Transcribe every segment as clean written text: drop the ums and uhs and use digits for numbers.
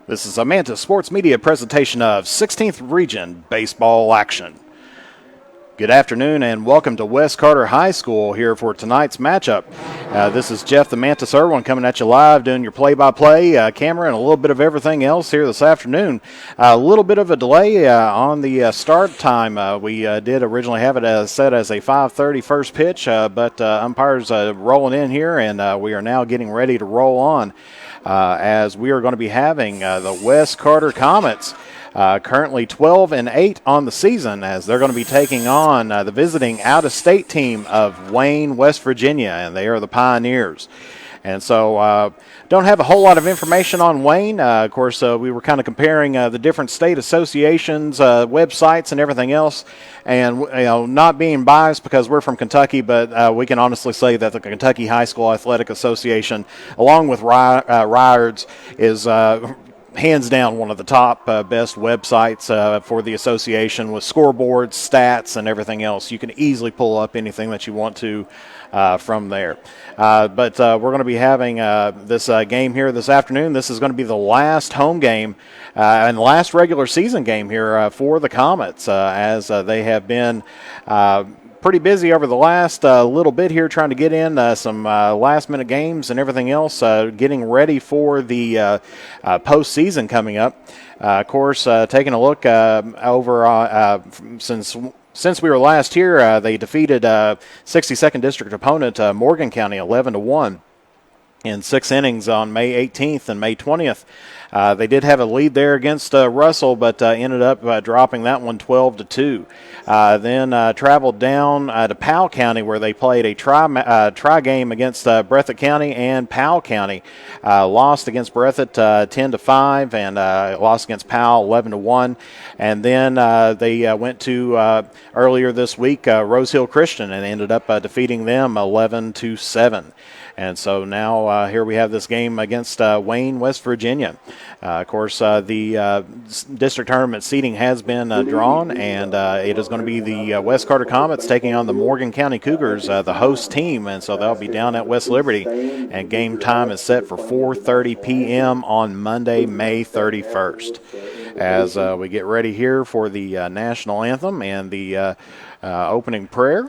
This is a Manta Sports Media presentation of 16th Region Baseball Action. Good afternoon and welcome to West Carter High School here for tonight's matchup. This is Jeff the Mantis Irwin coming at you live doing your play-by-play camera and a little bit of everything else here this afternoon. A little bit of a delay on the start time. We did originally have it set as a 5:30 first pitch, but umpires rolling in here and we are now getting ready to roll on as we are going to be having the West Carter Comets. Currently 12-8 on the season as they're going to be taking on the visiting out-of-state team of Wayne, West Virginia, and they are the Pioneers. And so don't have a whole lot of information on Wayne. Of course, we were kind of comparing the different state associations, websites, and everything else. And, not being biased because we're from Kentucky, but we can honestly say that the Kentucky High School Athletic Association, along with Ryards, is hands down one of the top best websites for the association with scoreboards, stats, and everything else. You can easily pull up anything that you want to from there. But we're going to be having this game here this afternoon. This is going to be the last home game and last regular season game here for the Comets as they have been pretty busy over the last little bit here trying to get in some last-minute games and everything else, getting ready for the postseason coming up. Of course, taking a look over since we were last here, they defeated 62nd District opponent Morgan County 11-1 in 6 innings on May 18th and May 20th. They did have a lead there against Russell, but ended up dropping that one 12-2. Then traveled down to Powell County where they played a try game against Breathitt County, and Powell County lost against Breathitt 10-5 and lost against Powell 11-1. And then they went to earlier this week Rose Hill Christian and ended up defeating them 11-7. And so now here we have this game against Wayne, West Virginia. Of course, the district tournament seeding has been drawn, and it is going to be the West Carter Comets taking on the Morgan County Cougars, the host team. And so they'll be down at West Liberty, and game time is set for 4:30 p.m. on Monday, May 31st. As we get ready here for the national anthem and the opening prayer.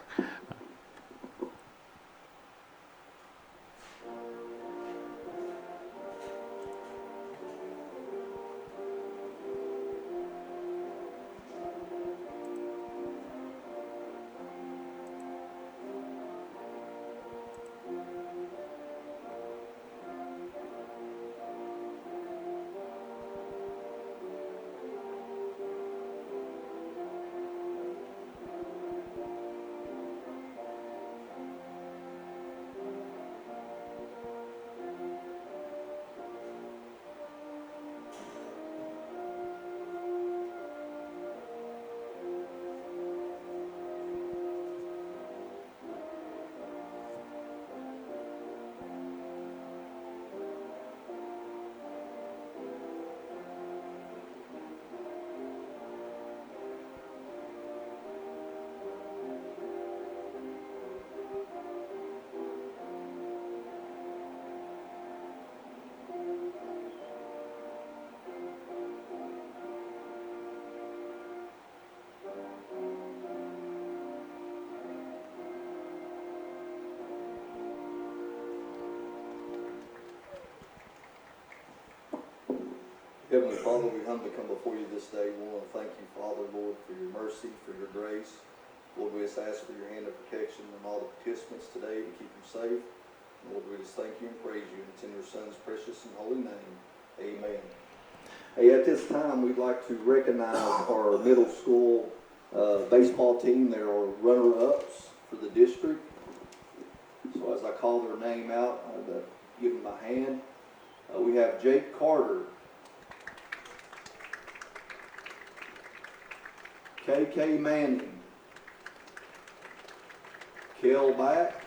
Heavenly Father, we humbly come before you this day. We want to thank you, Father, Lord, for your mercy, for your grace. Lord, we just ask for your hand of protection on all the participants today to keep them safe. And Lord, we just thank you and praise you. And it's in your Son's precious and holy name. Amen. Hey, at this time, we'd like to recognize our middle school baseball team. They are runner-ups for the district. So as I call their name out, give them a hand. We have Cade Carter, K.K. Manning, Kel Back,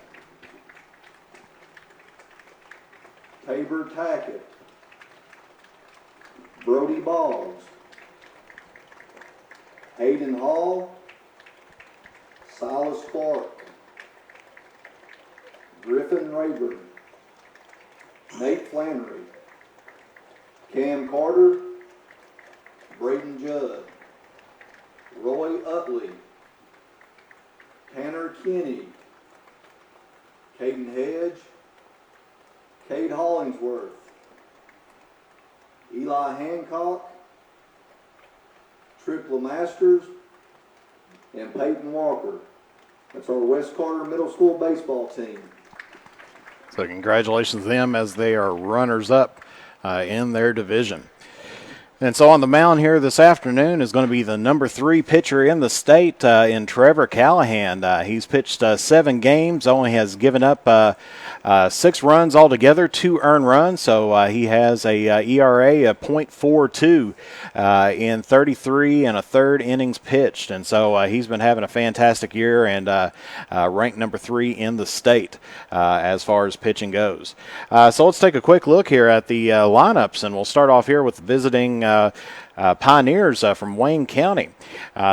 Tabor Tackett, Brody Boggs, Hayden Hall, Silas Clark, Griffin Rayburn, Nate Flannery, Cam Carter, Braden Judd, Roy Utley, Tanner Kinney, Caden Hedge, Cade Hollingsworth, Eli Hancock, Tripla Masters, and Peyton Walker. That's our West Carter Middle School baseball team. So congratulations to them as they are runners-up in their division. And so on the mound here this afternoon is going to be the number 3 pitcher in the state in Trevor Callahan. He's pitched 7 games, only has given up 6 runs altogether, 2 earned runs. So he has a ERA of .42 in 33 and a third innings pitched. And so he's been having a fantastic year and ranked number 3 in the state as far as pitching goes. So let's take a quick look here at the lineups, and we'll start off here with visiting Pioneers from Wayne County.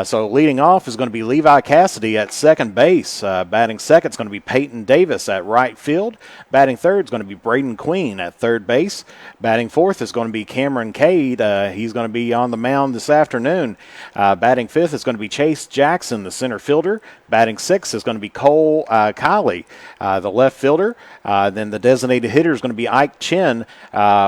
So leading off is going to be Levi Cassidy at second base. Batting second is going to be Peyton Davis at right field. Batting third is going to be Braden Queen at third base. Batting fourth is going to be Cameron Cade. He's going to be on the mound this afternoon. Batting fifth is going to be Chase Jackson, the center fielder. Batting sixth is going to be Cole Kiley, the left fielder. Then the designated hitter is going to be Ike Chin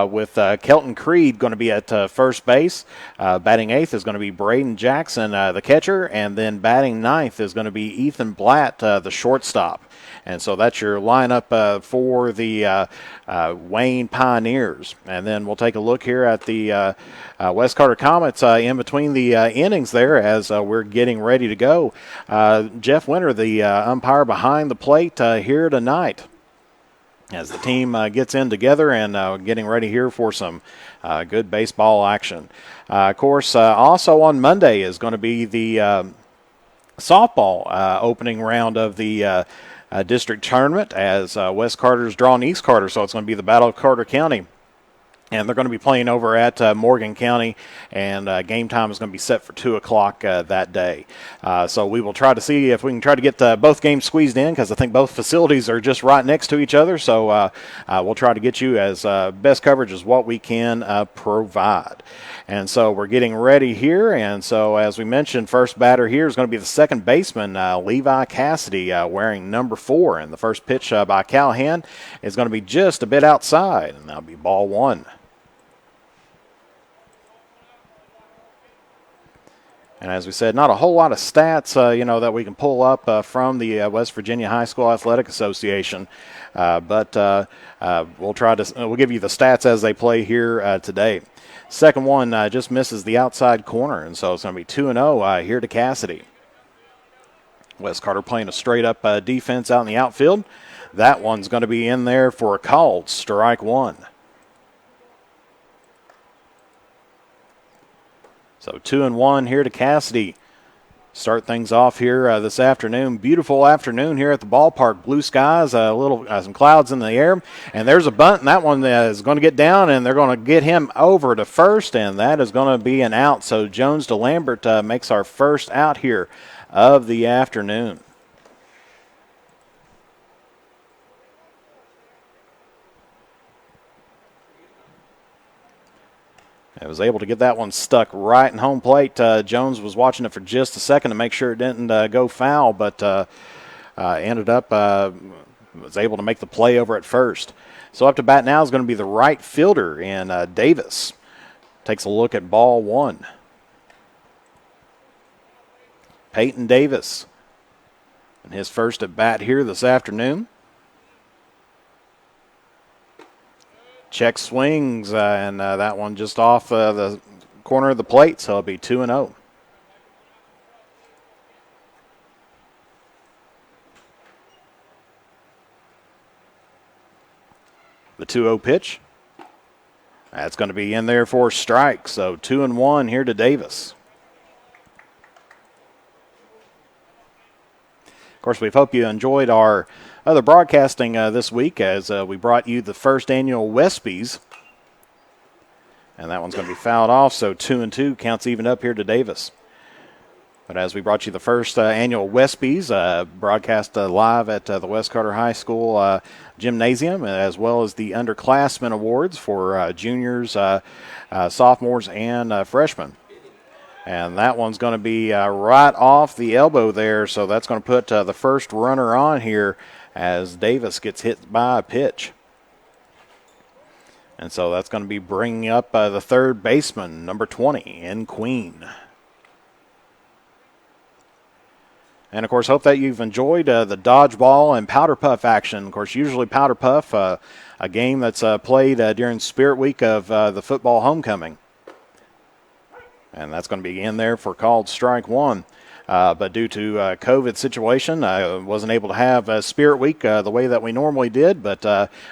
with Kelton Creed going to be at first base. Batting eighth is going to be Braden Jackson, the catcher, and then batting ninth is going to be Ethan Blatt, the shortstop. And so that's your lineup for the Wayne Pioneers. And then we'll take a look here at the West Carter Comets in between the innings there as we're getting ready to go. Jeff Winter, the umpire behind the plate here tonight, as the team gets in together and getting ready here for some good baseball action. Of course, also on Monday is going to be the softball opening round of the district tournament as West Carter's drawing East Carter, so it's going to be the Battle of Carter County. And they're going to be playing over at Morgan County, and game time is going to be set for 2 o'clock that day. So we will try to see if we can try to get both games squeezed in, because I think both facilities are just right next to each other. So we'll try to get you as best coverage as what we can provide. And so we're getting ready here. And so as we mentioned, first batter here is going to be the second baseman, Levi Cassidy, wearing number 4. And the first pitch by Callahan is going to be just a bit outside, and that'll be ball 1. And as we said, not a whole lot of stats, that we can pull up from the West Virginia High School Athletic Association, but we'll give you the stats as they play here today. Second one just misses the outside corner, and so it's going to be 2-0 here to Cassidy. West Carter playing a straight-up defense out in the outfield. That one's going to be in there for a called strike 1. So 2-1 here to Cassidy. Start things off here this afternoon. Beautiful afternoon here at the ballpark. Blue skies, some clouds in the air. And there's a bunt, and that one is going to get down, and they're going to get him over to first, and that is going to be an out. So Jones to Lambert makes our first out here of the afternoon. I was able to get that one stuck right in home plate. Jones was watching it for just a second to make sure it didn't go foul, but ended up was able to make the play over at first. So up to bat now is going to be the right fielder in Davis. Takes a look at ball 1. Peyton Davis and his first at bat here this afternoon. Check swings, and that one just off the corner of the plate, so it'll be 2-0. The 2-0 pitch. That's going to be in there for a strike, so 2-1 here to Davis. Of course, we hope you enjoyed our other broadcasting this week as we brought you the first annual Wespies. And that one's going to be fouled off, so 2-2 counts even up here to Davis. But as we brought you the first annual Westbees, broadcast live at the West Carter High School gymnasium, as well as the underclassmen awards for juniors, sophomores, and freshmen. And that one's going to be right off the elbow there, so that's going to put the first runner on here as Davis gets hit by a pitch. And so that's going to be bringing up the third baseman, number 20, in Queen. And, of course, hope that you've enjoyed the dodgeball and powder puff action. Of course, usually powder puff, a game that's played during Spirit Week of the football homecoming. And that's going to be in there for called strike one. But due to COVID situation, I wasn't able to have Spirit Week the way that we normally did, but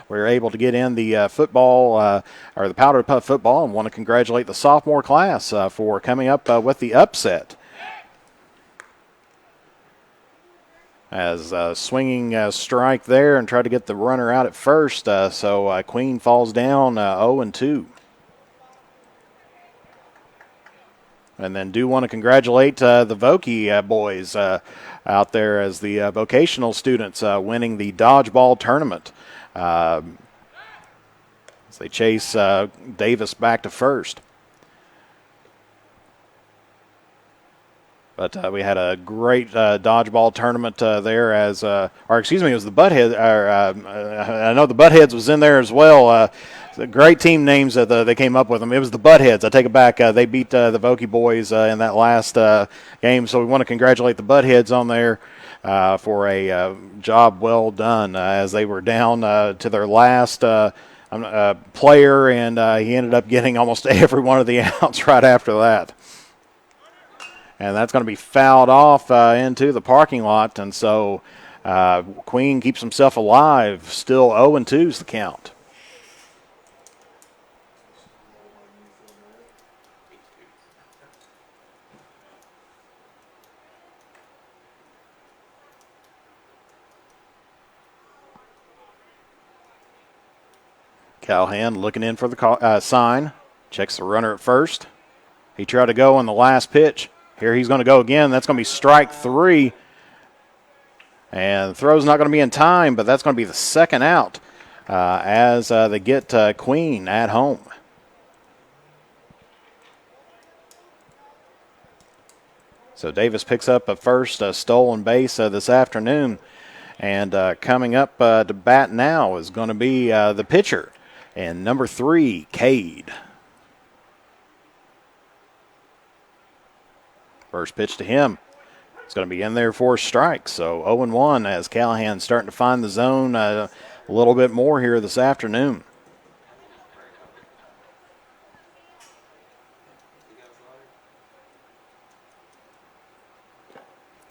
we were able to get in the football, or the powder puff football, and want to congratulate the sophomore class for coming up with the upset. As swinging strike there and try to get the runner out at first, so Queen falls down 0-2. And then do want to congratulate the Vokey boys out there as the vocational students winning the dodgeball tournament. As they chase Davis back to first. But we had a great dodgeball tournament there as, or excuse me, it was the Butthead. I know the Buttheads was in there as well. Great team names that they came up with them. It was the Buttheads. I take it back. They beat the Vokey boys in that last game. So we want to congratulate the Buttheads on there for a job well done as they were down to their last player, and he ended up getting almost every one of the outs right after that. And that's going to be fouled off into the parking lot. And so Queen keeps himself alive. Still 0-2 is the count. Callahan looking in for the sign. Checks the runner at first. He tried to go on the last pitch. Here he's going to go again. That's going to be strike three. And the throw's not going to be in time, but that's going to be the second out as they get Queen at home. So Davis picks up a first stolen base this afternoon. And coming up to bat now is going to be the pitcher. And number 3, Cade. First pitch to him. It's going to be in there for strikes. So 0-1 as Callahan's starting to find the zone a little bit more here this afternoon.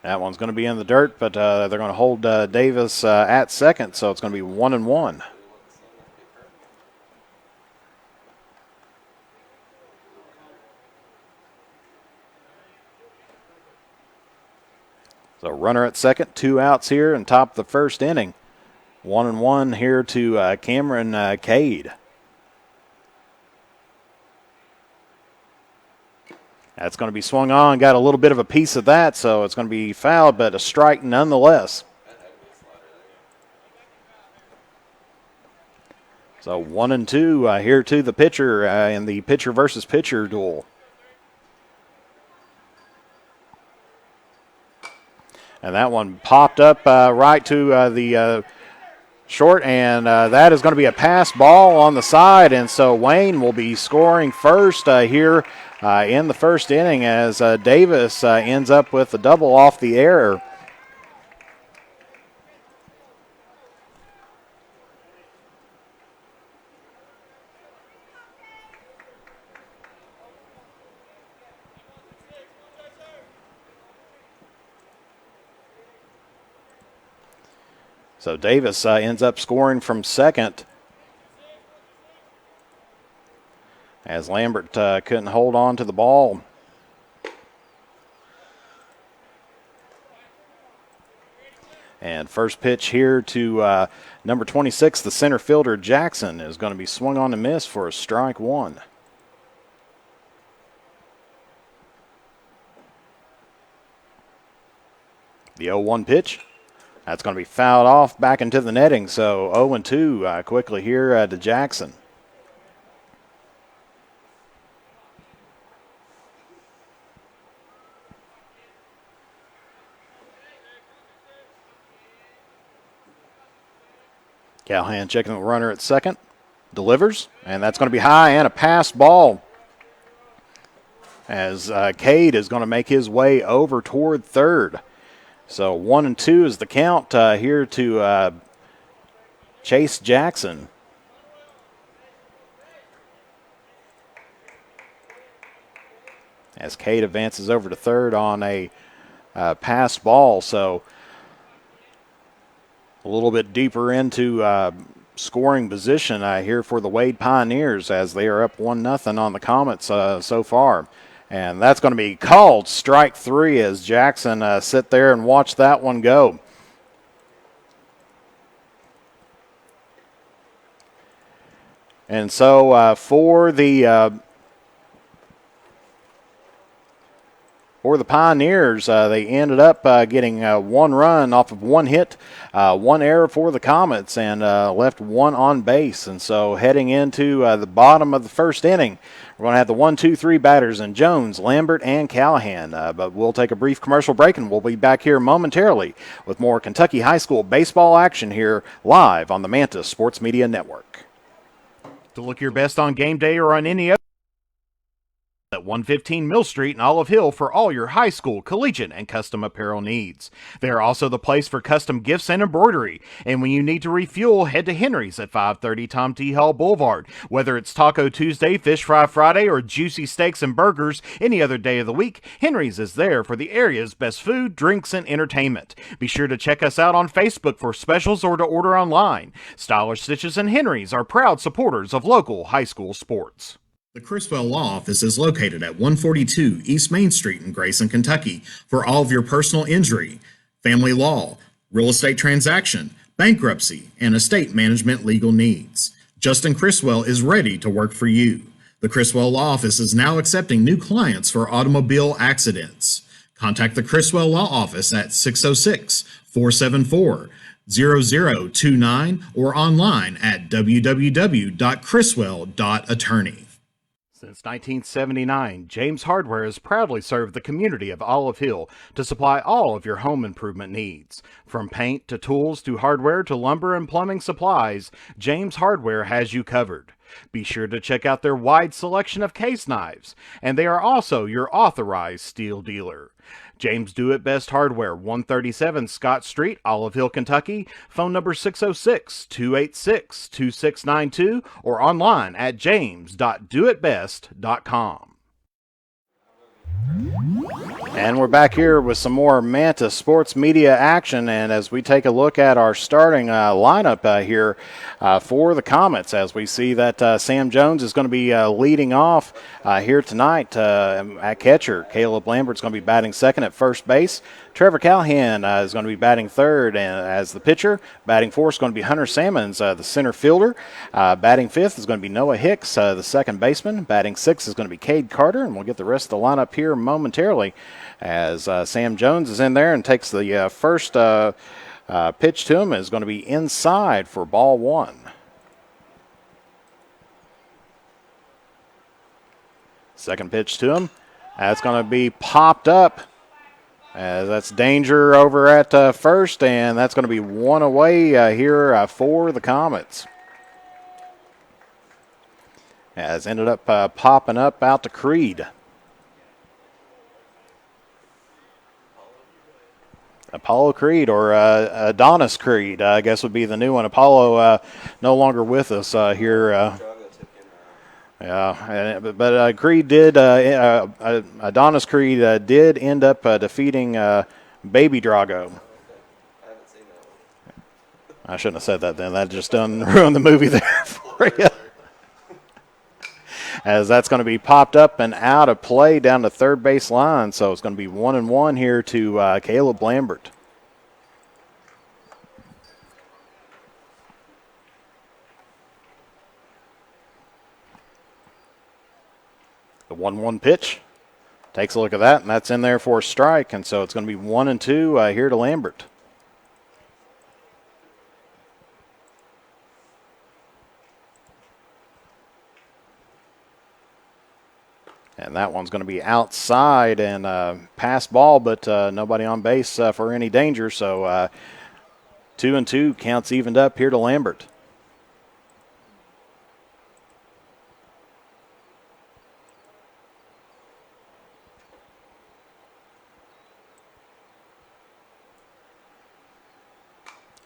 That one's going to be in the dirt, but they're going to hold Davis at second, so it's going to be 1-1. So runner at second, 2 outs here and top of the first inning. 1-1 here to Cameron Cade. That's going to be swung on, got a little bit of a piece of that, so it's going to be fouled, but a strike nonetheless. So 1-2 here to the pitcher in the pitcher versus pitcher duel. And that one popped up right to the short, and that is going to be a pass ball on the side. And so Wayne will be scoring first here in the first inning as Davis ends up with a double off the error. So Davis ends up scoring from second as Lambert couldn't hold on to the ball. And first pitch here to number 26, the center fielder Jackson, is going to be swung on and miss for a strike one. The 0-1 pitch. That's going to be fouled off back into the netting. So 0-2 quickly here to Jackson. Callahan checking the runner at second. Delivers, and that's going to be high and a pass ball as Cade is going to make his way over toward third. So 1-2 is the count here to Chase Jackson. As Cade advances over to third on a passed ball. So a little bit deeper into scoring position here for the Wade Pioneers as they are up 1-0 on the Comets so far. And that's going to be called strike 3 as Jackson sit there and watch that one go. And so for the Pioneers, they ended up getting 1 run off of 1 hit, 1 error for the Comets, and left 1 on base. And so heading into the bottom of the first inning, we're going to have the 1-2-3 batters in Jones, Lambert, and Callahan. But we'll take a brief commercial break, and we'll be back here momentarily with more Kentucky High School baseball action here live on the Mantis Sports Media Network. To look your best on game day or on any other at 115 Mill Street in Olive Hill for all your high school, collegiate, and custom apparel needs. They are also the place for custom gifts and embroidery. And when you need to refuel, head to Henry's at 530 Tom T. Hall Boulevard. Whether it's Taco Tuesday, Fish Fry Friday, or juicy steaks and burgers any other day of the week, Henry's is there for the area's best food, drinks, and entertainment. Be sure to check us out on Facebook for specials or to order online. Stylish Stitches and Henry's are proud supporters of local high school sports. The Criswell Law Office is located at 142 East Main Street in Grayson, Kentucky for all of your personal injury, family law, real estate transaction, bankruptcy, and estate management legal needs. Justin Criswell is ready to work for you. The Criswell Law Office is now accepting new clients for automobile accidents. Contact the Criswell Law Office at 606-474-0029 or online at www.criswell.attorney. Since 1979, James Hardware has proudly served the community of Olive Hill to supply all of your home improvement needs. From paint to tools to hardware to lumber and plumbing supplies, James Hardware has you covered. Be sure to check out their wide selection of case knives, and they are also your authorized steel dealer. James Do It Best Hardware, 137 Scott Street, Olive Hill, Kentucky. Phone number 606-286-2692 or online at james.doitbest.com. And we're back here with some more Manta Sports Media action, and as we take a look at our starting lineup here for the Comets, as we see that Sam Jones is going to be leading off here tonight at catcher. Caleb Lambert's going to be batting second at first base. Trevor Callahan is going to be batting third and as the pitcher. Batting fourth is going to be Hunter Sammons, the center fielder. Batting fifth is going to be Noah Hicks, the second baseman. Batting sixth is going to be Cade Carter, and we'll get the rest of the lineup here momentarily as Sam Jones is in there and takes the first pitch to him. Is going to be inside for ball 1. Second pitch to him. That's going to be popped up. That's danger over at first, and that's going to be one away here for the Comets. As ended up popping up out to Creed. Apollo Creed or Adonis Creed, I guess would be the new one. Apollo no longer with us here. Yeah, but Creed did, Adonis Creed did end up defeating Baby Drago. I haven't seen that one. I shouldn't have said that then. That just done ruined the movie there for you. As that's going to be popped up and out of play down the third base line. So it's going to be 1-1 here to Caleb Lambert. The 1-1 pitch Takes a look at that, and that's in there for a strike. And so it's going to be 1-2 here to Lambert. And that one's going to be outside and pass ball, but nobody on base for any danger. So 2-2 counts evened up here to Lambert.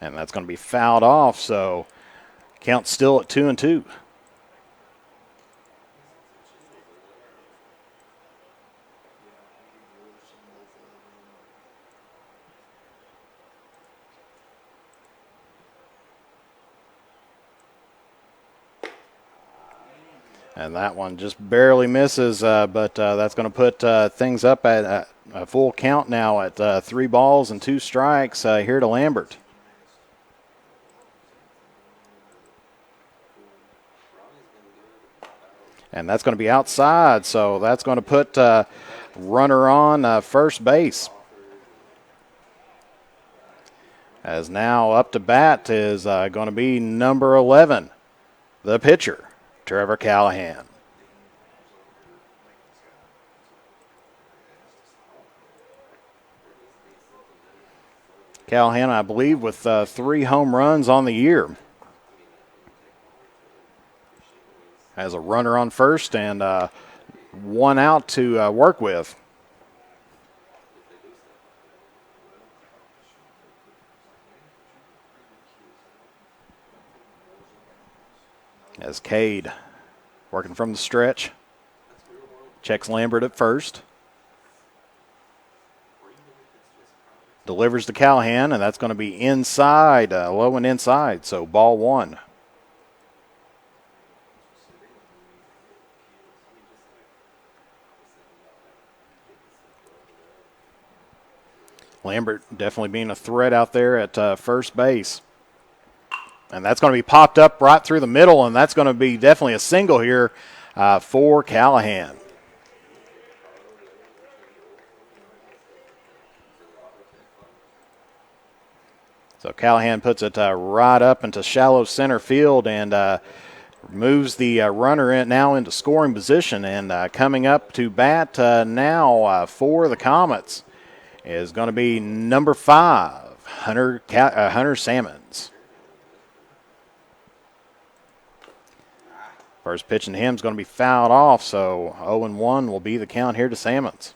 And that's going to be fouled off, so count still at 2-2. And that one just barely misses, but that's going to put things up at a full count now at 3 balls and 2 strikes here to Lambert. And that's going to be outside, so that's going to put runner on first base. As now up to bat is going to be number 11, the pitcher, Trevor Callahan. Callahan, I believe, with 3 home runs on the year. Has a runner on first and 1 out to work with. As Cade working from the stretch. Checks Lambert at first. Delivers to Callahan, and that's going to be inside, low and inside, so ball 1. Lambert definitely being a threat out there at first base. And that's going to be popped up right through the middle, and that's going to be definitely a single here for Callahan. So Callahan puts it right up into shallow center field and moves the runner in now into scoring position. And coming up to bat now for the Comets is going to be number 5, Hunter Salmons. First pitch in him is going to be fouled off, so 0-1 will be the count here to Salmons.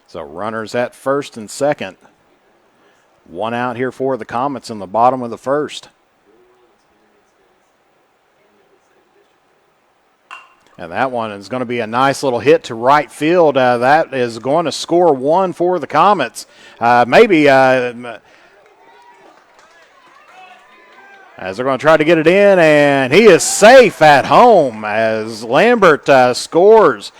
So runners at first and second. 1 out here for the Comets in the bottom of the first. And that one is going to be a nice little hit to right field. That is going to score 1 for the Comets. As they're going to try to get it in, and he is safe at home as Lambert scores.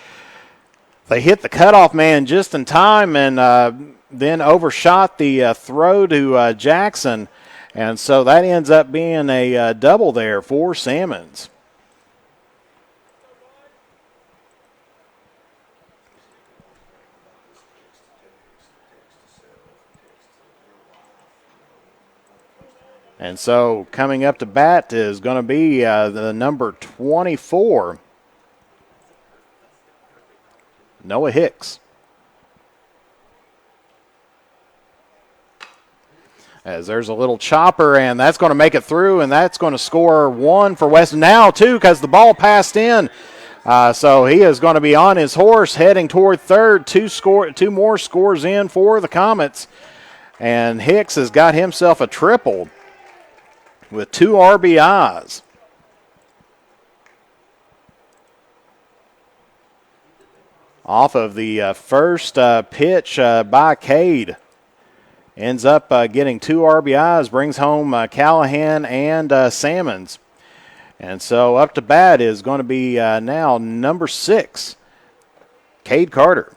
They hit the cutoff man just in time and then overshot the throw to Jackson. And so that ends up being a double there for Salmons. And so coming up to bat is going to be the number 24, Noah Hicks. As there's a little chopper, and that's going to make it through, and that's going to score 1 for Weston. Now 2 because the ball passed in. So he is going to be on his horse heading toward third. 2 more scores in for the Comets. And Hicks has got himself a triple with 2 RBIs. Off of the first pitch by Cade. Ends up getting 2 RBIs, brings home Callahan and Salmons. And so up to bat is going to be now number 6, Cade Carter.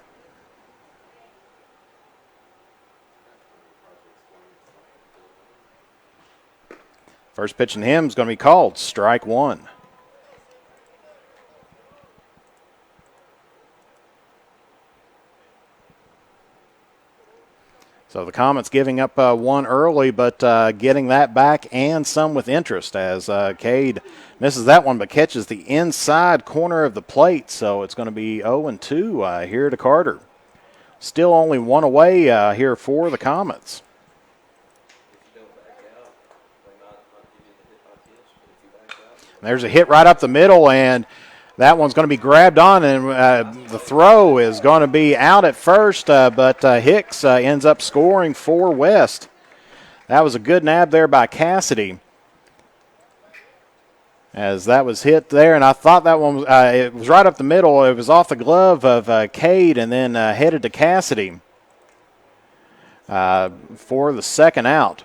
First pitch in him is going to be called strike one. So the Comets giving up one early, but getting that back and some with interest as Cade misses that one but catches the inside corner of the plate. So it's going to be 0-2 here to Carter. Still only one away here for the Comets. There's a hit right up the middle, and that one's going to be grabbed on, and the throw is going to be out at first, but Hicks ends up scoring for West. That was a good nab there by Cassidy, as that was hit there, and I thought that one it was right up the middle. It was off the glove of Cade and then headed to Cassidy for the second out.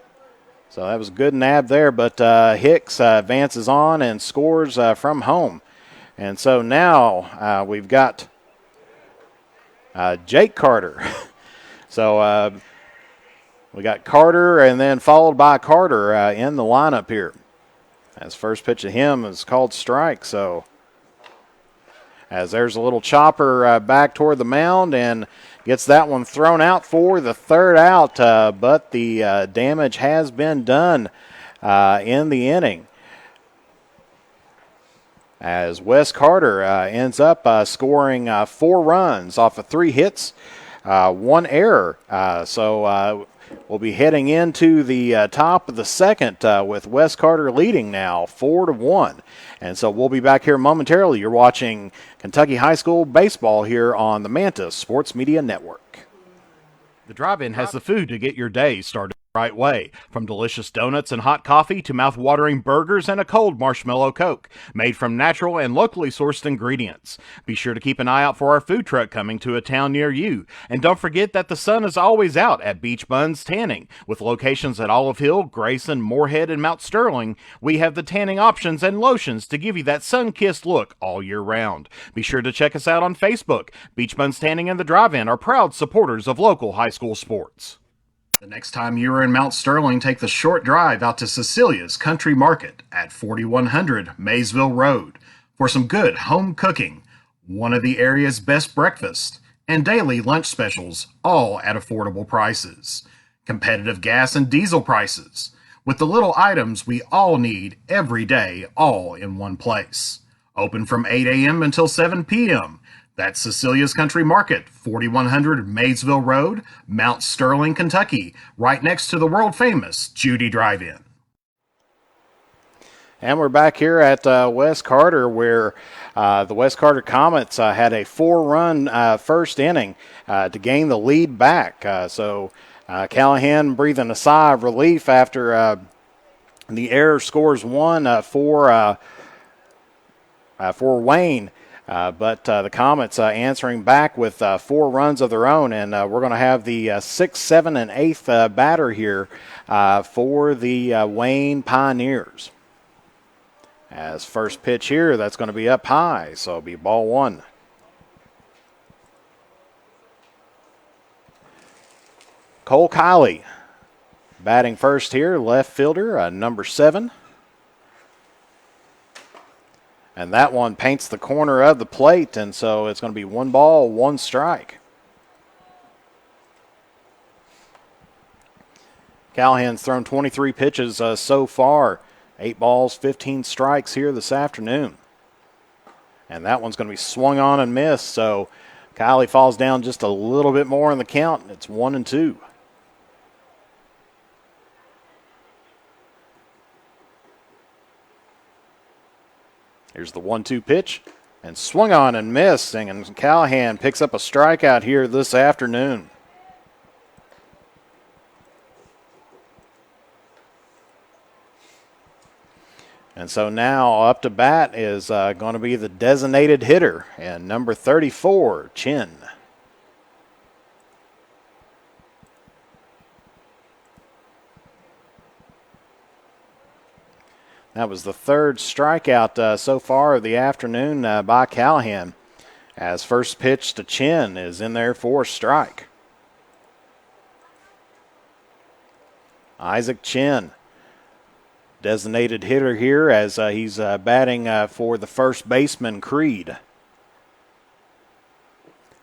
So that was a good nab there, but Hicks advances on and scores from home. And so now we've got Jake Carter. So we got Carter and then followed by Carter in the lineup here. As first pitch of him is called strike. So as there's a little chopper back toward the mound and gets that one thrown out for the third out, but the damage has been done in the inning. As Wes Carter ends up scoring 4 runs off of 3 hits, 1 error. So we'll be heading into the top of the second with Wes Carter leading now 4-1. And so we'll be back here momentarily. You're watching Kentucky High School baseball here on the Mantis Sports Media Network. The drive-in has the food to get your day started the right way. From delicious donuts and hot coffee to mouth-watering burgers and a cold marshmallow Coke, made from natural and locally sourced ingredients. Be sure to keep an eye out for our food truck coming to a town near you. And don't forget that the sun is always out at Beach Buns Tanning. With locations at Olive Hill, Grayson, Moorhead, and Mount Sterling, we have the tanning options and lotions to give you that sun-kissed look all year round. Be sure to check us out on Facebook. Beach Buns Tanning and the Drive-In are proud supporters of local high school sports. The next time you are in Mount Sterling, take the short drive out to Cecilia's Country Market at 4100 Maysville Road for some good home cooking, one of the area's best breakfasts, and daily lunch specials, all at affordable prices. Competitive gas and diesel prices, with the little items we all need every day, all in one place. Open from 8 a.m. until 7 p.m. That's Cecilia's Country Market, 4100 Maysville Road, Mount Sterling, Kentucky, right next to the world-famous Judy Drive-In. And we're back here at Wes Carter, where the Wes Carter Comets had a 4-run first inning to gain the lead back. So Callahan breathing a sigh of relief after the error scores 1 for Wayne. But the Comets answering back with 4 runs of their own, and we're going to have the 6th, 7th, and 8th batter here for the Wayne Pioneers. As first pitch here, that's going to be up high, so it'll be ball 1. Cole Kiley batting first here, left fielder, number 7. And that one paints the corner of the plate, and so it's going to be 1 ball, 1 strike. Callahan's thrown 23 pitches so far. 8 balls, 15 strikes here this afternoon. And that one's going to be swung on and missed, so Kiley falls down just a little bit more in the count. It's 1-2. Here's the 1-2 pitch, and swung on and missed, and Callahan picks up a strikeout here this afternoon. And so now up to bat is going to be the designated hitter, and number 34, Chin. That was the 3rd strikeout so far of the afternoon by Callahan, as first pitch to Chin is in there for a strike. Isaac Chin designated hitter here as he's batting for the first baseman, Creed.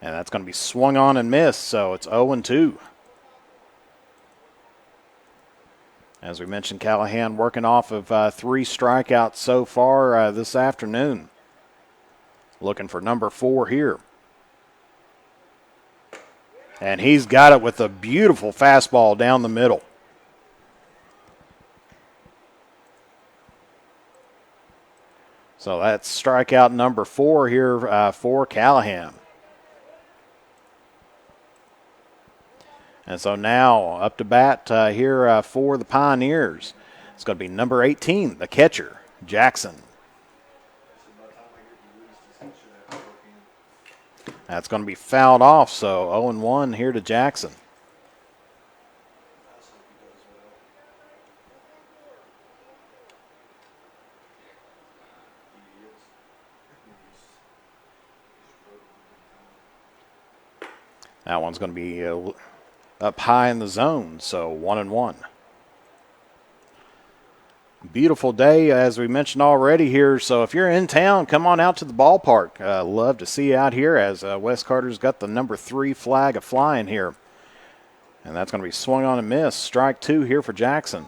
And that's going to be swung on and missed, so it's 0-2. As we mentioned, Callahan working off of 3 strikeouts so far this afternoon. Looking for number 4 here. And he's got it with a beautiful fastball down the middle. So that's strikeout number 4 here for Callahan. And so now up to bat here for the Pioneers. It's going to be number 18, the catcher, Jackson. That's going to be fouled off, so 0-1 here to Jackson. That one's going to be up high in the zone, so 1-1. Beautiful day, as we mentioned already here. So if you're in town, come on out to the ballpark. Love to see you out here as Wes Carter's got the number 3 flag a-flying here. And that's going to be swung on and missed. Strike 2 here for Jackson.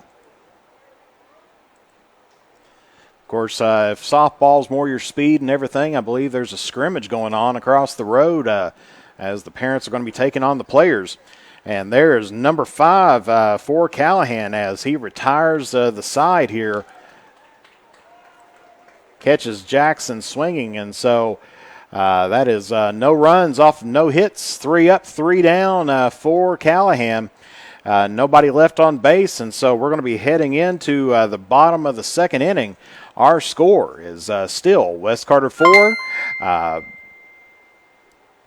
Of course, if softball's more your speed and everything, I believe there's a scrimmage going on across the road as the parents are going to be taking on the players. And there's number 5 for Callahan as he retires the side here. Catches Jackson swinging, and so that is no runs off, no hits, 3 up, 3 down for Callahan. Nobody left on base, and so we're going to be heading into the bottom of the second inning. Our score is still West Carter 4,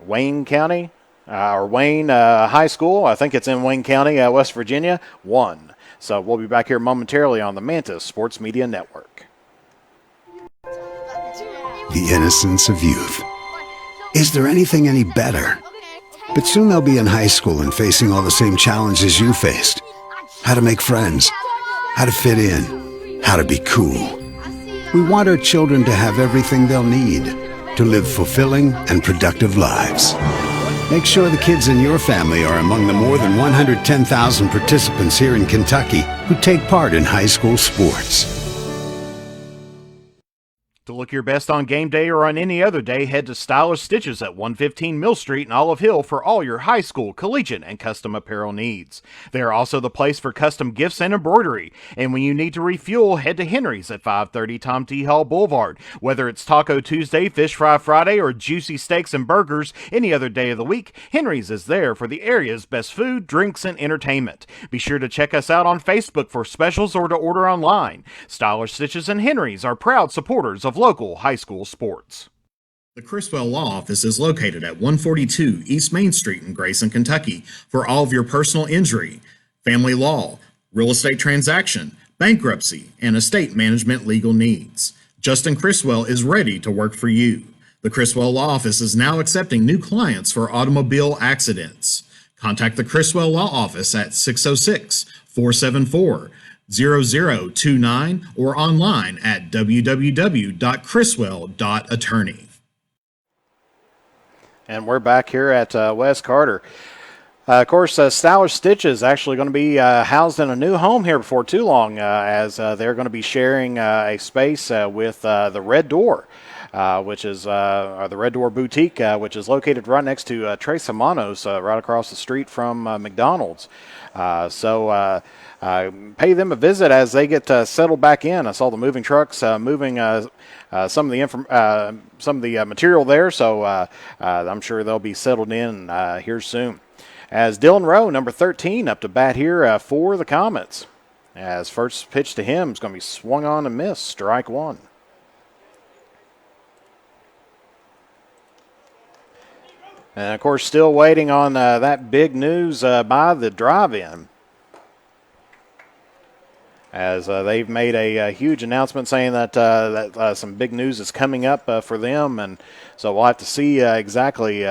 Wayne County. Or Wayne High School, I think it's in Wayne County, West Virginia, 1. So we'll be back here momentarily on the Mantis Sports Media Network. The innocence of youth. Is there anything any better? But soon they'll be in high school and facing all the same challenges you faced. How to make friends, how to fit in, how to be cool. We want our children to have everything they'll need to live fulfilling and productive lives. Make sure the kids in your family are among the more than 110,000 participants here in Kentucky who take part in high school sports. To look your best on game day or on any other day, head to Stylish Stitches at 115 Mill Street in Olive Hill for all your high school, collegiate, and custom apparel needs. They are also the place for custom gifts and embroidery. And when you need to refuel, head to Henry's at 530 Tom T. Hall Boulevard. Whether it's Taco Tuesday, Fish Fry Friday, or juicy steaks and burgers any other day of the week, Henry's is there for the area's best food, drinks, and entertainment. Be sure to check us out on Facebook for specials or to order online. Stylish Stitches and Henry's are proud supporters of local high school sports. The Criswell Law Office is located at 142 East Main Street in Grayson, Kentucky for all of your personal injury, family law, real estate transaction, bankruptcy, and estate management legal needs. Justin Criswell is ready to work for you. The Criswell Law Office is now accepting new clients for automobile accidents. Contact the Criswell Law Office at 606-474-0029 or online at www.criswell.attorney. And we're back here at West Carter. Of course, Stylish Stitch is actually going to be housed in a new home here before too long as they're going to be sharing a space with the Red Door, which is the Red Door Boutique, which is located right next to Tres Hermanos, right across the street from McDonald's. So pay them a visit as they get settled back in. I saw the moving trucks moving some of the material there, so I'm sure they'll be settled in here soon. As Dylan Rowe, number 13, up to bat here for the Comets. As first pitch to him is going to be swung on and missed, strike 1. And, of course, still waiting on that big news by the drive-in. As they've made a huge announcement saying that some big news is coming up for them. And so we'll have to see exactly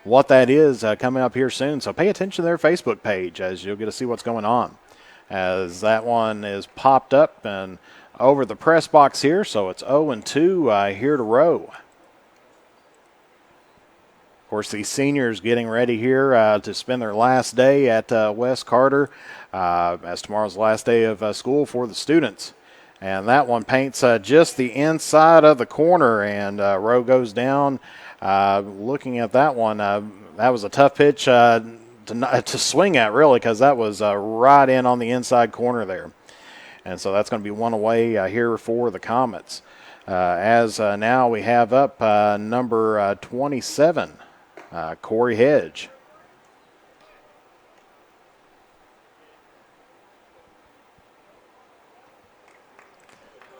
what that is coming up here soon. So pay attention to their Facebook page as you'll get to see what's going on. As that one is popped up and over the press box here, so it's 0-2 here to Rowe. Of course, the seniors getting ready here to spend their last day at West Carter, as tomorrow's the last day of school for the students. And that one paints just the inside of the corner, and Rowe goes down. Looking at that one, that was a tough pitch to swing at, really, because that was right in on the inside corner there. And so that's going to be one away here for the Comets. As now we have up number 27, Corey Hedge.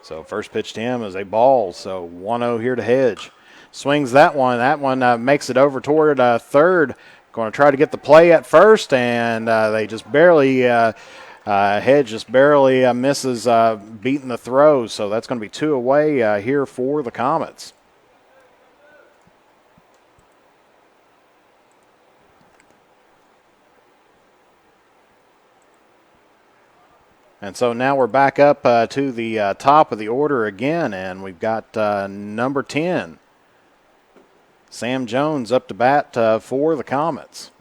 So first pitch to him is a ball, so 1-0 here to Hedge. Swings that one. That one makes it over toward third. Going to try to get the play at first, and they just barely, Hedge just barely misses beating the throw. So that's going to be 2 away here for the Comets. And so now we're back up to the top of the order again, and we've got number 10, Sam Jones, up to bat for the Comets.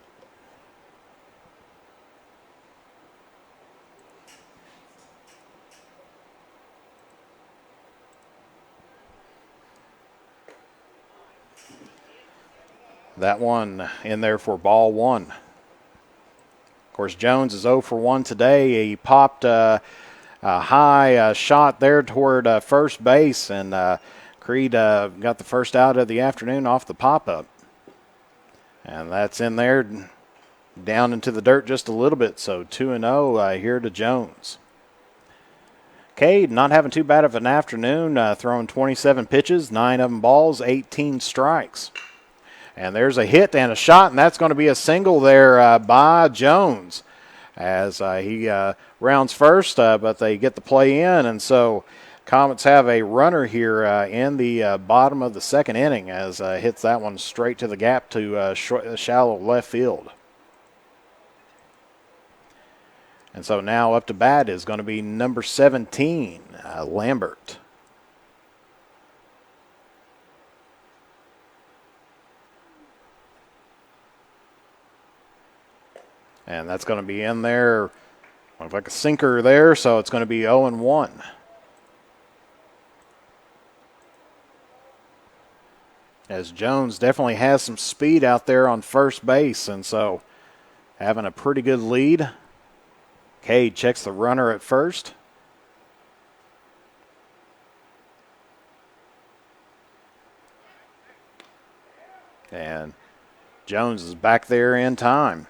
That one in there for ball 1. Of course, Jones is 0 for 1 today. He popped a high shot there toward first base, and Creed got the first out of the afternoon off the pop-up. And that's in there, down into the dirt just a little bit, so 2-0 here to Jones. Cade not having too bad of an afternoon, throwing 27 pitches, 9 of them balls, 18 strikes. And there's a hit and a shot, and that's going to be a single there by Jones as he rounds first, but they get the play in. And so Comets have a runner here in the bottom of the second inning as hits that one straight to the gap to shallow left field. And so now up to bat is going to be number 17, Lambert. And that's going to be in there, looks like a sinker there, so it's going to be 0-1. As Jones definitely has some speed out there on first base, and so having a pretty good lead. Cade checks the runner at first. And Jones is back there in time.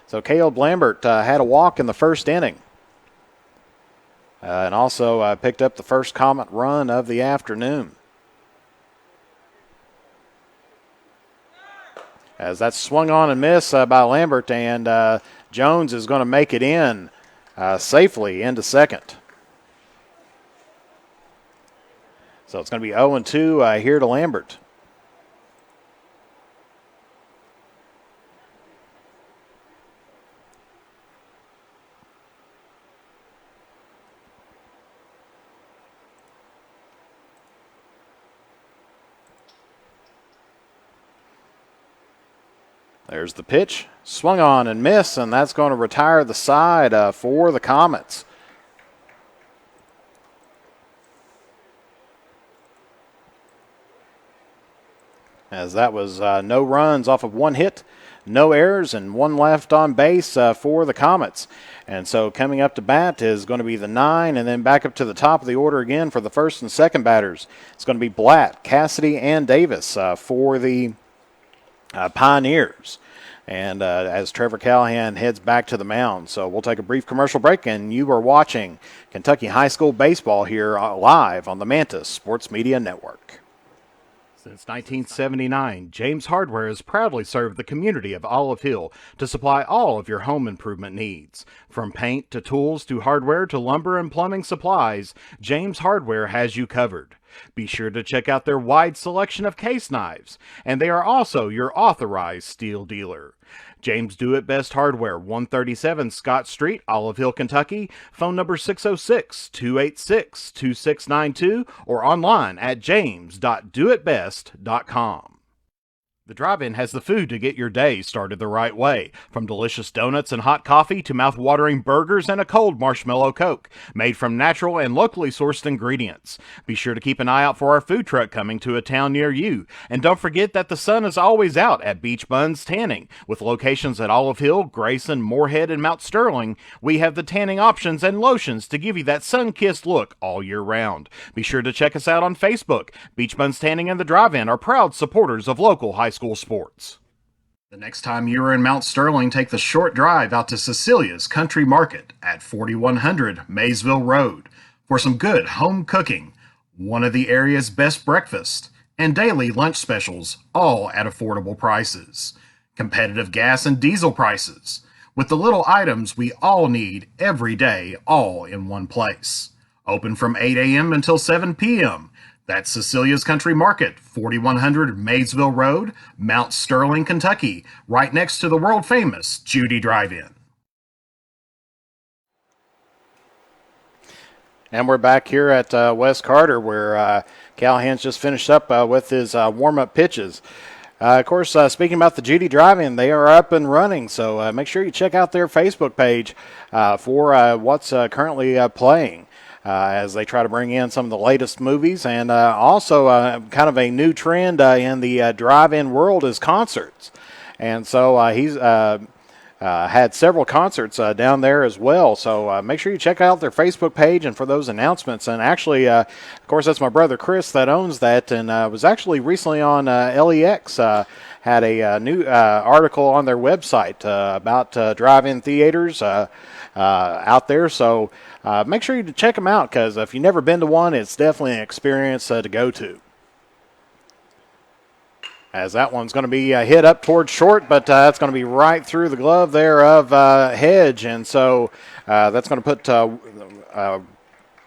So Caleb Lambert had a walk in the first inning. And also picked up the first Comet run of the afternoon. As that's swung on and missed by Lambert, and Jones is going to make it in safely into second. So it's going to be 0-2 here to Lambert. There's the pitch, swung on and missed, and that's going to retire the side for the Comets. As that was no runs off of one hit, no errors, and one left on base for the Comets. And so coming up to bat is going to be the 9, and then back up to the top of the order again for the first and second batters. It's going to be Blatt, Cassidy, and Davis for the Pioneers. And as Trevor Callahan heads back to the mound. So we'll take a brief commercial break, and you are watching Kentucky High School Baseball here live on the Mantis Sports Media Network. Since 1979, James Hardware has proudly served the community of Olive Hill to supply all of your home improvement needs. From paint to tools to hardware to lumber and plumbing supplies, James Hardware has you covered. Be sure to check out their wide selection of case knives, and they are also your authorized steel dealer. James Do It Best Hardware, 137 Scott Street, Olive Hill, Kentucky. Phone number 606-286-2692 or online at james.doitbest.com. The drive-in has the food to get your day started the right way. From delicious donuts and hot coffee to mouth-watering burgers and a cold marshmallow Coke, made from natural and locally sourced ingredients. Be sure to keep an eye out for our food truck coming to a town near you. And don't forget that the sun is always out at Beach Buns Tanning. With locations at Olive Hill, Grayson, Moorhead, and Mount Sterling, we have the tanning options and lotions to give you that sun-kissed look all year round. Be sure to check us out on Facebook. Beach Buns Tanning and the Drive-In are proud supporters of local high school sports. The next time you are in Mount Sterling, take the short drive out to Cecilia's Country Market at 4100 Maysville Road for some good home cooking, one of the area's best breakfasts, and daily lunch specials, all at affordable prices. Competitive gas and diesel prices, with the little items we all need every day, all in one place. Open from 8 a.m. until 7 p.m. That's Cecilia's Country Market, 4100 Maysville Road, Mount Sterling, Kentucky, right next to the world-famous Judy Drive-In. And we're back here at West Carter, where Callahan's just finished up with his warm-up pitches. Of course, speaking about the Judy Drive-In, they are up and running, so make sure you check out their Facebook page for what's currently playing. As they try to bring in some of the latest movies, and also kind of a new trend in the drive-in world is concerts. And so he's had several concerts down there as well. So make sure you check out their Facebook page and for those announcements. And actually, of course, that's my brother Chris that owns that, and was actually recently on LEX. Had a new article on their website about drive-in theaters out there. So make sure you check them out, because if you've never been to one, it's definitely an experience to go to. As that one's going to be hit up towards short, but that's going to be right through the glove there of Hedge. And so that's going to put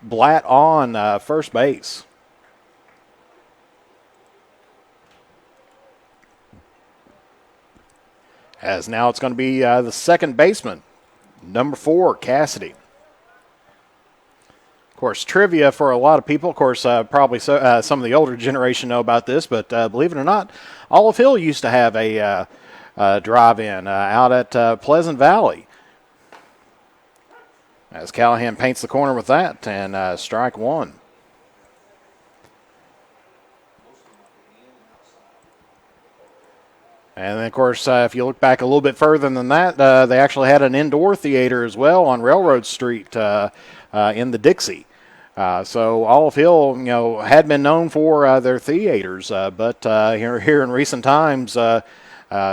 Blatt on first base. As now it's going to be the second baseman, number 4, Cassidy. Of course, trivia for a lot of people. Of course, probably some of the older generation know about this, but believe it or not, Olive Hill used to have a drive-in out at Pleasant Valley. As Callahan paints the corner with that, and strike one. And then, of course, if you look back a little bit further than that, they actually had an indoor theater as well on Railroad Street in the Dixie. So Olive Hill, had been known for their theaters, but here in recent times,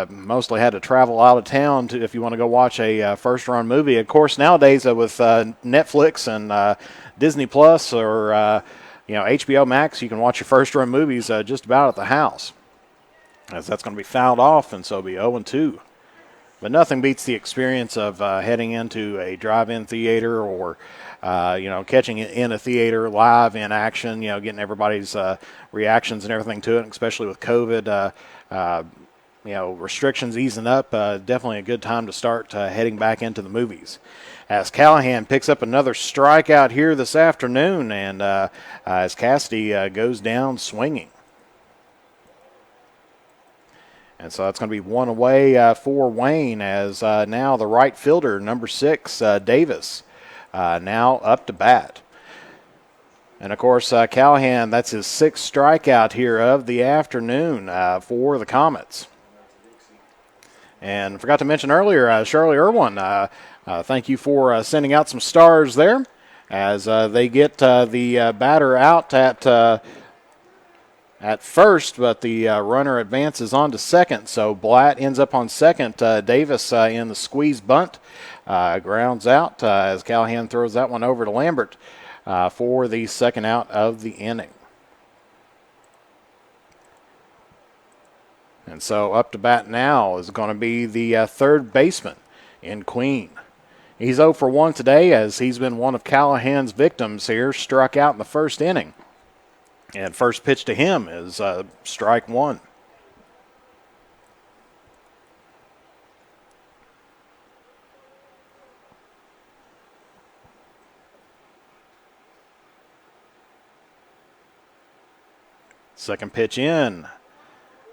mostly had to travel out of town if you want to go watch a first-run movie. Of course, nowadays with Netflix and Disney Plus or HBO Max, you can watch your first-run movies just about at the house. As that's going to be fouled off, and so it'll be 0-2. But nothing beats the experience of heading into a drive-in theater or, catching it in a theater live in action, getting everybody's reactions and everything to it, especially with COVID, restrictions easing up. Definitely a good time to start heading back into the movies. As Callahan picks up another strikeout here this afternoon, and as Cassidy goes down swinging. And so that's going to be one away for Wayne, as now the right fielder, number 6, Davis, now up to bat. And, of course, Callahan, that's his 6th strikeout here of the afternoon for the Comets. And forgot to mention earlier, Shirley Irwin, thank you for sending out some stars there, as they get the batter out at first, but the runner advances on to second. So Blatt ends up on second. Davis in the squeeze bunt grounds out as Callahan throws that one over to Lambert for the second out of the inning. And so up to bat now is going to be the third baseman in Queen. He's 0 for 1 today, as he's been one of Callahan's victims here, struck out in the first inning. And first pitch to him is strike one. Second pitch in.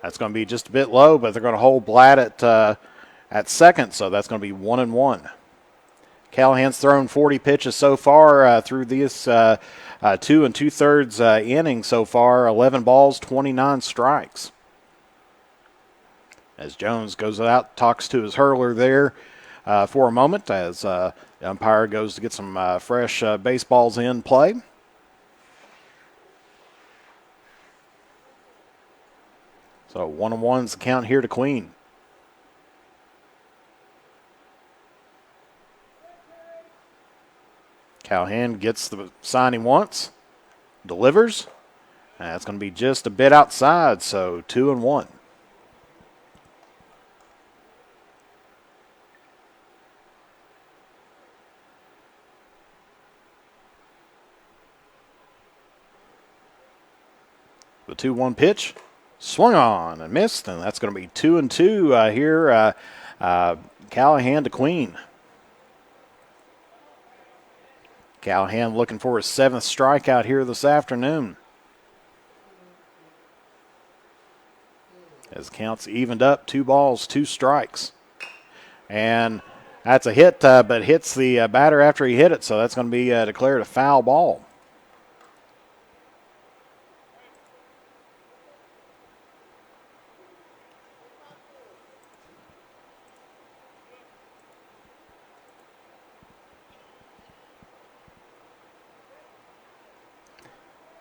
That's going to be just a bit low, but they're going to hold Blatt at second, so that's going to be 1-1. Callahan's thrown 40 pitches so far through this 2 2/3 inning so far. 11 balls, 29 strikes. As Jones goes out, talks to his hurler there for a moment as the umpire goes to get some fresh baseballs in play. So 1-1's the count here to Queen. Callahan gets the sign he wants, delivers. And that's going to be just a bit outside, so 2-1. The 2-1 pitch. Swung on and missed, and that's going to be 2-2 here. Callahan to Queen. Callahan looking for his 7th strikeout here this afternoon. As counts evened up, 2 balls, 2 strikes. And that's a hit, but hits the batter after he hit it, so that's going to be declared a foul ball.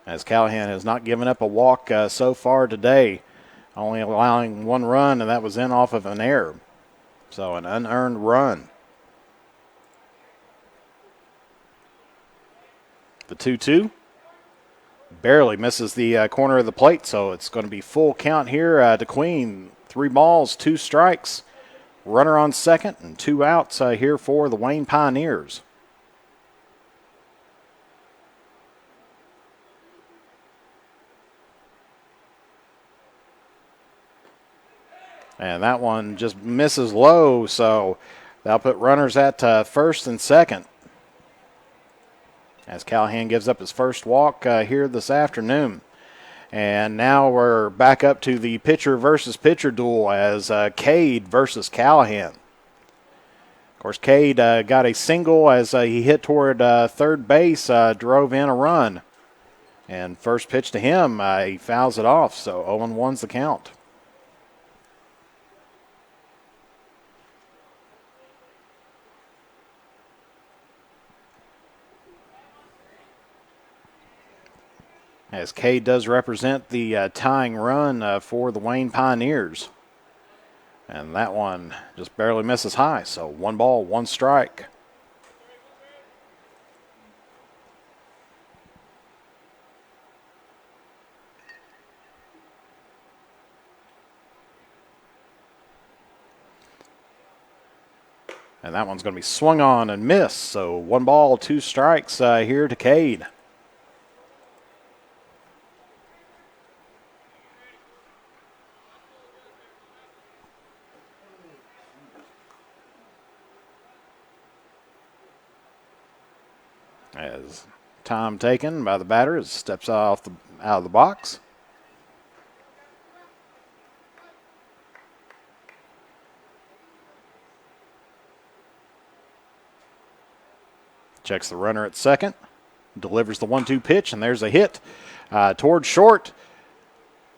As Callahan has not given up a walk so far today, only allowing 1 run, and that was in off of an error. So an unearned run. The 2-2 barely misses the corner of the plate, so it's going to be full count here to Queen. 3 balls, 2 strikes, runner on second, and 2 outs here for the Wayne Pioneers. And that one just misses low, so they'll put runners at first and second. As Callahan gives up his first walk here this afternoon. And now we're back up to the pitcher versus pitcher duel as Cade versus Callahan. Of course, Cade got a single as he hit toward third base, drove in a run. And first pitch to him, he fouls it off, so 0-1's the count. As Cade does represent the tying run for the Wayne Pioneers. And that one just barely misses high, so 1 ball, 1 strike. And that one's going to be swung on and missed, so 1 ball, 2 strikes here to Cade. As time taken by the batter as steps out of the box. Checks the runner at second, delivers the 1-2 pitch, and there's a hit toward short.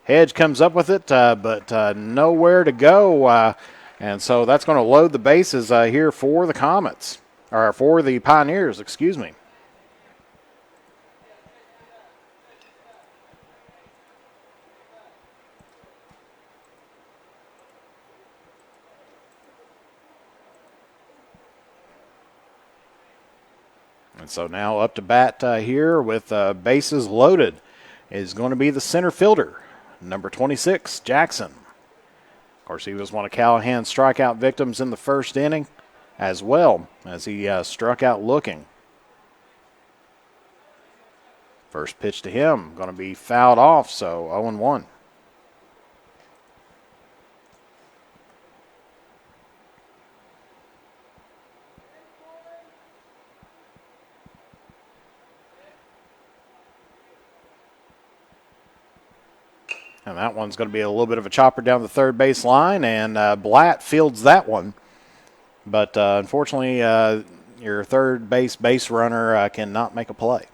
Hedge comes up with it, but nowhere to go, and so that's going to load the bases here for the Comets, or for the Pioneers, excuse me. And so now up to bat here with bases loaded is going to be the center fielder, number 26, Jackson. Of course, he was one of Callahan's strikeout victims in the first inning as well as he struck out looking. First pitch to him, going to be fouled off, so 0-1. And that one's going to be a little bit of a chopper down the third base line, and Blatt fields that one. But unfortunately, your third base runner cannot make a play.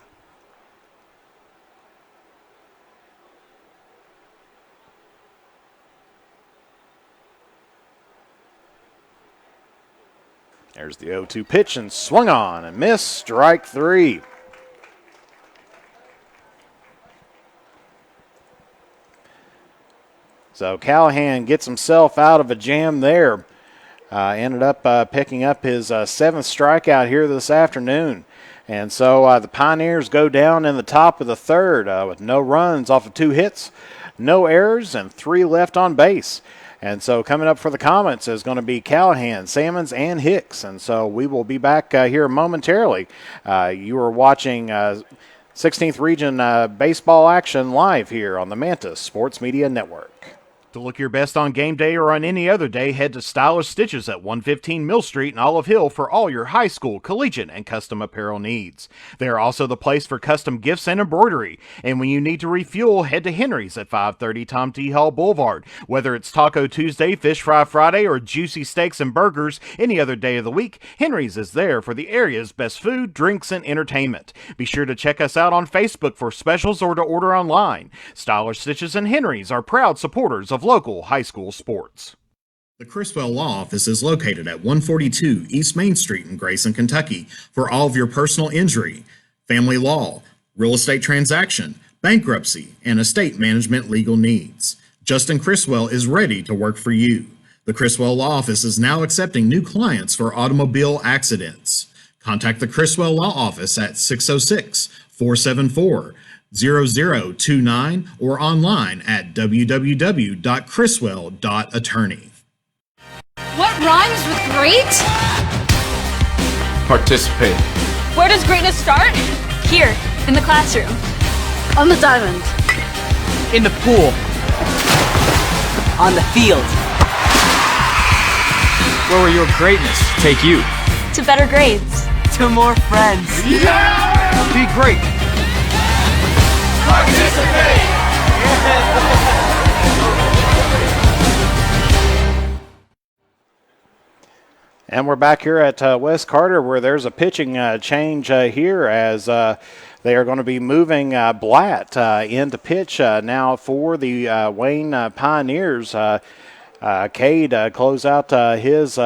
There's the 0-2 pitch and swung on and missed. Strike three. So Callahan gets himself out of a jam there. Ended up picking up his seventh strikeout here this afternoon. And so the Pioneers go down in the top of the third with no runs off of 2 hits, no errors, and 3 left on base. And so coming up for the Comets is going to be Callahan, Sammons, and Hicks. And so we will be back here momentarily. You are watching 16th Region baseball action live here on the Mantis Sports Media Network. To look your best on game day or on any other day, head to Stylish Stitches at 115 Mill Street in Olive Hill for all your high school, collegiate, and custom apparel needs. They are also the place for custom gifts and embroidery. And when you need to refuel, head to Henry's at 530 Tom T. Hall Boulevard. Whether it's Taco Tuesday, Fish Fry Friday, or juicy steaks and burgers any other day of the week, Henry's is there for the area's best food, drinks, and entertainment. Be sure to check us out on Facebook for specials or to order online. Stylish Stitches and Henry's are proud supporters of local high school sports. The Criswell Law Office is located at 142 East Main Street in Grayson, Kentucky for all of your personal injury, family law, real estate transaction, bankruptcy, and estate management legal needs. Justin Criswell is ready to work for you. The Criswell Law Office is now accepting new clients for automobile accidents. Contact the Criswell Law Office at 606-474-0029 or online at www.criswell.attorney. What rhymes with great? Participate. Where does greatness start? Here, in the classroom. On the diamond. In the pool. On the field. Where will your greatness take you? To better grades. To more friends. Yeah! Be great. Participate! And we're back here at West Carter, where there's a pitching change here as they are going to be moving Blatt into pitch now for the Wayne Pioneers. Cade close out his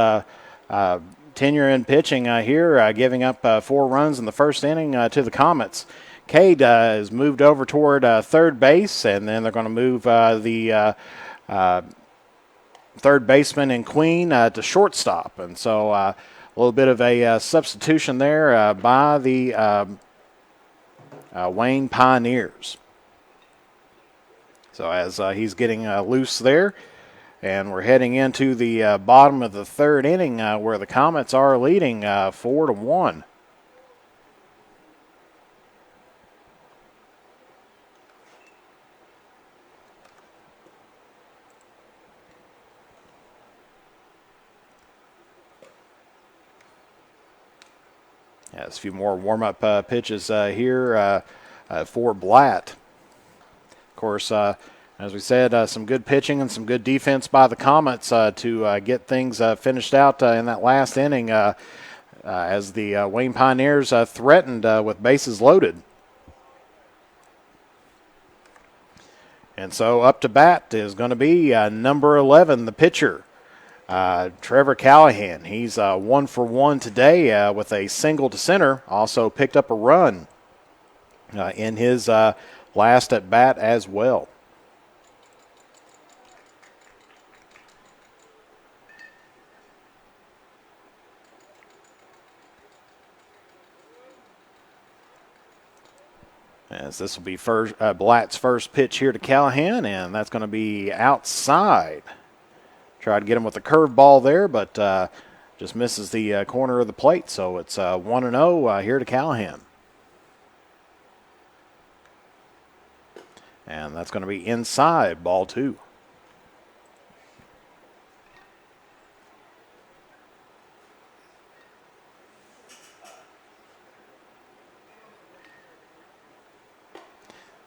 tenure in pitching here, giving up 4 runs in the first inning to the Comets. Cade is moved over toward third base, and then they're going to move the third baseman and Queen to shortstop. And so a little bit of a substitution there by the Wayne Pioneers. So as he's getting loose there, and we're heading into the bottom of the third inning where the Comets are leading 4-1. There's a few more warm-up pitches here for Blatt. Of course, as we said, some good pitching and some good defense by the Comets to get things finished out in that last inning as the Wayne Pioneers threatened with bases loaded. And so up to bat is going to be number 11, the pitcher, Trevor Callahan. He's 1 for 1 today with a single to center. Also picked up a run in his last at bat as well. As this will be Blatt's first pitch here to Callahan, and that's going to be outside. Tried to get him with a curveball there, but just misses the corner of the plate. So it's 1-0 here to Callahan. And that's going to be inside, ball 2.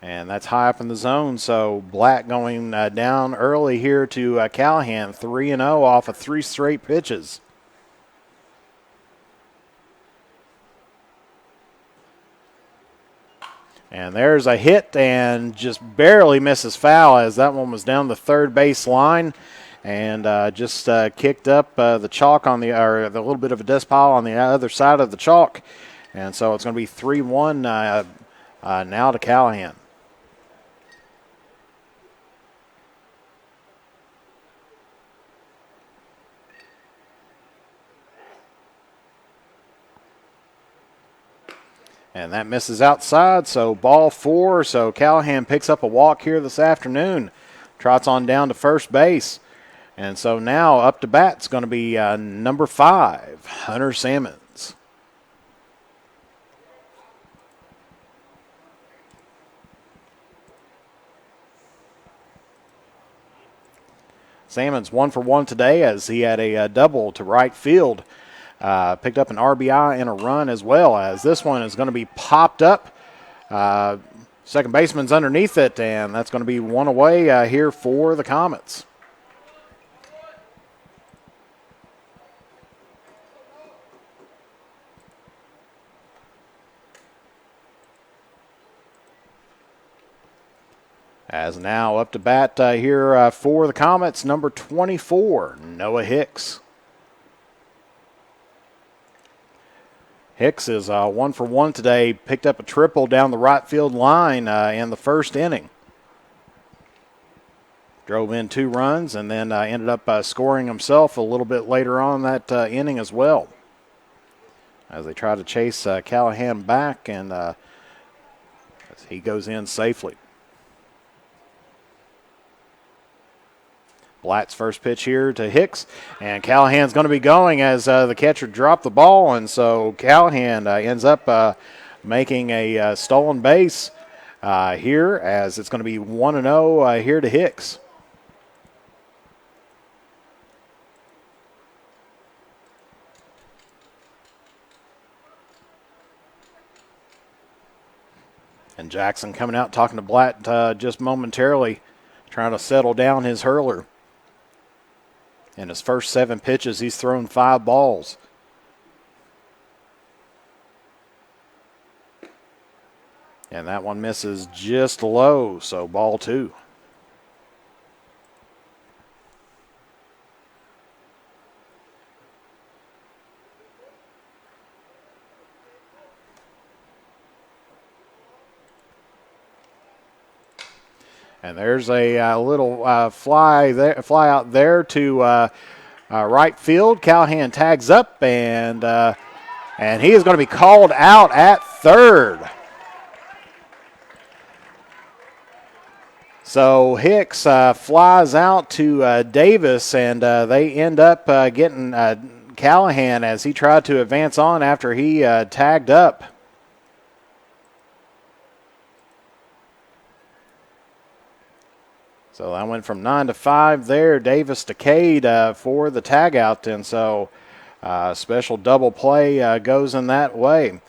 And that's high up in the zone, so Black going down early here to Callahan, 3-0 off of 3 straight pitches. And there's a hit and just barely misses foul as that one was down the third base line and just kicked up the chalk on the little bit of a dust pile on the other side of the chalk. And so it's going to be 3-1 now to Callahan. And that misses outside, so ball 4. So Callahan picks up a walk here this afternoon. Trots on down to first base. And so now up to bat is going to be number 5, Hunter Sammons. Sammons 1 for 1 today as he had a double to right field. Picked up an RBI and a run as well as this one is going to be popped up. Second baseman's underneath it, and that's going to be one away here for the Comets. As now up to bat here for the Comets, number 24, Noah Hicks. Hicks is 1 for 1 today, picked up a triple down the right field line in the first inning. Drove in 2 runs and then ended up scoring himself a little bit later on that inning as well. As they try to chase Callahan back and as he goes in safely. Blatt's first pitch here to Hicks, and Callahan's going to be going as the catcher dropped the ball, and so Callahan ends up making a stolen base here as it's going to be 1-0 here to Hicks. And Jackson coming out talking to Blatt just momentarily, trying to settle down his hurler. In his first 7 pitches, he's thrown 5 balls. And that one misses just low, so ball 2. And there's a little fly out there to right field. Callahan tags up, and he is going to be called out at third. So Hicks flies out to Davis, and they end up getting Callahan as he tried to advance on after he tagged up. So I went from 9 to 5 there. Davis to Cade for the tag out, and so special double play goes in that way.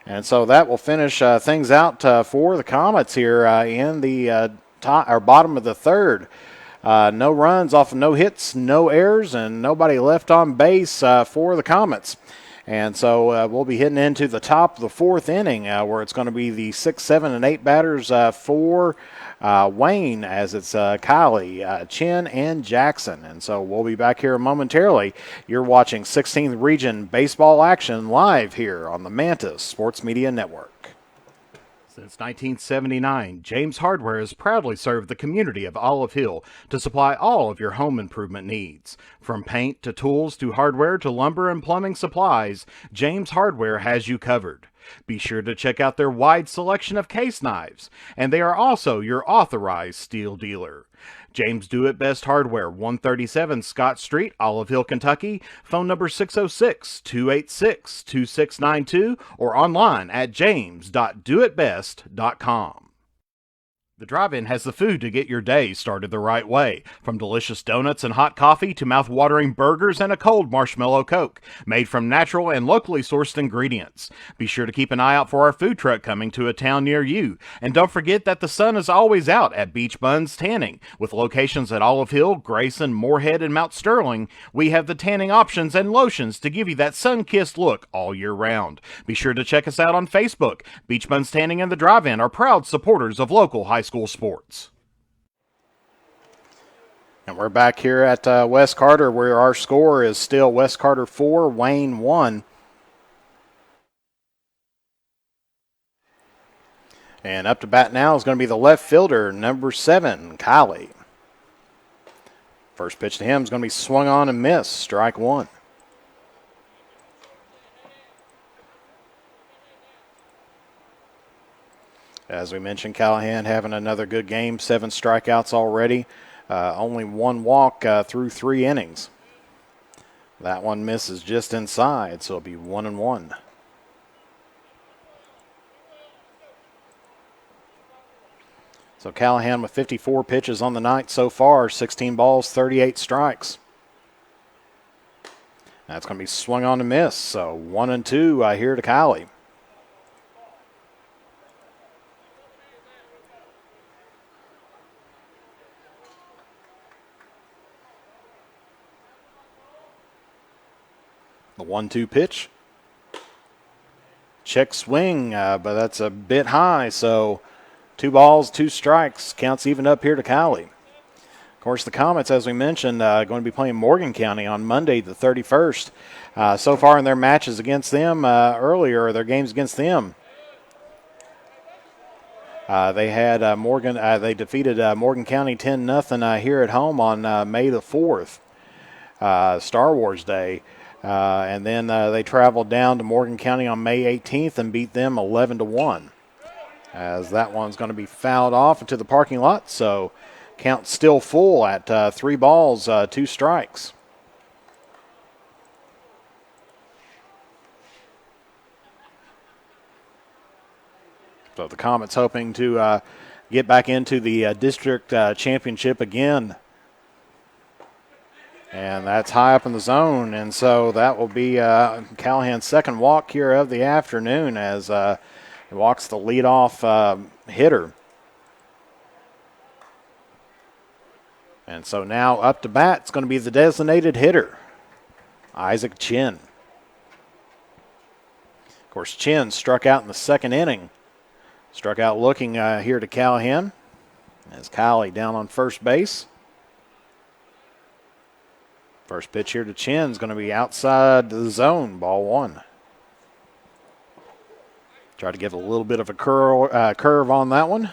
And so that will finish things out for the Comets here in the top or bottom of the third. No runs off of no hits, no errors, and nobody left on base for the Comets. And so we'll be hitting into the top of the 4th inning where it's going to be the 6, 7, and 8 batters for Wayne, as it's Kylie, Chin, and Jackson. And so we'll be back here momentarily. You're watching 16th Region Baseball action live here on the Mantis Sports Media Network. Since 1979, James Hardware has proudly served the community of Olive Hill to supply all of your home improvement needs. From paint to tools to hardware to lumber and plumbing supplies, James Hardware has you covered. Be sure to check out their wide selection of case knives, and they are also your authorized steel dealer. James Do It Best Hardware, 137 Scott Street, Olive Hill, Kentucky. Phone number 606-286-2692 or online at james.doitbest.com. The drive-in has the food to get your day started the right way. From delicious donuts and hot coffee to mouth-watering burgers and a cold marshmallow Coke, made from natural and locally sourced ingredients. Be sure to keep an eye out for our food truck coming to a town near you. And don't forget that the sun is always out at Beach Buns Tanning. With locations at Olive Hill, Grayson, Moorhead, and Mount Sterling, we have the tanning options and lotions to give you that sun-kissed look all year round. Be sure to check us out on Facebook. Beach Buns Tanning and the Drive-In are proud supporters of local high school sports. And we're back here at West Carter, where our score is still West Carter 4, Wayne 1. And up to bat now is going to be the left fielder, number 7, Kylie. First pitch to him is going to be swung on and missed, strike 1. As we mentioned, Callahan having another good game, 7 strikeouts already. Only 1 walk through 3 innings. That one misses just inside, so it'll be 1-1. So Callahan with 54 pitches on the night so far, 16 balls, 38 strikes. That's going to be swung on and miss, so 1-2 here to Kylie. The 1-2 pitch. Check swing, but that's a bit high, so 2 balls, 2 strikes. Counts even up here to Kylie. Of course, the Comets, as we mentioned, going to be playing Morgan County on Monday the 31st. So far in their matches against them earlier, their games against them, they had they defeated Morgan County 10-0 here at home on May the 4th, Star Wars Day. And then they traveled down to Morgan County on May 18th and beat them 11-1. As that one's going to be fouled off into the parking lot, so count still full at 3 balls, 2 strikes. So the Comets hoping to get back into the district championship again. And that's high up in the zone, and so that will be Callahan's second walk here of the afternoon as he walks the leadoff hitter. And so now up to bat, it's going to be the designated hitter, Isaac Chin. Of course, Chin struck out in the second inning. Struck out looking here to Callahan as Kylie down on first base. First pitch here to Chin is going to be outside the zone, ball 1. Try to give a little bit of a curve on that one.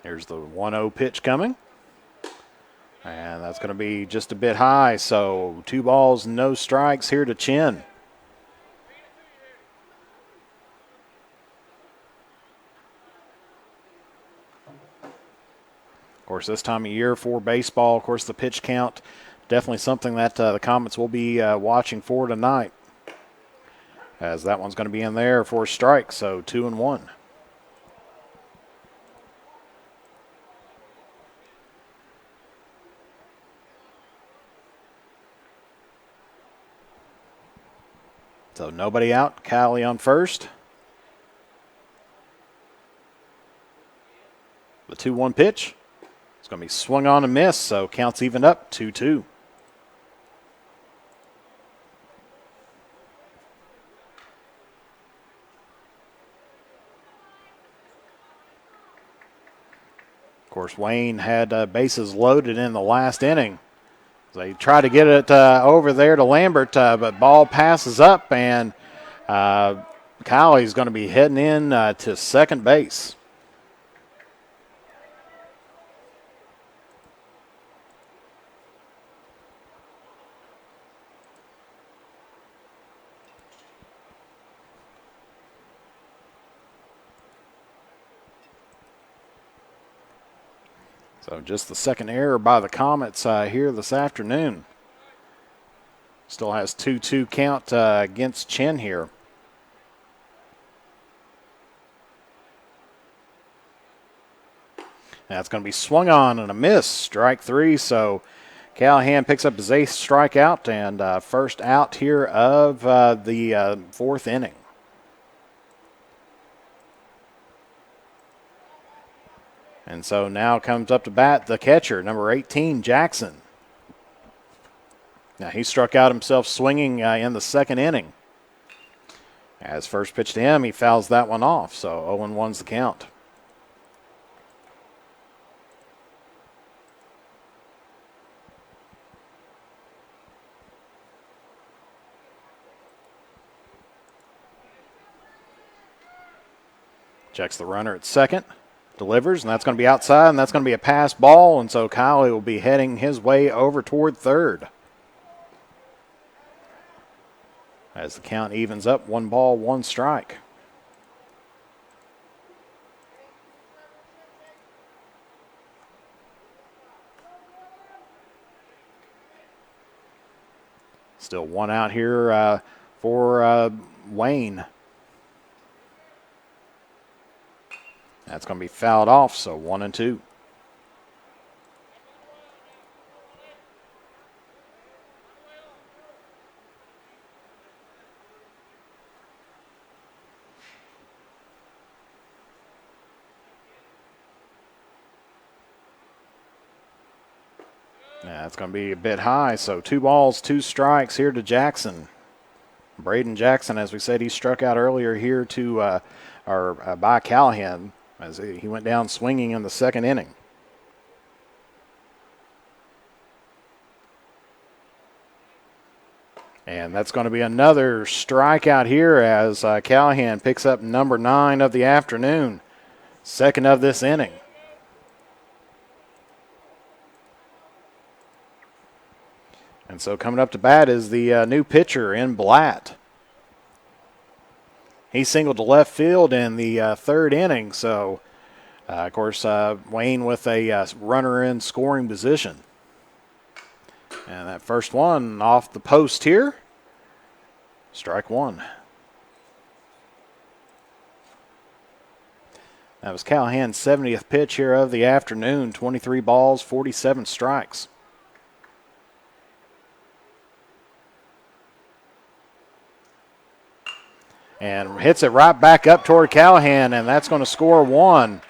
Here's the 1-0 pitch coming. And that's going to be just a bit high, so 2 balls, no strikes here to Chin. Of course, this time of year for baseball, of course, the pitch count, definitely something that the Comets will be watching for tonight. As that one's going to be in there for a strike, so 2-1. So nobody out, Kylie on first. The 2-1 pitch. It's going to be swung on and missed, so counts even up, 2-2. Of course, Wayne had bases loaded in the last inning. They try to get it over there to Lambert, but ball passes up, and Kylie's going to be heading in to second base. So just the second error by the Comets here this afternoon. Still has 2-2 count against Chin here. That's going to be swung on and a miss. Strike 3, so Callahan picks up his 8th strikeout and first out here of the 4th inning. And so now comes up to bat the catcher, number 18, Jackson. Now he struck out himself swinging in the 2nd inning. As first pitch to him, he fouls that one off, so 0-1's the count. Checks the runner at second, delivers, and that's going to be outside, and that's going to be a pass ball, and so Kyle will be heading his way over toward third. As the count evens up, 1 ball, 1 strike. Still 1 out here for Wayne. That's going to be fouled off, so 1-2. That's going to be a bit high, so 2 balls, 2 strikes here to Jackson. Braden Jackson, as we said, he struck out earlier here by Callahan as he went down swinging in the 2nd inning. And that's going to be another strikeout here as Callahan picks up number 9 of the afternoon, 2nd of this inning. And so coming up to bat is the new pitcher in Blatt. He singled to left field in the 3rd inning, so of course Wayne with a runner in scoring position. And that first one off the post here, strike 1. That was Callahan's 70th pitch here of the afternoon, 23 balls, 47 strikes. And hits it right back up toward Callahan, and that's going to score 1.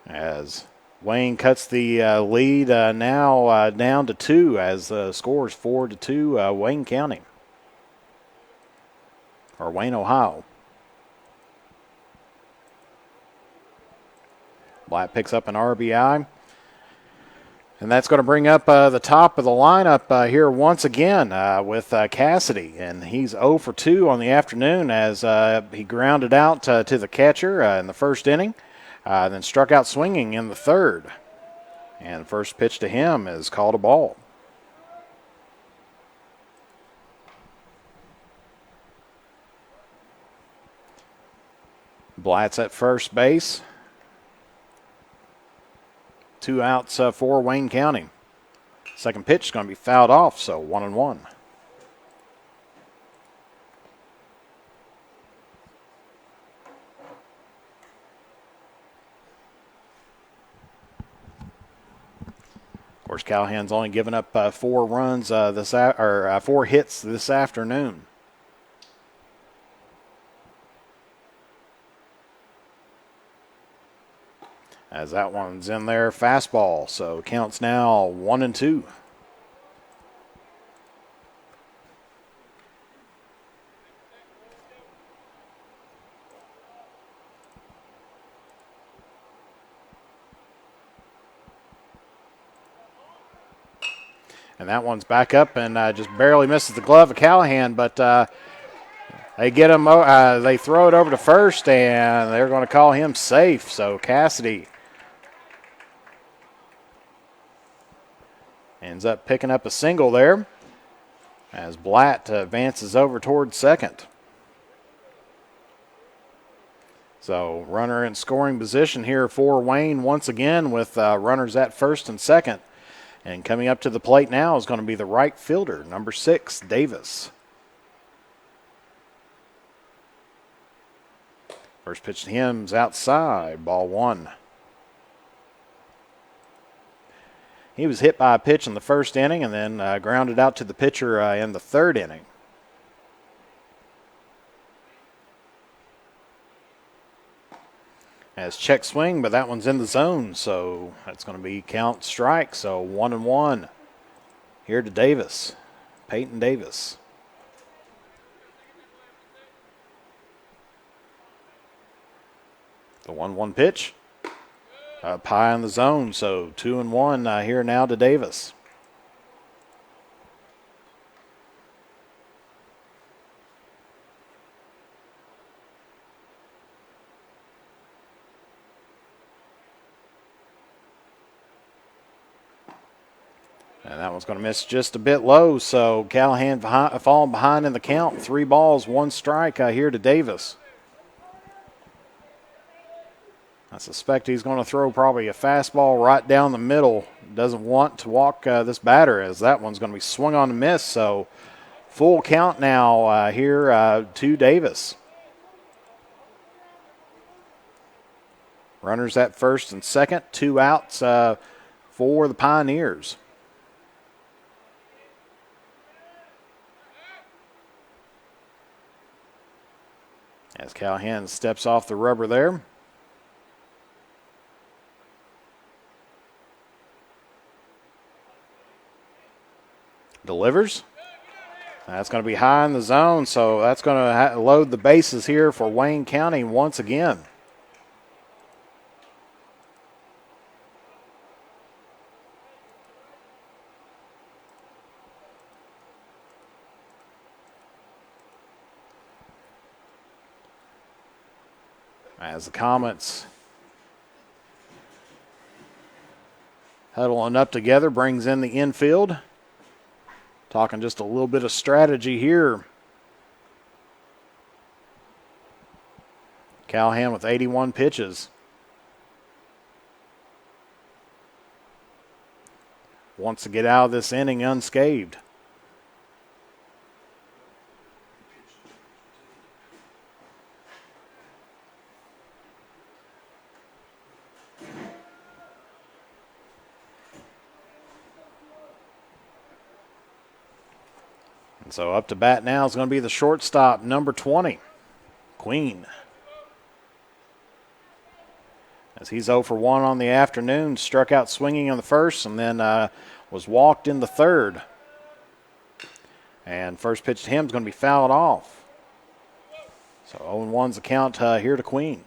As Wayne cuts the lead now down to 2 as the score is 4-2 Wayne County. Or Wayne, Ohio. Blatt picks up an RBI. And that's going to bring up the top of the lineup here once again with Cassidy. And he's 0 for 2 on the afternoon as he grounded out to the catcher in the 1st inning, then struck out swinging in the 3rd. And the first pitch to him is called a ball. Blatt's at first base. 2 outs for Wayne County. Second pitch is going to be fouled off, so 1-1. Of course, Callahan's only given up 4 runs 4 hits this afternoon. As that one's in there, fastball. So counts now 1-2. And that one's back up and just barely misses the glove of Callahan, but they get him. They throw it over to first, and they're going to call him safe. So Cassidy ends up picking up a single there as Blatt advances over toward second. So runner in scoring position here for Wayne once again with runners at first and second. And coming up to the plate now is going to be the right fielder, number 6, Davis. First pitch to him is outside, ball 1. He was hit by a pitch in the first inning and then grounded out to the pitcher in the third inning. As check swing, but that one's in the zone, so that's going to be count strike. So 1-1 here to Davis, Peyton Davis. The 1-1 pitch, up high in the zone, so 2-1 here now to Davis. And that one's going to miss just a bit low, so Callahan falling behind in the count. 3 balls, 1 strike here to Davis. I suspect he's going to throw probably a fastball right down the middle. Doesn't want to walk this batter, as that one's going to be swung on and miss. So full count now here to Davis. Runners at first and second, 2 outs for the Pioneers. As Callahan steps off the rubber there. Delivers. That's going to be high in the zone, so that's going to load the bases here for Wayne County once again. As the Comets huddling up together, brings in the infield. Talking just a little bit of strategy here. Callahan with 81 pitches. Wants to get out of this inning unscathed. So up to bat now is going to be the shortstop, number 20, Queen. As he's 0 for 1 on the afternoon, struck out swinging in the first and then was walked in the third. And first pitch to him is going to be fouled off. So 0-1's the count here to Queen.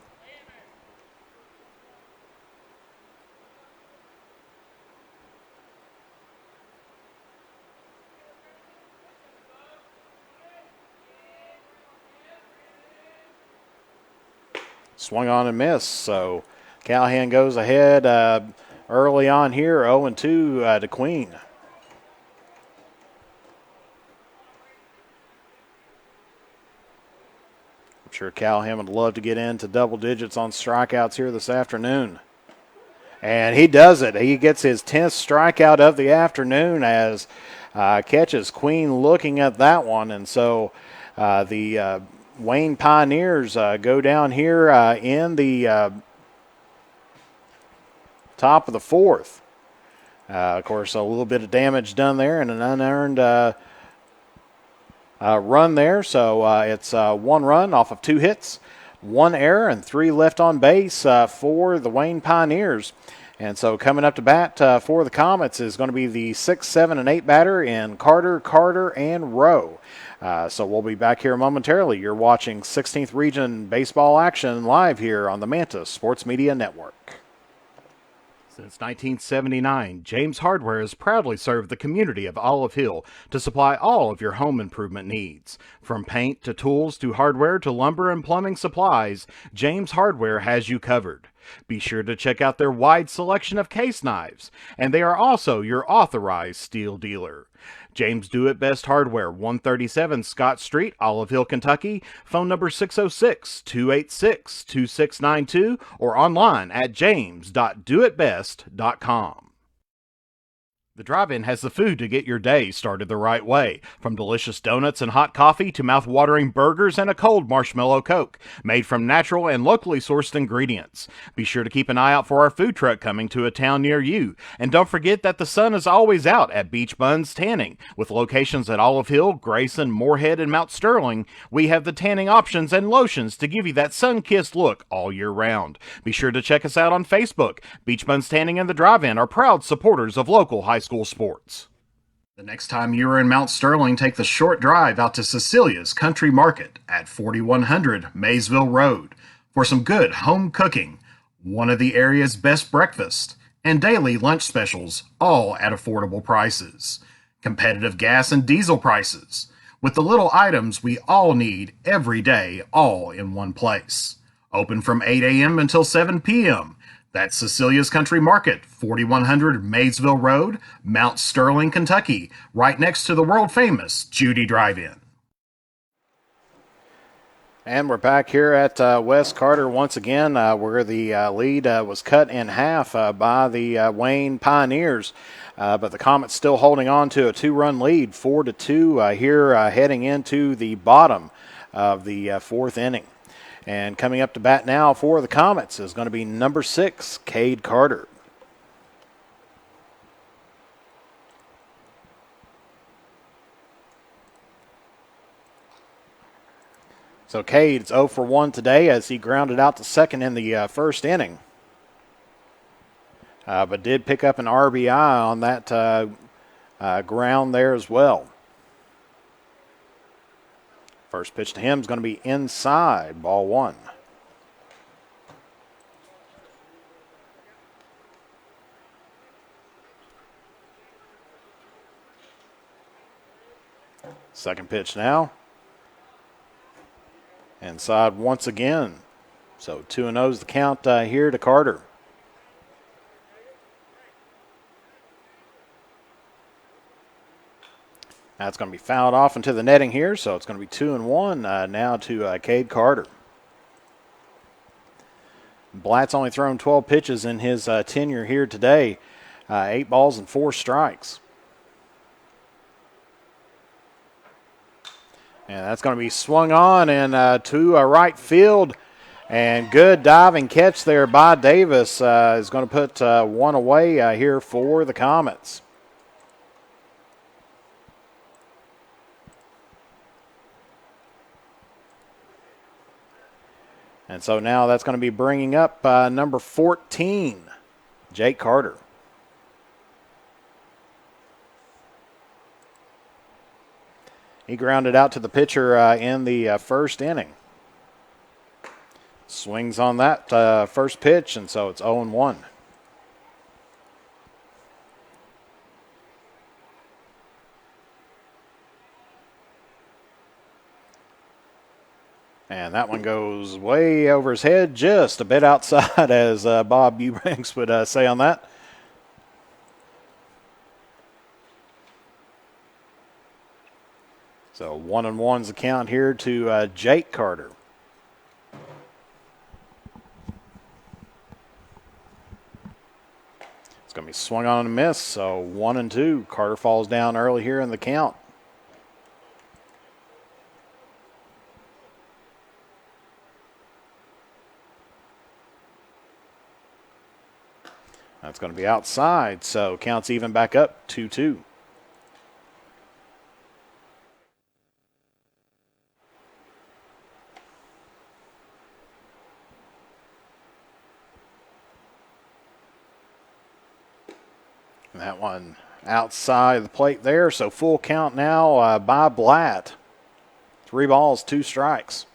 Swung on and missed, so Callahan goes ahead early on here, 0-2 to Queen. I'm sure Callahan would love to get into double digits on strikeouts here this afternoon. And he does it. He gets his 10th strikeout of the afternoon as catches Queen looking at that one. And so the Wayne Pioneers go down here in the top of the 4th. Of course, a little bit of damage done there and an unearned run there. So it's 1 run off of 2 hits, 1 error, and 3 left on base for the Wayne Pioneers. And so coming up to bat for the Comets is going to be the 6, 7, and 8 batter in Carter, and Rowe. So we'll be back here momentarily. You're watching 16th Region Baseball action live here on the Manta Sports Media Network. Since 1979, James Hardware has proudly served the community of Olive Hill to supply all of your home improvement needs. From paint to tools to hardware to lumber and plumbing supplies, James Hardware has you covered. Be sure to check out their wide selection of case knives, and they are also your authorized steel dealer. James Do It Best Hardware, 137 Scott Street, Olive Hill, Kentucky. Phone number 606-286-2692 or online at james.doitbest.com. The Drive-In has the food to get your day started the right way. From delicious donuts and hot coffee to mouth-watering burgers and a cold marshmallow Coke, made from natural and locally sourced ingredients. Be sure to keep an eye out for our food truck coming to a town near you. And don't forget that the sun is always out at Beach Buns Tanning. With locations at Olive Hill, Grayson, Moorhead, and Mount Sterling, we have the tanning options and lotions to give you that sun-kissed look all year round. Be sure to check us out on Facebook. Beach Buns Tanning and the Drive-In are proud supporters of local high school sports. The next time you are in Mount Sterling, take the short drive out to Cecilia's Country Market at 4100 Maysville Road for some good home cooking, one of the area's best breakfasts, and daily lunch specials, all at affordable prices. Competitive gas and diesel prices, with the little items we all need every day, all in one place. Open from 8 a.m. until 7 p.m. That's Cecilia's Country Market, 4100 Maysville Road, Mount Sterling, Kentucky, right next to the world-famous Judy Drive-In. And we're back here at West Carter once again, where the lead was cut in half by the Wayne Pioneers. But the Comets still holding on to a 2-run lead, 4-2 here heading into the bottom of the fourth inning. And coming up to bat now for the Comets is going to be number 6, Cade Carter. So Cade is 0 for 1 today as he grounded out to second in the first inning. But did pick up an RBI on that ground there as well. First pitch to him is going to be inside, ball 1. Second pitch now. Inside once again. So 2-0 is the count here to Carter. That's going to be fouled off into the netting here, so it's going to be 2-1 now to Cade Carter. Blatt's only thrown 12 pitches in his tenure here today, 8 balls and 4 strikes. And that's going to be swung on and to right field. And good diving catch there by Davis is going to put one away here for the Comets. And so now that's going to be bringing up number 14, Jake Carter. He grounded out to the pitcher in the first inning. Swings on that first pitch, and so it's 0-1. And that one goes way over his head, just a bit outside, as Bob Eubanks would say on that. So 1-1's the count here to Jake Carter. It's going to be swung on and a miss, so 1-2. Carter falls down early here in the count. That's going to be outside, so counts even back up 2-2. And that one outside the plate there, so full count now by Blatt. 3 balls, 2 strikes.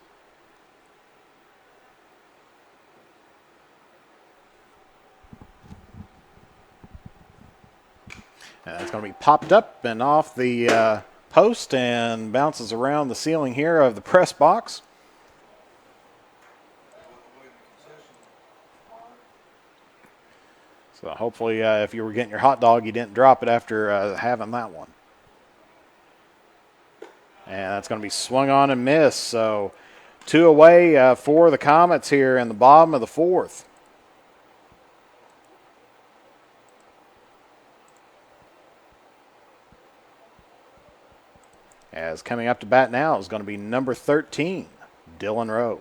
And that's going to be popped up and off the post and bounces around the ceiling here of the press box. So hopefully if you were getting your hot dog, you didn't drop it after having that one. And that's going to be swung on and missed. So 2 away for the Comets here in the bottom of the 4th. As coming up to bat now is going to be number 13, Dylan Rowe.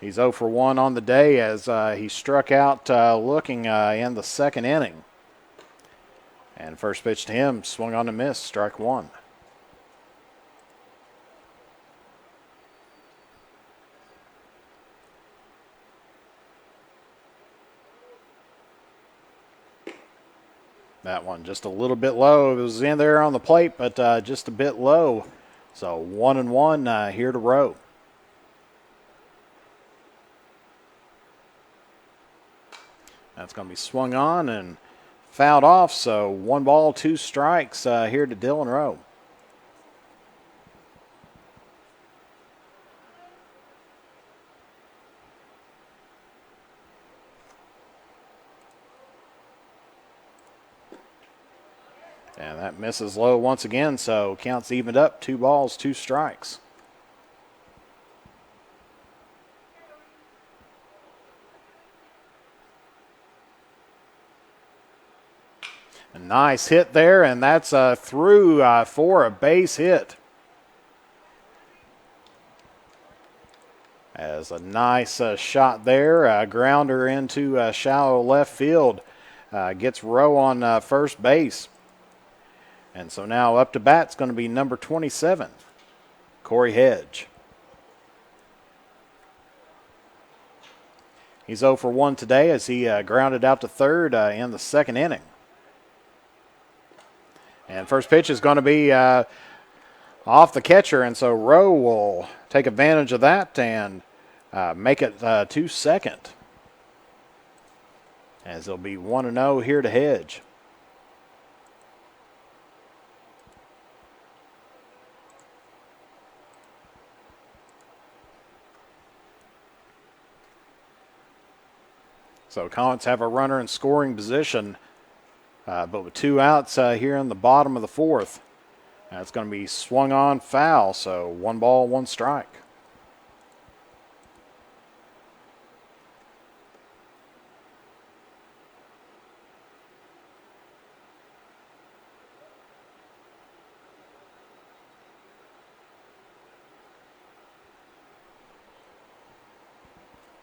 He's 0 for 1 on the day as he struck out looking in the 2nd inning. And first pitch to him, swung on and missed, strike 1. That one just a little bit low. It was in there on the plate, but just a bit low. So 1-1 here to Rowe. That's going to be swung on and fouled off. So 1 ball, 2 strikes here to Dylan Rowe. And that misses low once again, so counts evened up, 2 balls, 2 strikes. A nice hit there, and that's through for a base hit. As a nice shot there, a grounder into shallow left field. Gets Rowe on first base. And so now up to bat's going to be number 27, Corey Hedge. He's 0 for 1 today as he grounded out to third in the 2nd inning. And first pitch is going to be off the catcher, and so Rowe will take advantage of that and make it to second. As it'll be 1-0 here to Hedge. So Comets have a runner in scoring position, but with 2 outs here in the bottom of the 4th. It's going to be swung on foul, so 1 ball, 1 strike.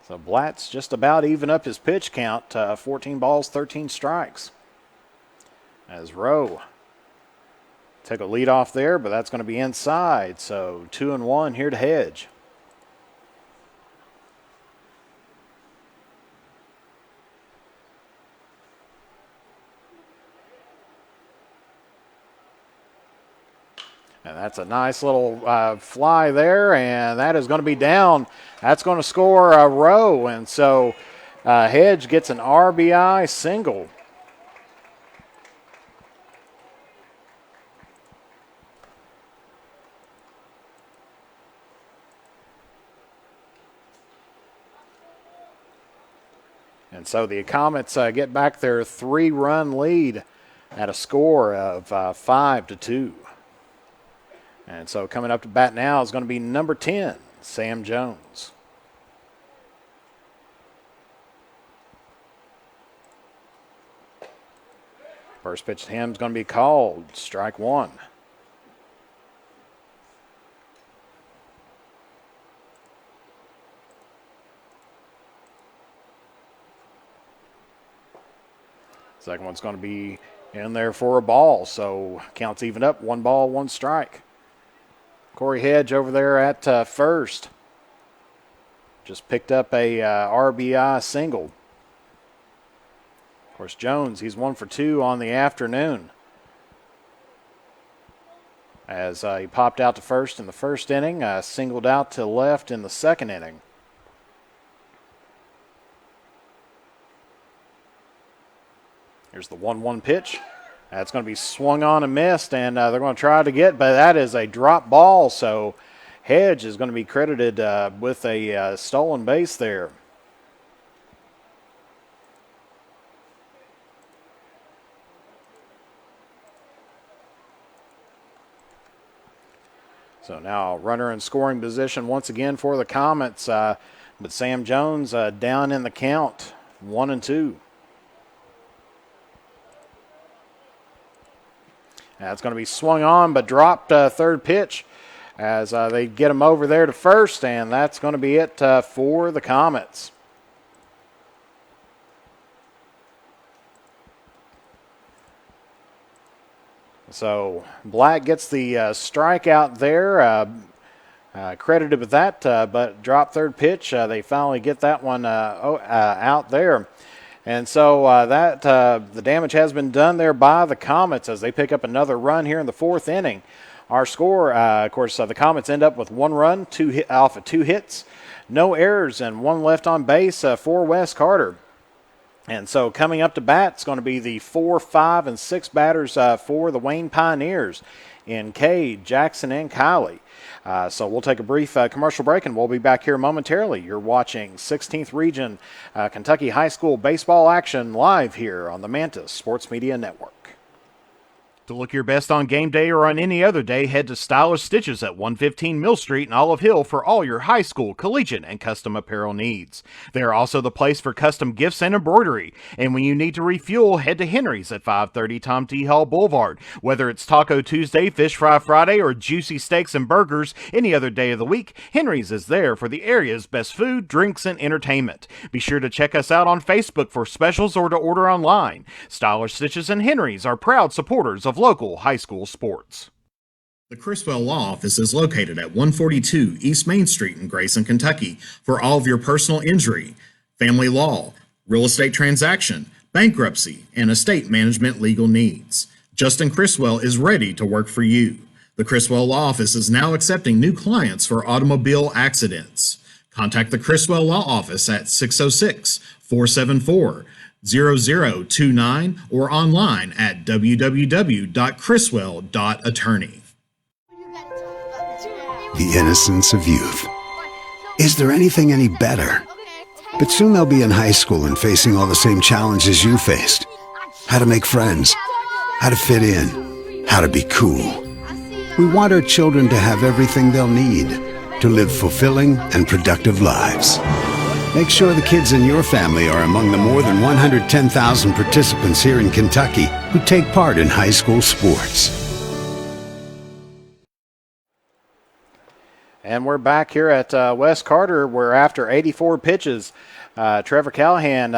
So Blatt's just about even up his pitch count, 14 balls, 13 strikes. As Rowe took a lead off there, but that's going to be inside. So 2-1 here to Hedge. And that's a nice little fly there, and that is going to be down. That's going to score a Rowe, and so Hedge gets an RBI single. And so the Comets get back their 3-run lead at a score of 5-2. And so coming up to bat now is going to be number 10, Sam Jones. First pitch to him is going to be called, strike 1. Second one's going to be in there for a ball, so counts even up, 1 ball, 1 strike. Corey Hedge over there at first. Just picked up a RBI single. Of course, Jones, he's 1 for 2 on the afternoon. As he popped out to first in the first inning, singled out to left in the 2nd inning. Here's the 1-1 pitch. That's going to be swung on and missed, and they're going to try to get, but that is a drop ball, so Hedge is going to be credited with a stolen base there. So now runner in scoring position once again for the Comets, but Sam Jones down in the count, 1-2. That's going to be swung on but dropped third pitch as they get him over there to first, and that's going to be it for the Comets. So Black gets the strikeout there, credited with that, but dropped third pitch. They finally get that one out there. And so the damage has been done there by the Comets as they pick up another run here in the fourth inning. Our score, of course, the Comets end up with 1 run, off of 2 hits, no errors, and 1 left on base for Wes Carter. And so coming up to bat is going to be the 4, 5, and 6 batters for the Wayne Pioneers in Cade, Jackson, and Kylie. So we'll take a brief commercial break, and we'll be back here momentarily. You're watching 16th Region Kentucky High School baseball action live here on the Mantis Sports Media Network. To look your best on game day or on any other day, head to Stylish Stitches at 115 Mill Street in Olive Hill for all your high school, collegiate, and custom apparel needs. They are also the place for custom gifts and embroidery. And when you need to refuel, head to Henry's at 530 Tom T. Hall Boulevard. Whether it's Taco Tuesday, Fish Fry Friday, or juicy steaks and burgers any other day of the week, Henry's is there for the area's best food, drinks, and entertainment. Be sure to check us out on Facebook for specials or to order online. Stylish Stitches and Henry's are proud supporters of local high school sports. The Criswell Law Office is located at 142 East Main Street in Grayson, Kentucky for all of your personal injury, family law, real estate transaction, bankruptcy, and estate management legal needs. Justin Criswell is ready to work for you. The Criswell Law Office is now accepting new clients for automobile accidents. Contact the Criswell Law Office at 606-474-0029 or online at www.criswell.attorney. The innocence of youth. Is there anything any better? But soon they'll be in high school and facing all the same challenges you faced. How to make friends, how to fit in, how to be cool. We want our children to have everything they'll need to live fulfilling and productive lives. Make sure the kids in your family are among the more than 110,000 participants here in Kentucky who take part in high school sports. And we're back here at Wes Carter, where after 84 pitches, Trevor Callahan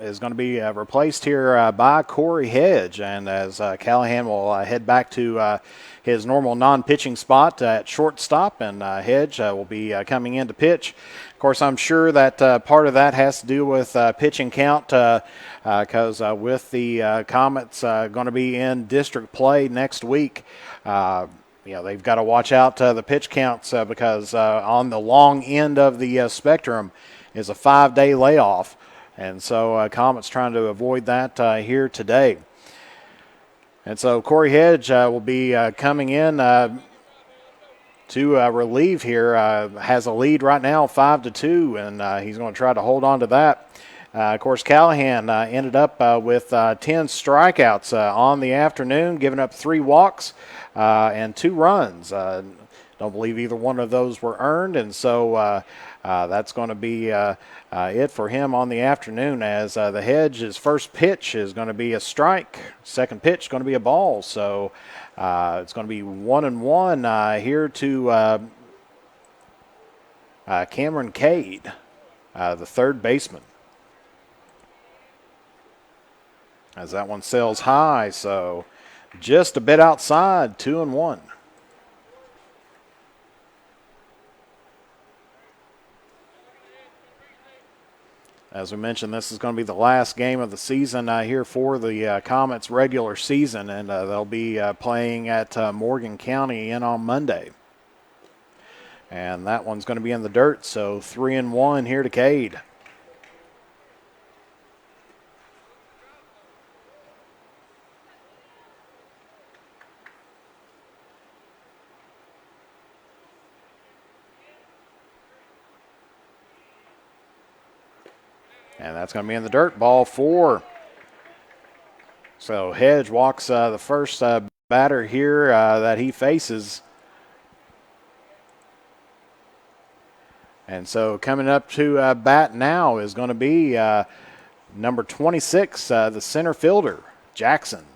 is going to be replaced here by Corey Hedge. And as Callahan will head back to his normal non-pitching spot at shortstop, and Hedge will be coming in to pitch. Of course, I'm sure that part of that has to do with pitching count because with the Comets going to be in district play next week, they've got to watch out the pitch counts because on the long end of the spectrum is a 5-day layoff. And so Comets trying to avoid that here today. And so Corey Hedge will be coming in to relieve here. Has a lead right now, 5-2, and he's going to try to hold on to that. Of course, Callahan ended up with 10 strikeouts on the afternoon, giving up 3 walks and 2 runs. Don't believe either one of those were earned, and so that's going to be it for him on the afternoon, as the Hedge's first pitch is going to be a strike. Second pitch is going to be a ball. So it's going to be 1-1 here to Cameron Cade, the third baseman. As that one sails high, so just a bit outside, 2-1. As we mentioned, this is going to be the last game of the season here for the Comets regular season, and they'll be playing at Morgan County on Monday. And that one's going to be in the dirt, so 3-1 here to Cade. And that's going to be in the dirt, ball 4. So Hedge walks the first batter here that he faces. And so coming up to bat now is going to be number 26, the center fielder, Jackson.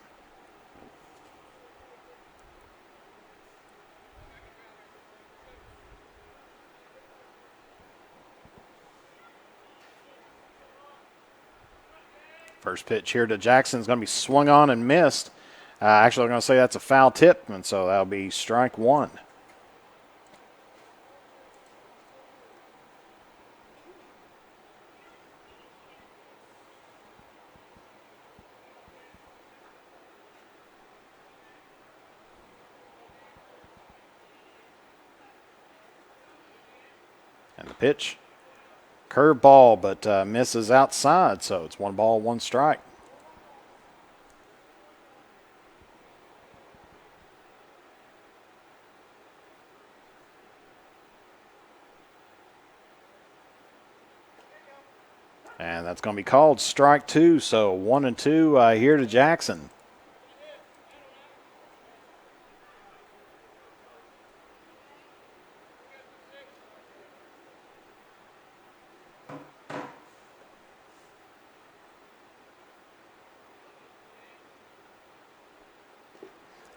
First pitch here to Jackson is going to be swung on and missed. Actually, I'm going to say that's a foul tip, and so that'll be strike one. And the pitch, curveball, but misses outside, so it's 1 ball, 1 strike. And that's going to be called strike 2, so 1-2 here to Jackson.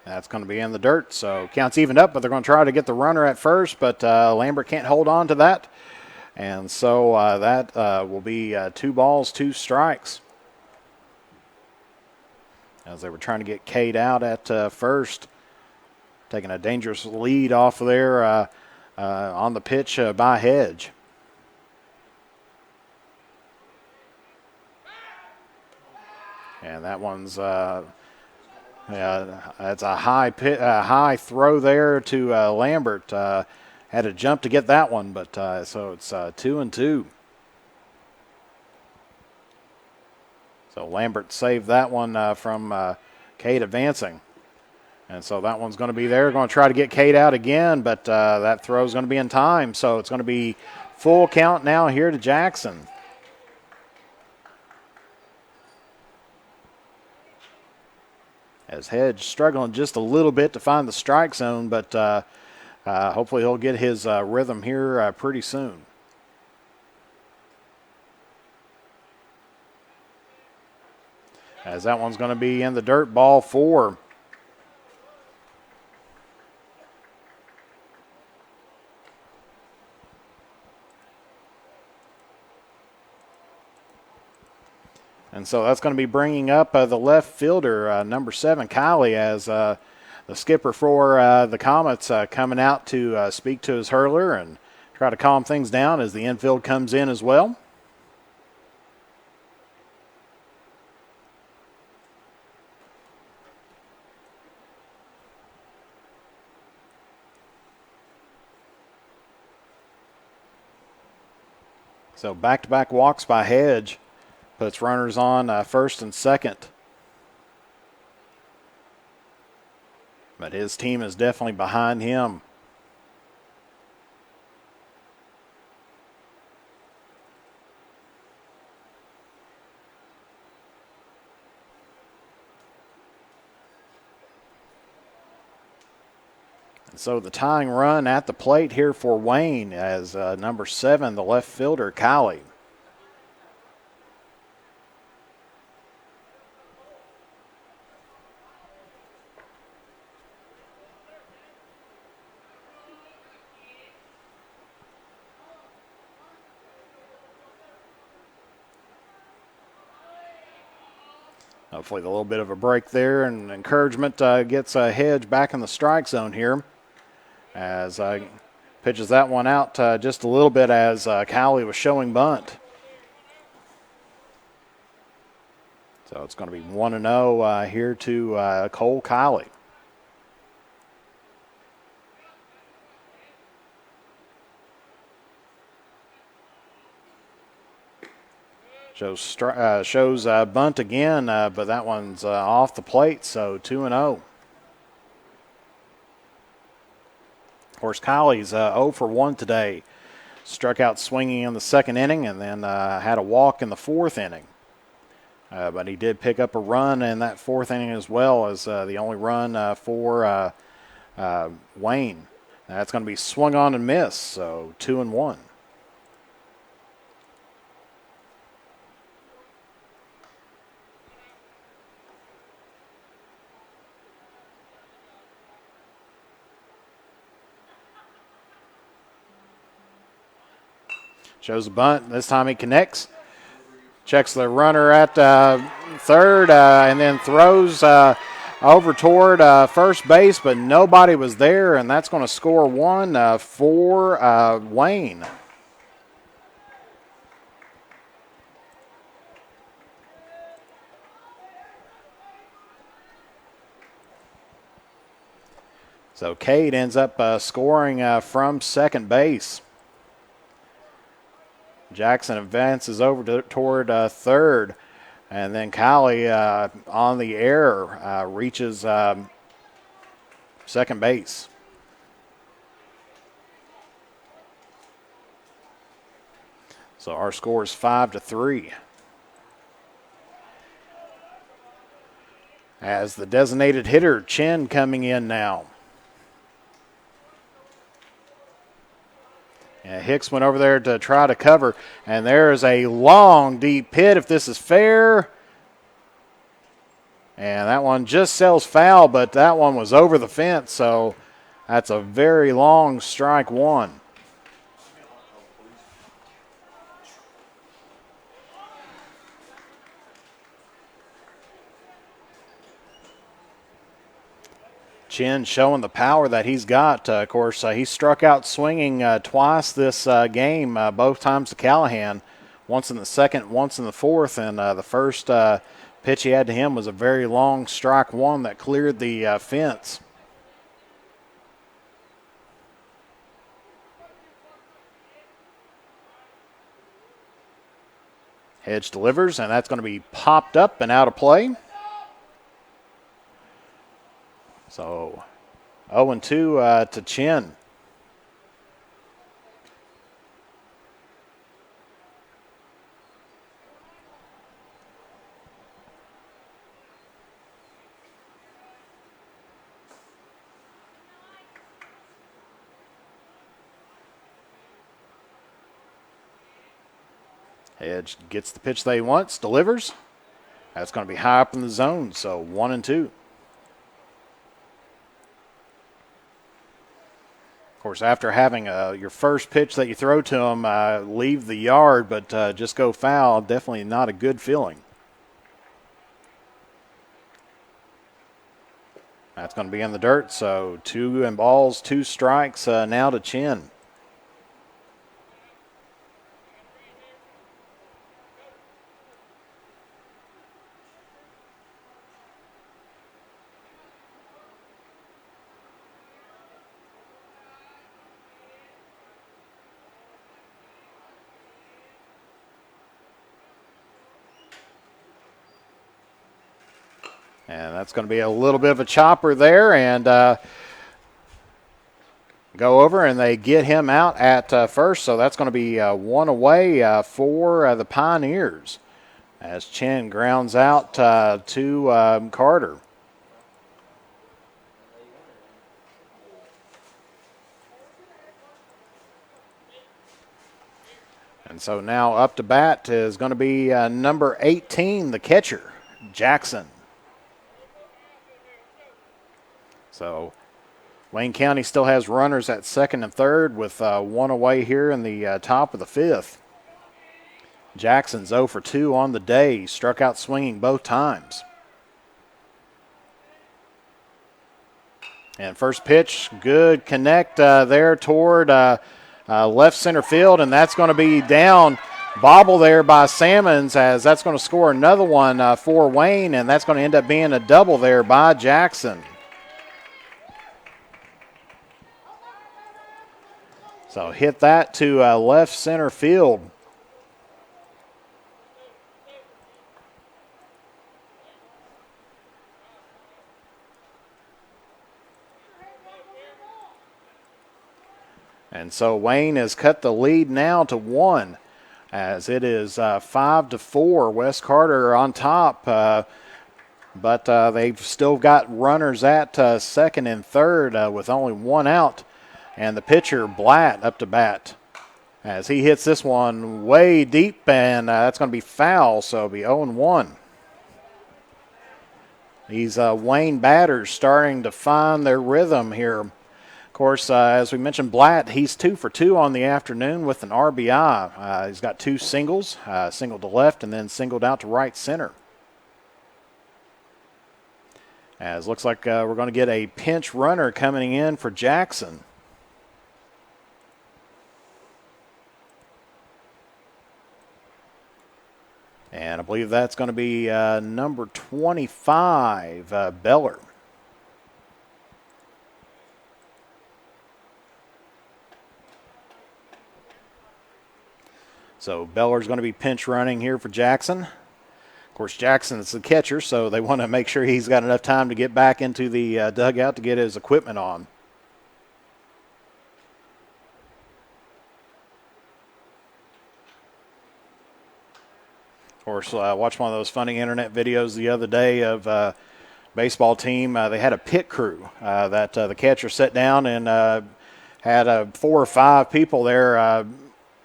That's going to be in the dirt, so counts evened up, but they're going to try to get the runner at first, but Lambert can't hold on to that. And so that will be 2 balls, 2 strikes. As they were trying to get Cade out at first, taking a dangerous lead off of there on the pitch by Hedge. And that one's that's a high throw there to Lambert. Had to jump to get that one, but so it's 2-2. So Lambert saved that one from Cade advancing. And so that one's going to be there. Going to try to get Cade out again, but that throw is going to be in time. So it's going to be full count now here to Jackson. As Hedge struggling just a little bit to find the strike zone, but hopefully he'll get his rhythm here pretty soon. As that one's going to be in the dirt, ball 4. And so that's going to be bringing up the left fielder, number 7, Kylie, as the skipper for the Comets coming out to speak to his hurler and try to calm things down as the infield comes in as well. So back-to-back walks by Hedge puts runners on first and second. But his team is definitely behind him. And so the tying run at the plate here for Wayne as number 7, the left fielder, Kylie. Hopefully a little bit of a break there and encouragement gets Hedge back in the strike zone here as pitches that one out just a little bit as Cowley was showing bunt. So it's going to be 1-0 here to Cole Cowley. Shows bunt again, but that one's off the plate, so 2-0. Of course, Kylie's 0 for 1 today. Struck out swinging in the second inning and then had a walk in the fourth inning. But he did pick up a run in that fourth inning as well as the only run for Wayne. That's going to be swung on and missed, so 2-1. Shows a bunt. This time he connects. Checks the runner at third and then throws over toward first base, but nobody was there, and that's going to score one for Wayne. So Cade ends up scoring from second base. Jackson advances over toward third, and then Callie on the air reaches second base. So our score is 5-3. As the designated hitter, Chin, coming in now. And Hicks went over there to try to cover, and there's a long, deep hit if this is fair. And that one just sails foul, but that one was over the fence, so that's a very long strike one. Chin showing the power that he's got. Of course, he struck out swinging twice this game, both times to Callahan, once in the second, once in the fourth, and the first pitch he had to him was a very long strike one that cleared the fence. Hedge delivers, and that's going to be popped up and out of play. So 0-2 to Chin. Hedge gets the pitch that he wants, delivers. That's going to be high up in the zone, so 1-2. Of course, after having your first pitch that you throw to him leave the yard but just go foul, definitely not a good feeling. That's going to be in the dirt, so 2 balls, 2 strikes now to Chin. And that's going to be a little bit of a chopper there, and go over, and they get him out at first. So that's going to be 1 away for the Pioneers as Chin grounds out to Carter. And so now up to bat is going to be number 18, the catcher, Jackson. So Wayne County still has runners at second and third with 1 away here in the top of the 5th. Jackson's 0 for 2 on the day. He struck out swinging both times. And first pitch, good connect there toward left center field, and that's going to be down. Bobble there by Salmons, as that's going to score another one for Wayne, and that's going to end up being a double there by Jackson. So hit that to left center field. And so Wayne has cut the lead now to 1, as it is 5-4. West Carter on top, but they've still got runners at second and third with only 1 out. And the pitcher, Blatt, up to bat as he hits this one way deep, and that's going to be foul, so it'll be 0-1. These Wayne batters starting to find their rhythm here. course, as we mentioned, Blatt, he's 2 for 2 on the afternoon with an RBI. He's got 2 singles, singled to left and then singled out to right center. As looks like we're going to get a pinch runner coming in for Jackson. And I believe that's going to be number 25, Beller. So Beller's going to be pinch running here for Jackson. Of course, Jackson's the catcher, so they want to make sure he's got enough time to get back into the dugout to get his equipment on. Of course, watched one of those funny internet videos the other day of a baseball team. They had a pit crew that the catcher sat down and had 4 or 5 people there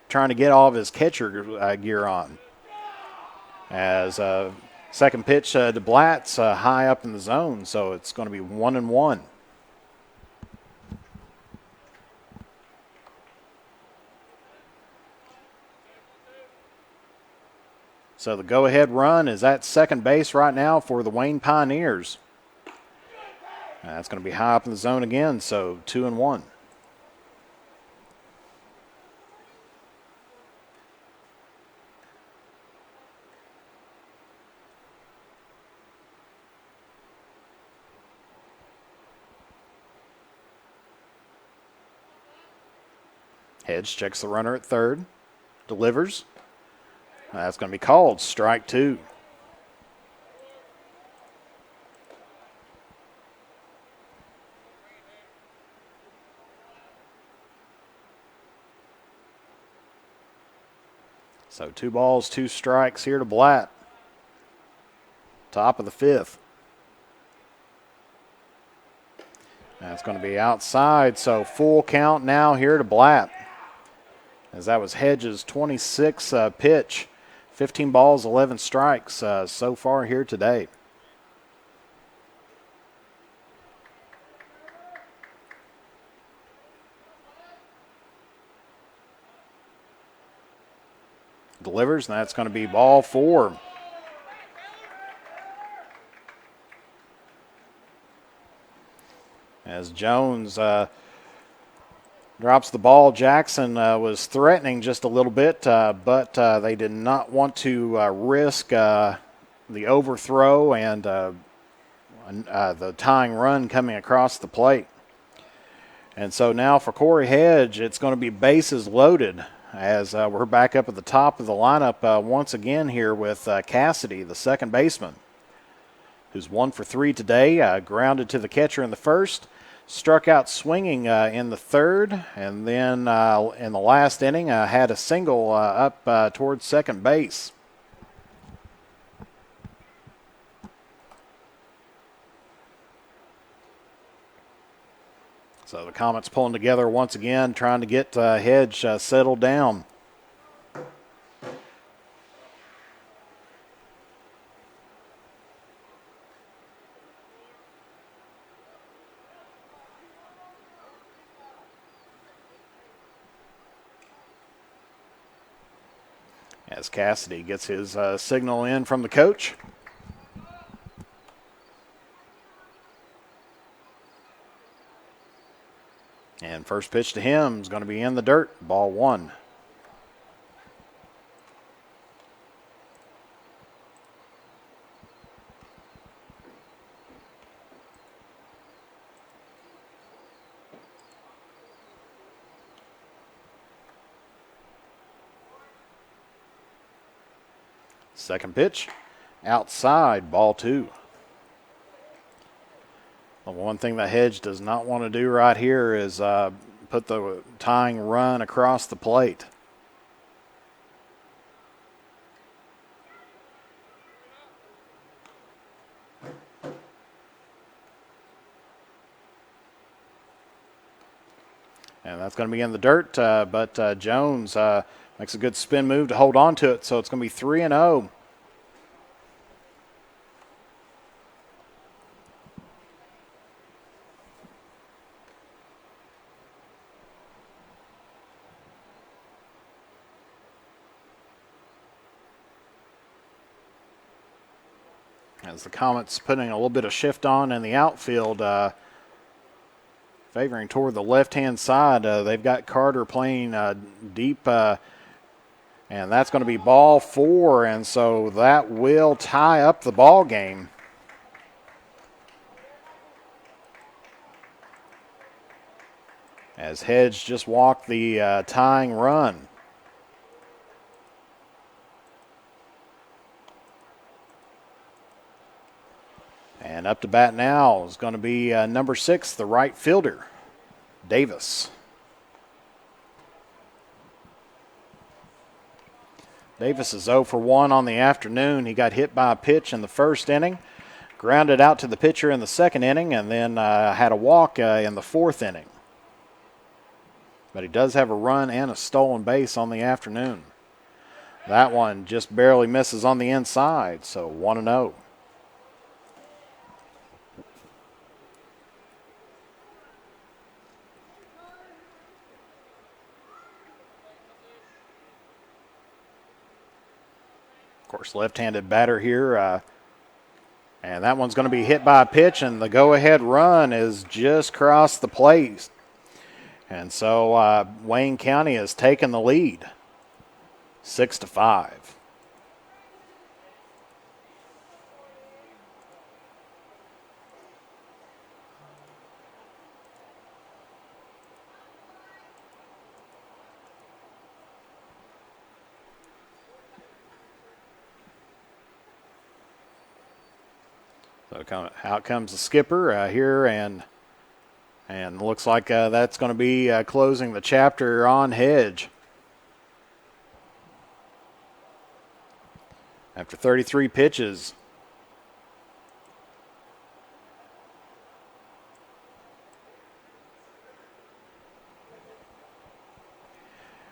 trying to get all of his catcher gear on. As second pitch to Blatt's high up in the zone, so it's going to be 1-1. So the go-ahead run is at second base right now for the Wayne Pioneers. That's going to be high up in the zone again, so 2-1. Hedge checks the runner at third, delivers. That's going to be called strike 2. So 2 balls, 2 strikes here to Blatt. Top of the 5th. That's going to be outside, so full count now here to Blatt. As that was Hedges' 26th pitch. 15 balls, 11 strikes so far here today. Delivers, and that's going to be ball 4. As Jones drops the ball, Jackson was threatening just a little bit, but they did not want to risk the overthrow and the tying run coming across the plate. And so now for Corey Hedge, it's going to be bases loaded as we're back up at the top of the lineup once again here with Cassidy, the second baseman, who's 1 for 3 today, grounded to the catcher in the first. Struck out swinging in the third, and then in the last inning had a single up towards second base. So the Comets pulling together once again, trying to get Hedge settled down. As Cassidy gets his signal in from the coach. And first pitch to him is going to be in the dirt, ball 1. Second pitch, outside, ball 2. The one thing that Hedge does not want to do right here is put the tying run across the plate. And that's going to be in the dirt, but Jones makes a good spin move to hold on to it, so it's going to be 3-0. as the Comets putting a little bit of shift on in the outfield, favoring toward the left-hand side. They've got Carter playing deep, and that's going to be ball 4, and so that will tie up the ball game. As Hedge just walked the tying run. And up to bat now is going to be number 6, the right fielder, Davis. Davis is 0 for 1 on the afternoon. He got hit by a pitch in the first inning, grounded out to the pitcher in the second inning, and then had a walk in the fourth inning. But he does have a run and a stolen base on the afternoon. That one just barely misses on the inside, so 1-0. Of course, left-handed batter here, and that one's going to be hit by a pitch, and the go-ahead run is just across the plate. And so Wayne County has taken the lead, 6-5. So out comes the skipper here, and looks like that's going to be closing the chapter on Hedge. After 33 pitches.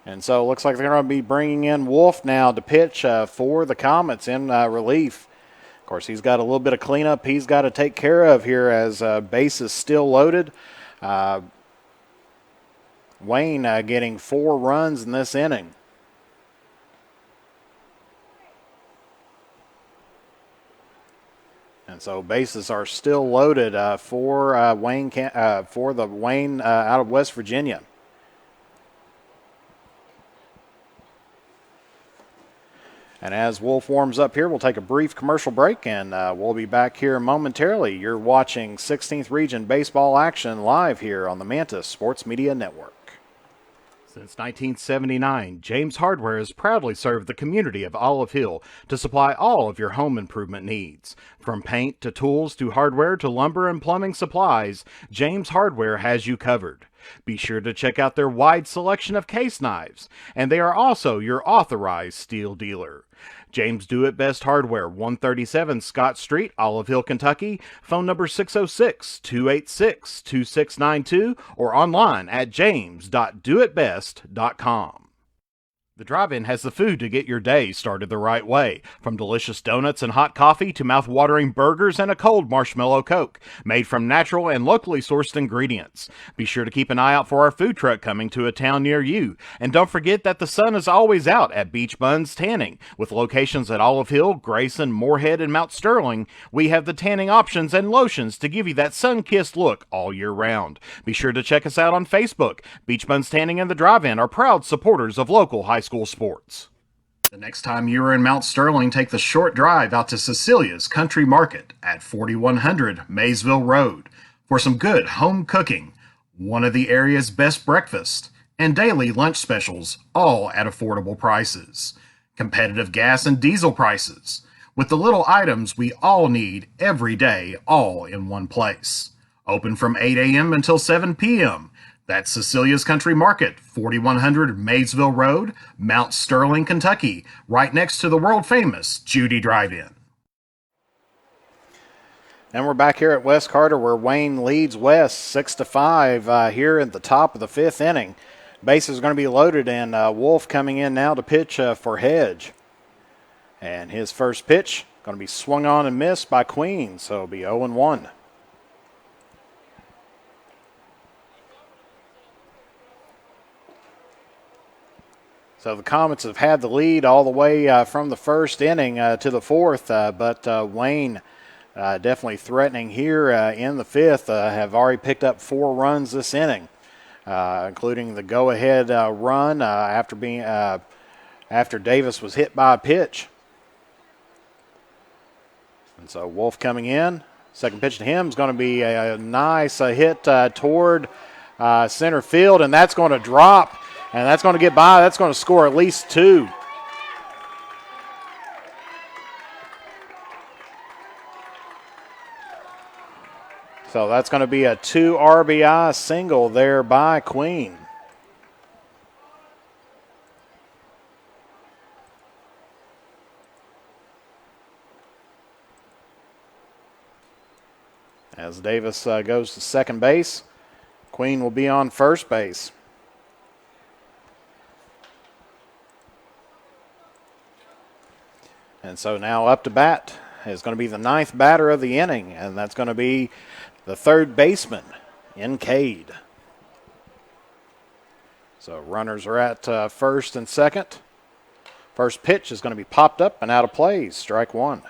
And so it looks like they're going to be bringing in Wolf now to pitch for the Comets in relief. Of course, he's got a little bit of cleanup he's got to take care of here as base is still loaded. Wayne getting 4 runs in this inning. And so bases are still loaded for the Wayne out of West Virginia. And as Wolf warms up here, we'll take a brief commercial break, and we'll be back here momentarily. You're watching 16th Region Baseball action live here on the Mantis Sports Media Network. Since 1979, James Hardware has proudly served the community of Olive Hill to supply all of your home improvement needs. From paint to tools to hardware to lumber and plumbing supplies, James Hardware has you covered. Be sure to check out their wide selection of case knives, and they are also your authorized steel dealer. James Do It Best Hardware, 137 Scott Street, Olive Hill, Kentucky. Phone number 606-286-2692 or online at james.doitbest.com. The Drive-In has the food to get your day started the right way. From delicious donuts and hot coffee to mouth-watering burgers and a cold marshmallow Coke, made from natural and locally sourced ingredients. Be sure to keep an eye out for our food truck coming to a town near you. And don't forget that the sun is always out at Beach Buns Tanning. With locations at Olive Hill, Grayson, Moorhead, and Mount Sterling, we have the tanning options and lotions to give you that sun-kissed look all year round. Be sure to check us out on Facebook. Beach Buns Tanning and the Drive-In are proud supporters of local high school sports. The next time you are in Mount Sterling, take the short drive out to Cecilia's Country Market at 4100 Maysville Road for some good home cooking, one of the area's best breakfasts, and daily lunch specials, all at affordable prices. Competitive gas and diesel prices, with the little items we all need every day, all in one place. Open from 8 a.m. until 7 p.m. That's Cecilia's Country Market, 4100 Maysville Road, Mount Sterling, Kentucky, right next to the world-famous Judy Drive-In. And we're back here at West Carter where Wayne leads West 6-5 here at the top of the 5th inning. Base is going to be loaded, and Wolf coming in now to pitch for Hedge. And his first pitch going to be swung on and missed by Queen, so it'll be 0-1. So the Comets have had the lead all the way from the first inning to the 4th, but Wayne definitely threatening here in the fifth, have already picked up 4 runs this inning, including the go-ahead run after Davis was hit by a pitch. And so Wolf coming in. Second pitch to him is going to be a nice hit toward center field, and that's going to drop, and that's going to get by. That's going to score at least 2. So that's going to be a 2 RBI single there by Queen. As Davis goes to second base, Queen will be on first base. And so now up to bat is going to be the 9th batter of the inning, and that's going to be the third baseman in Cade. So runners are at first and second. First pitch is going to be popped up and out of play. Strike 1.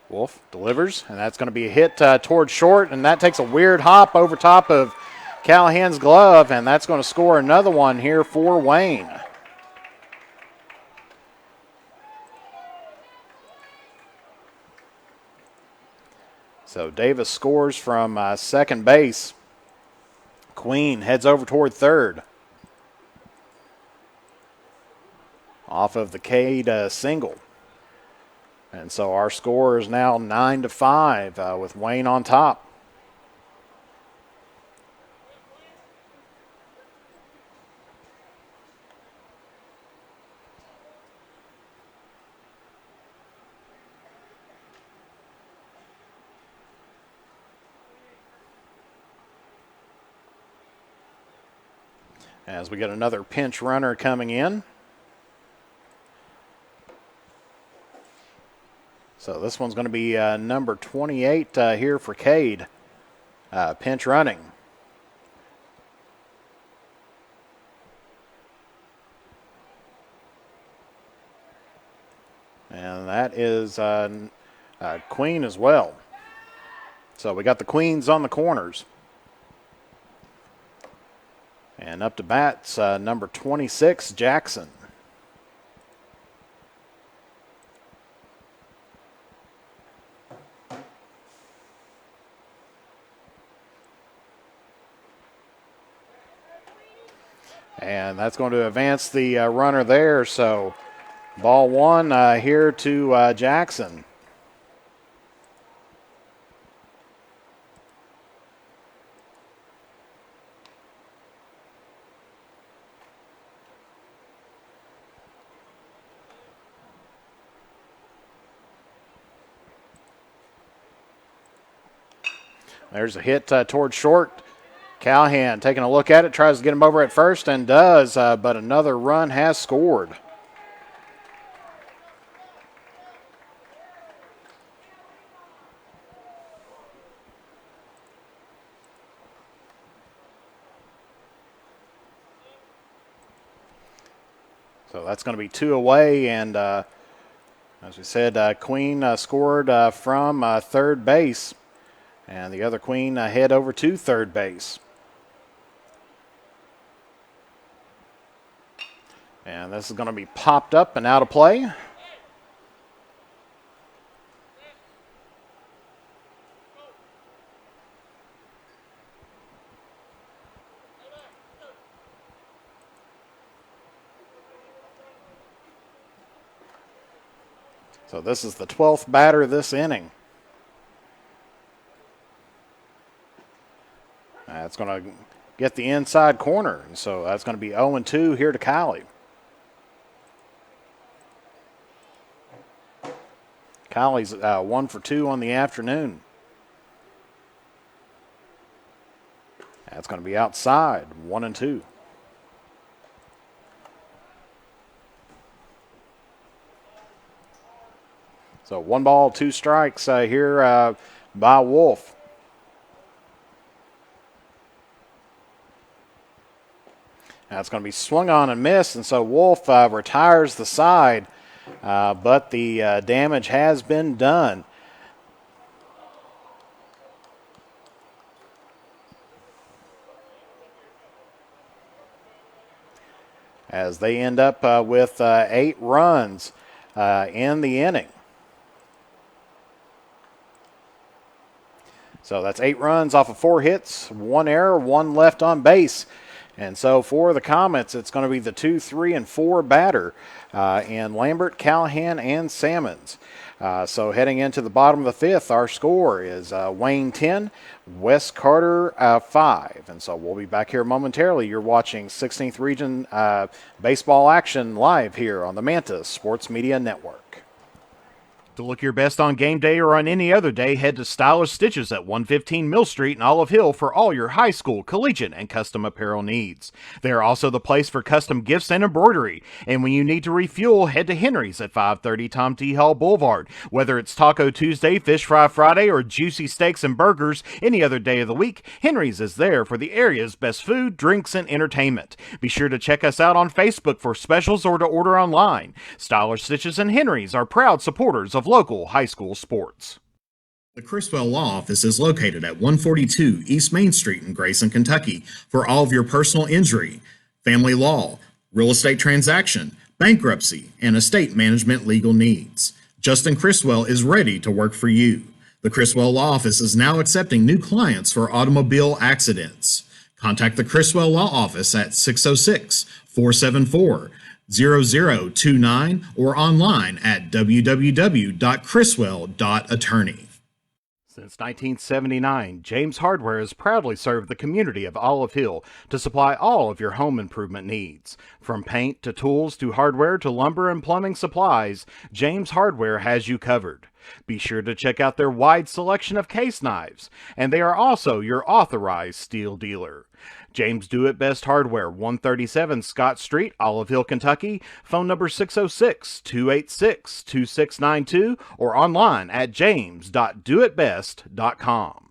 Wolf delivers, and that's going to be a hit towards short, and that takes a weird hop over top of Callahan's glove, and that's going to score another one here for Wayne. So Davis scores from second base. Queen heads over toward third. Off of the Cade single. And so our score is now 9-5 with Wayne on top. As we get another pinch runner coming in. So this one's going to be number 28 here for Cade, pinch running. And that is Queen as well. So we got the Queens on the corners. And up to bat's number 26, Jackson. And that's going to advance the runner there. So ball 1 here to Jackson. There's a hit towards short. Callahan taking a look at it, tries to get him over at first and does, but another run has scored. So that's going to be 2 away, and as we said, Queen scored from third base, and the other Queen head over to third base. And this is going to be popped up and out of play. So this is the 12th batter this inning. That's going to get the inside corner. And so that's going to be 0-2 here to Callie. Callie's 1 for 2 on the afternoon. That's going to be outside, 1-2. So 1 ball, 2 strikes here by Wolf. That's going to be swung on and missed, and so Wolf retires the side, but the damage has been done. As they end up with 8 runs in the inning. So that's 8 runs off of 4 hits, 1 error, 1 left on base. And so for the Comets, it's going to be the 2, 3, and 4 batter in Lambert, Callahan, and Sammons. So heading into the bottom of the 5th, our score is Wayne 10, West Carter 5. And so we'll be back here momentarily. You're watching 16th Region baseball action live here on the Manta Sports Media Network. To look your best on game day or on any other day, head to Stylish Stitches at 115 Mill Street in Olive Hill for all your high school, collegiate, and custom apparel needs. They are also the place for custom gifts and embroidery. And when you need to refuel, head to Henry's at 530 Tom T. Hall Boulevard. Whether it's Taco Tuesday, Fish Fry Friday, or juicy steaks and burgers any other day of the week, Henry's is there for the area's best food, drinks, and entertainment. Be sure to check us out on Facebook for specials or to order online. Stylish Stitches and Henry's are proud supporters of local high school sports. The Criswell Law Office is located at 142 East Main Street in Grayson, Kentucky for all of your personal injury, family law, real estate transaction, bankruptcy, and estate management legal needs. Justin Criswell is ready to work for you. The Criswell Law Office is now accepting new clients for automobile accidents. Contact the Criswell Law Office at 606-474-0029 or online at www.criswell.attorney. Since 1979, James Hardware has proudly served the community of Olive Hill to supply all of your home improvement needs. From paint to tools to hardware to lumber and plumbing supplies, James Hardware has you covered. Be sure to check out their wide selection of case knives, and they are also your authorized steel dealer. James Do It Best Hardware, 137 Scott Street, Olive Hill, Kentucky. Phone number 606-286-2692 or online at james.doitbest.com.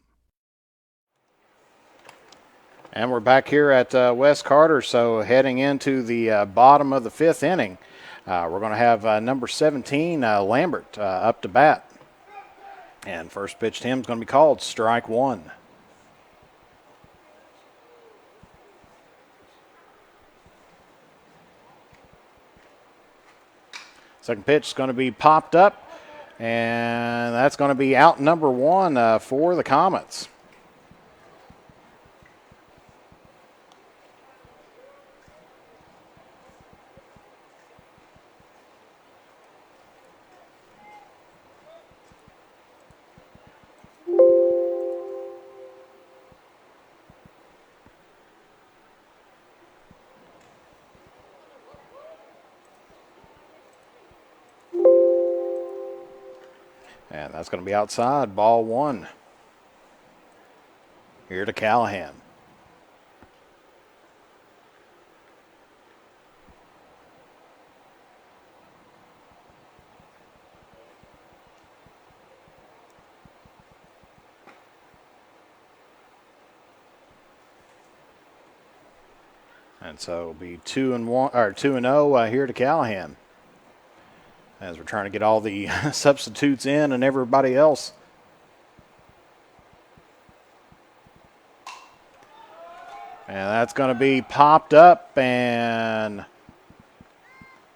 And we're back here at West Carter, so heading into the bottom of the 5th inning. We're going to have number 17, Lambert, up to bat. And first pitch to him is going to be called strike 1. Second pitch is going to be popped up, and that's going to be out number 1 for the Comets. And that's going to be outside, ball 1. Here to Callahan. And so it'll be 2-1 or 2-0 here to Callahan, as we're trying to get all the substitutes in and everybody else. And that's going to be popped up, and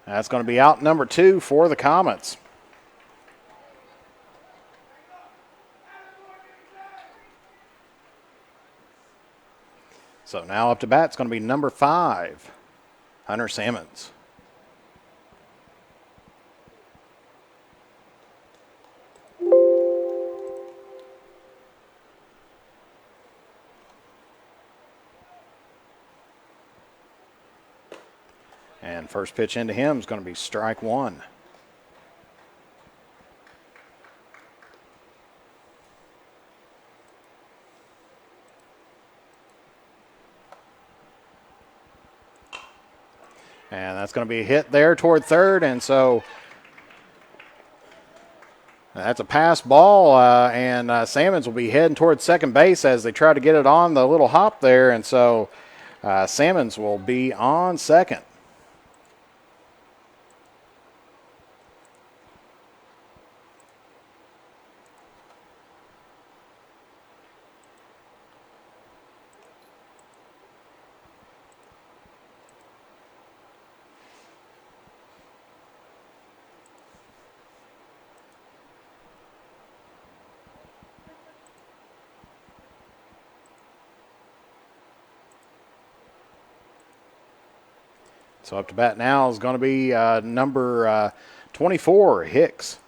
that's going to be out number 2 for the Comets. So now up to bat, it's going to be number 5, Hunter Sammons. And first pitch into him is going to be strike 1. And that's going to be a hit there toward third, and so That's a pass ball, and Salmons will be heading towards second base as they try to get it on the little hop there, and so Salmons will be on second. So up to bat now is going to be number 24, Hicks.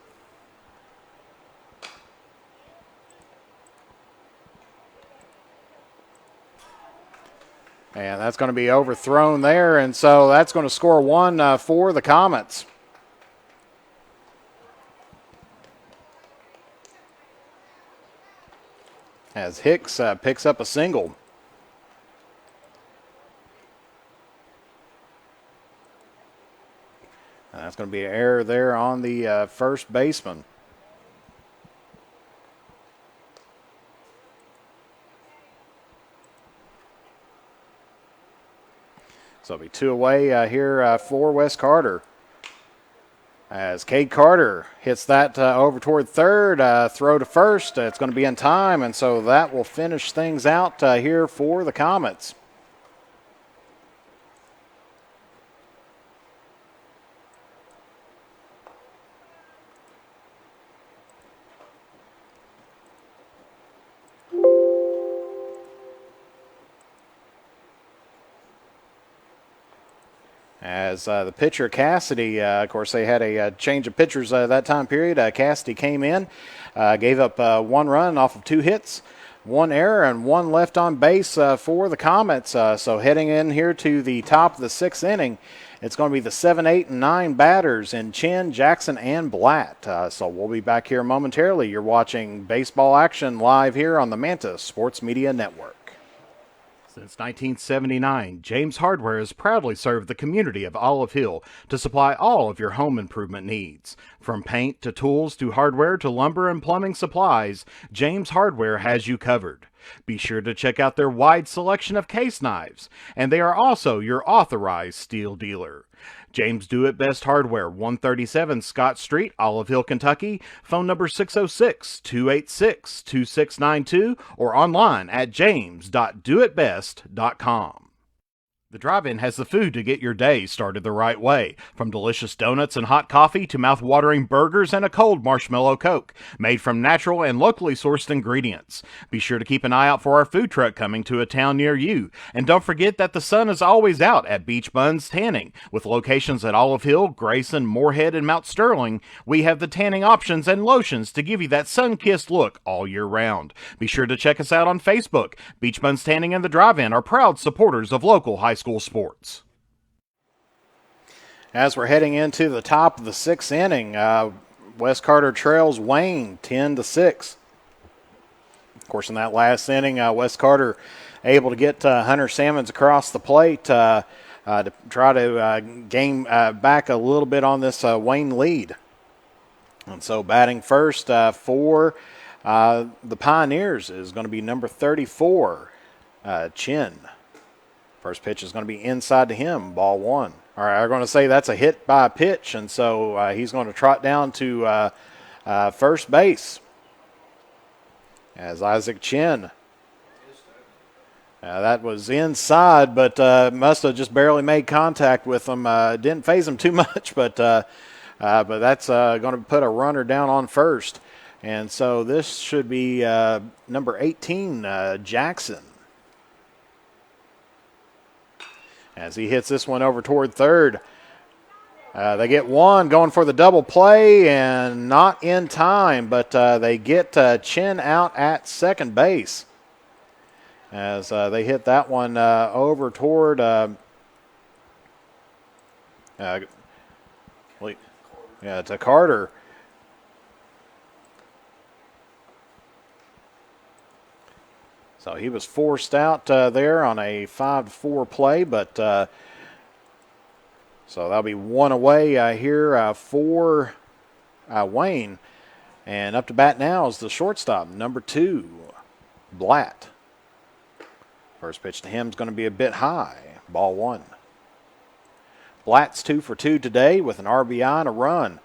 And that's going to be overthrown there, and so that's going to score one for the Comets. As Hicks picks up a single. That's going to be an error there on the first baseman. So it'll be two away here for West Carter. As Cade Carter hits that over toward third, throw to first. It's going to be in time, and so that will finish things out here for the Comets. As the pitcher, Cassidy, of course, they had a change of pitchers that time period. Cassidy came in, gave up 1 run off of 2 hits, 1 error, and 1 left on base for the Comets. So heading in here to the top of the 6th inning, it's going to be the 7, 8, and 9 batters in Chin, Jackson, and Blatt. So we'll be back here momentarily. You're watching baseball action live here on the Manta Sports Media Network. Since 1979, James Hardware has proudly served the community of Olive Hill to supply all of your home improvement needs. From paint to tools to hardware to lumber and plumbing supplies, James Hardware has you covered. Be sure to check out their wide selection of case knives, and they are also your authorized steel dealer. James Do It Best Hardware, 137 Scott Street, Olive Hill, Kentucky. Phone number 606-286-2692 or online at james.doitbest.com. The drive-in has the food to get your day started the right way. From delicious donuts and hot coffee to mouth-watering burgers and a cold marshmallow Coke, made from natural and locally sourced ingredients. Be sure to keep an eye out for our food truck coming to a town near you. And don't forget that the sun is always out at Beach Buns Tanning. With locations at Olive Hill, Grayson, Moorhead, and Mount Sterling, we have the tanning options and lotions to give you that sun-kissed look all year round. Be sure to check us out on Facebook. Beach Buns Tanning and the Drive-In are proud supporters of local high school sports. As we're heading into the top of the 6th inning, West Carter trails Wayne 10-6. Of course, in that last inning, West Carter able to get Hunter Salmons across the plate to try to gain back a little bit on this Wayne lead. And so batting first for the Pioneers is going to be number 34, Chin. First pitch is going to be inside to him, ball 1. All right, I'm going to say that's a hit by pitch, and so he's going to trot down to first base as Isaac Chin. That was inside, but must have just barely made contact with him. Didn't phase him too much, but that's going to put a runner down on first. And so this should be number 18, Jackson. As he hits this one over toward third. They get one going for the double play and not in time, but they get Chin out at second base as they hit that one over toward to Carter. So he was forced out there on a 5-4 play, but so that'll be one away here for Wayne. And up to bat now is the shortstop, number 2, Blatt. First pitch to him is going to be a bit high, ball 1. Blatt's 2 for 2 today with an RBI and a run.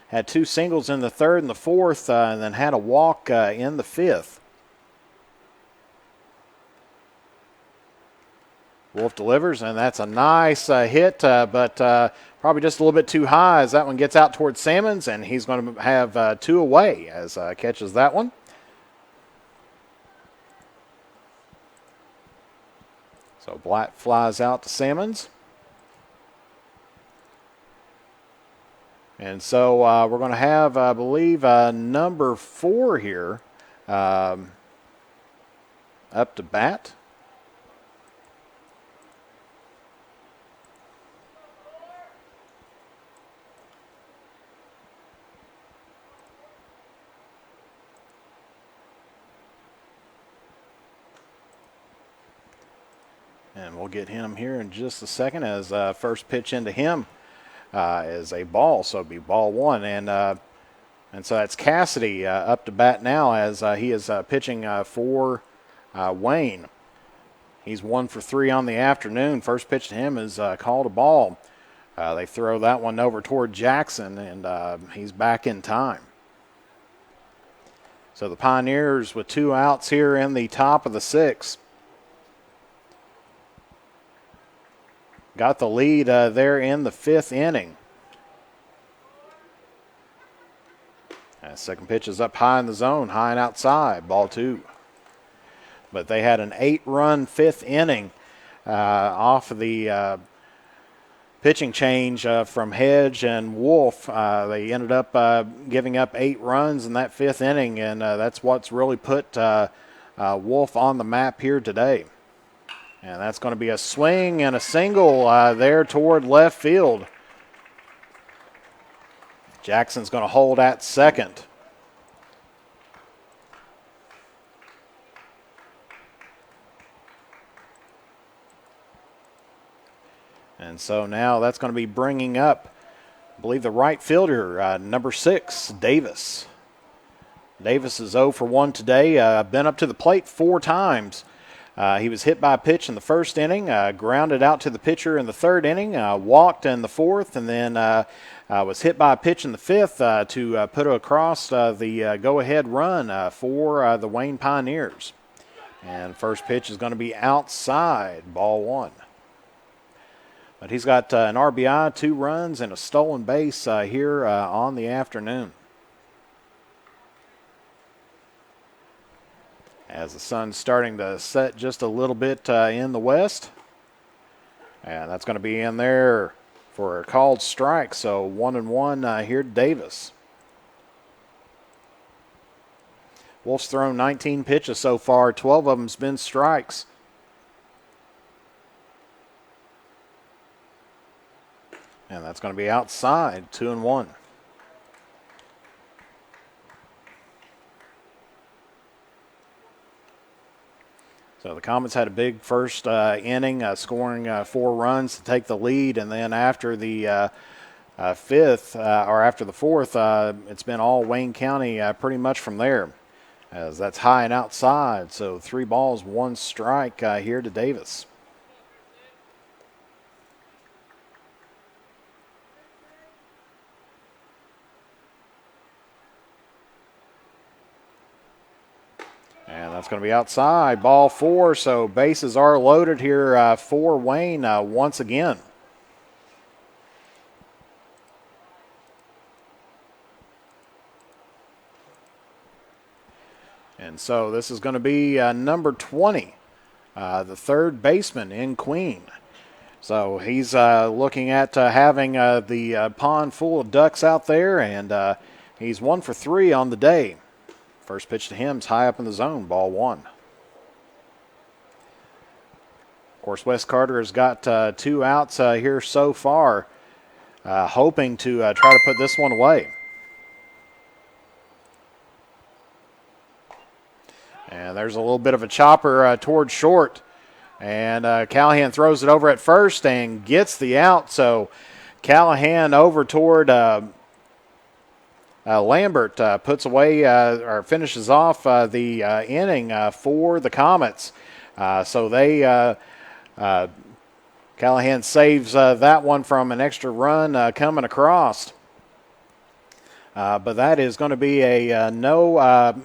Had 2 singles in the 3rd and the 4th, and then had a walk in the 5th. Wolf delivers, and that's a nice hit, but probably just a little bit too high as that one gets out towards Sammons, and he's going to have 2 away as catches that one. So Blatt flies out to Sammons. And so we're going to have, I believe, number 4 here up to bat. And we'll get him here in just a second as first pitch into him is a ball, so it'll be ball 1. And so that's Cassidy up to bat now as he is pitching for Wayne. He's 1 for 3 on the afternoon. First pitch to him is called a ball. They throw that one over toward Jackson, and he's back in time. So the Pioneers with 2 outs here in the top of the 6th. Got the lead there in the 5th inning. Second pitch is up high in the zone, high and outside, ball 2. But they had an 8-run 5th inning off of the pitching change from Hedge and Wolf. They ended up giving up 8 runs in that 5th inning, and that's what's really put Wolf on the map here today. And that's going to be a swing and a single there toward left field. Jackson's going to hold at second. And so now that's going to be bringing up, I believe, the right fielder, number 6, Davis. Davis is 0 for 1 today. Been up to the plate 4 times. He was hit by a pitch in the 1st inning, grounded out to the pitcher in the 3rd inning, walked in the 4th, and then was hit by a pitch in the 5th to put across the go-ahead run for the Wayne Pioneers. And first pitch is going to be outside, ball 1. But he's got an RBI, 2 runs, and a stolen base here on the afternoon. As the sun's starting to set just a little bit in the west. And that's going to be in there for a called strike. So 1-1 here to Davis. Wolf's thrown 19 pitches so far. 12 of them's been strikes. And that's going to be outside, 2-1. So the Comets had a big first inning, scoring 4 runs to take the lead, and then after the 5th, or after the 4th, it's been all Wayne County pretty much from there, as that's high and outside. So 3 balls, 1 strike here to Davis. And that's going to be outside, ball 4. So bases are loaded here for Wayne once again. And so this is going to be number 20, the 3rd baseman in Queen. So he's looking at having the pond full of ducks out there, and he's 1 for 3 on the day. First pitch to him is high up in the zone, ball 1. Of course, Wes Carter has got 2 outs here so far, hoping to try to put this one away. And there's a little bit of a chopper toward short. And Callahan throws it over at first and gets the out. So Callahan over toward Lambert puts away or finishes off the inning for the Comets. So they Callahan saves that one from an extra run coming across. But that is going to be a no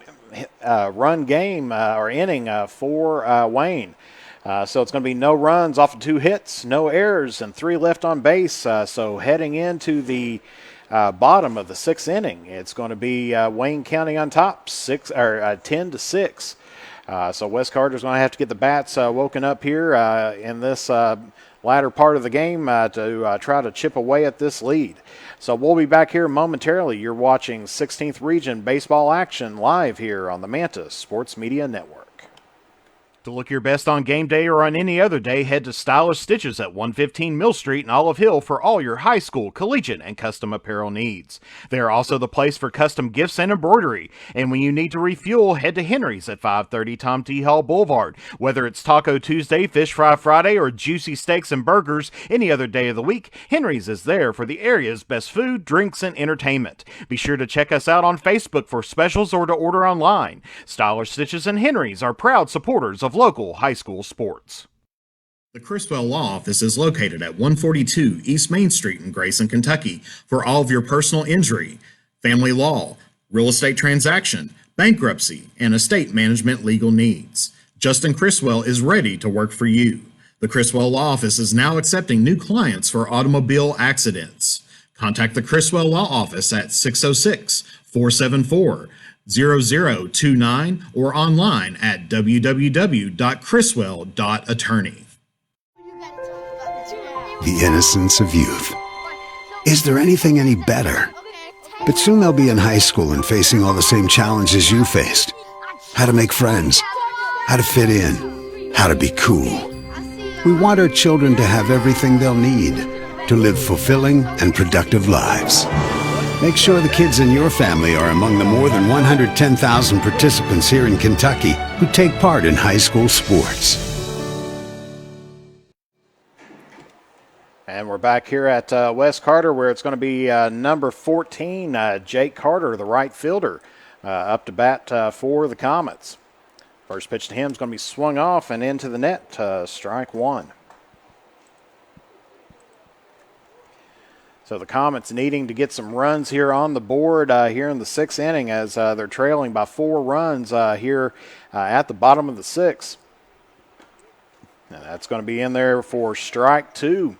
run game or inning for Wayne. So it's going to be no runs off of 2 hits, no errors, and 3 left on base. So heading into the bottom of the 6th inning, it's going to be Wayne County on top, 10-6. So Wes Carter's going to have to get the bats woken up here in this latter part of the game to try to chip away at this lead. So we'll be back here momentarily. You're watching 16th Region Baseball action live here on the Manta Sports Media Network. To look your best on game day or on any other day, head to Stylish Stitches at 115 Mill Street in Olive Hill for all your high school, collegiate, and custom apparel needs. They are also the place for custom gifts and embroidery. And when you need to refuel, head to Henry's at 530 Tom T. Hall Boulevard. Whether it's Taco Tuesday, Fish Fry Friday, or juicy steaks and burgers any other day of the week, Henry's is there for the area's best food, drinks, and entertainment. Be sure to check us out on Facebook for specials or to order online. Stylish Stitches and Henry's are proud supporters of local high school sports. The Criswell Law Office is located at 142 East Main Street in Grayson, Kentucky for all of your personal injury, family law, real estate transaction, bankruptcy, and estate management legal needs. Justin Criswell is ready to work for you. The Criswell Law Office is now accepting new clients for automobile accidents. Contact the Criswell Law Office at 606-474-0029 or online at www.criswell.attorney. The innocence of youth. Is there anything any better? But soon they'll be in high school and facing all the same challenges you faced. How to make friends, how to fit in, how to be cool. We want our children to have everything they'll need to live fulfilling and productive lives. Make sure the kids in your family are among the more than 110,000 participants here in Kentucky who take part in high school sports. And we're back here at Wes Carter, where it's going to be number 14, Jake Carter, the right fielder, up to bat for the Comets. First pitch to him is going to be swung off and into the net, strike 1. So the Comets needing to get some runs here on the board here in the 6th inning as they're trailing by 4 runs here at the bottom of the 6th. And that's going to be in there for strike 2.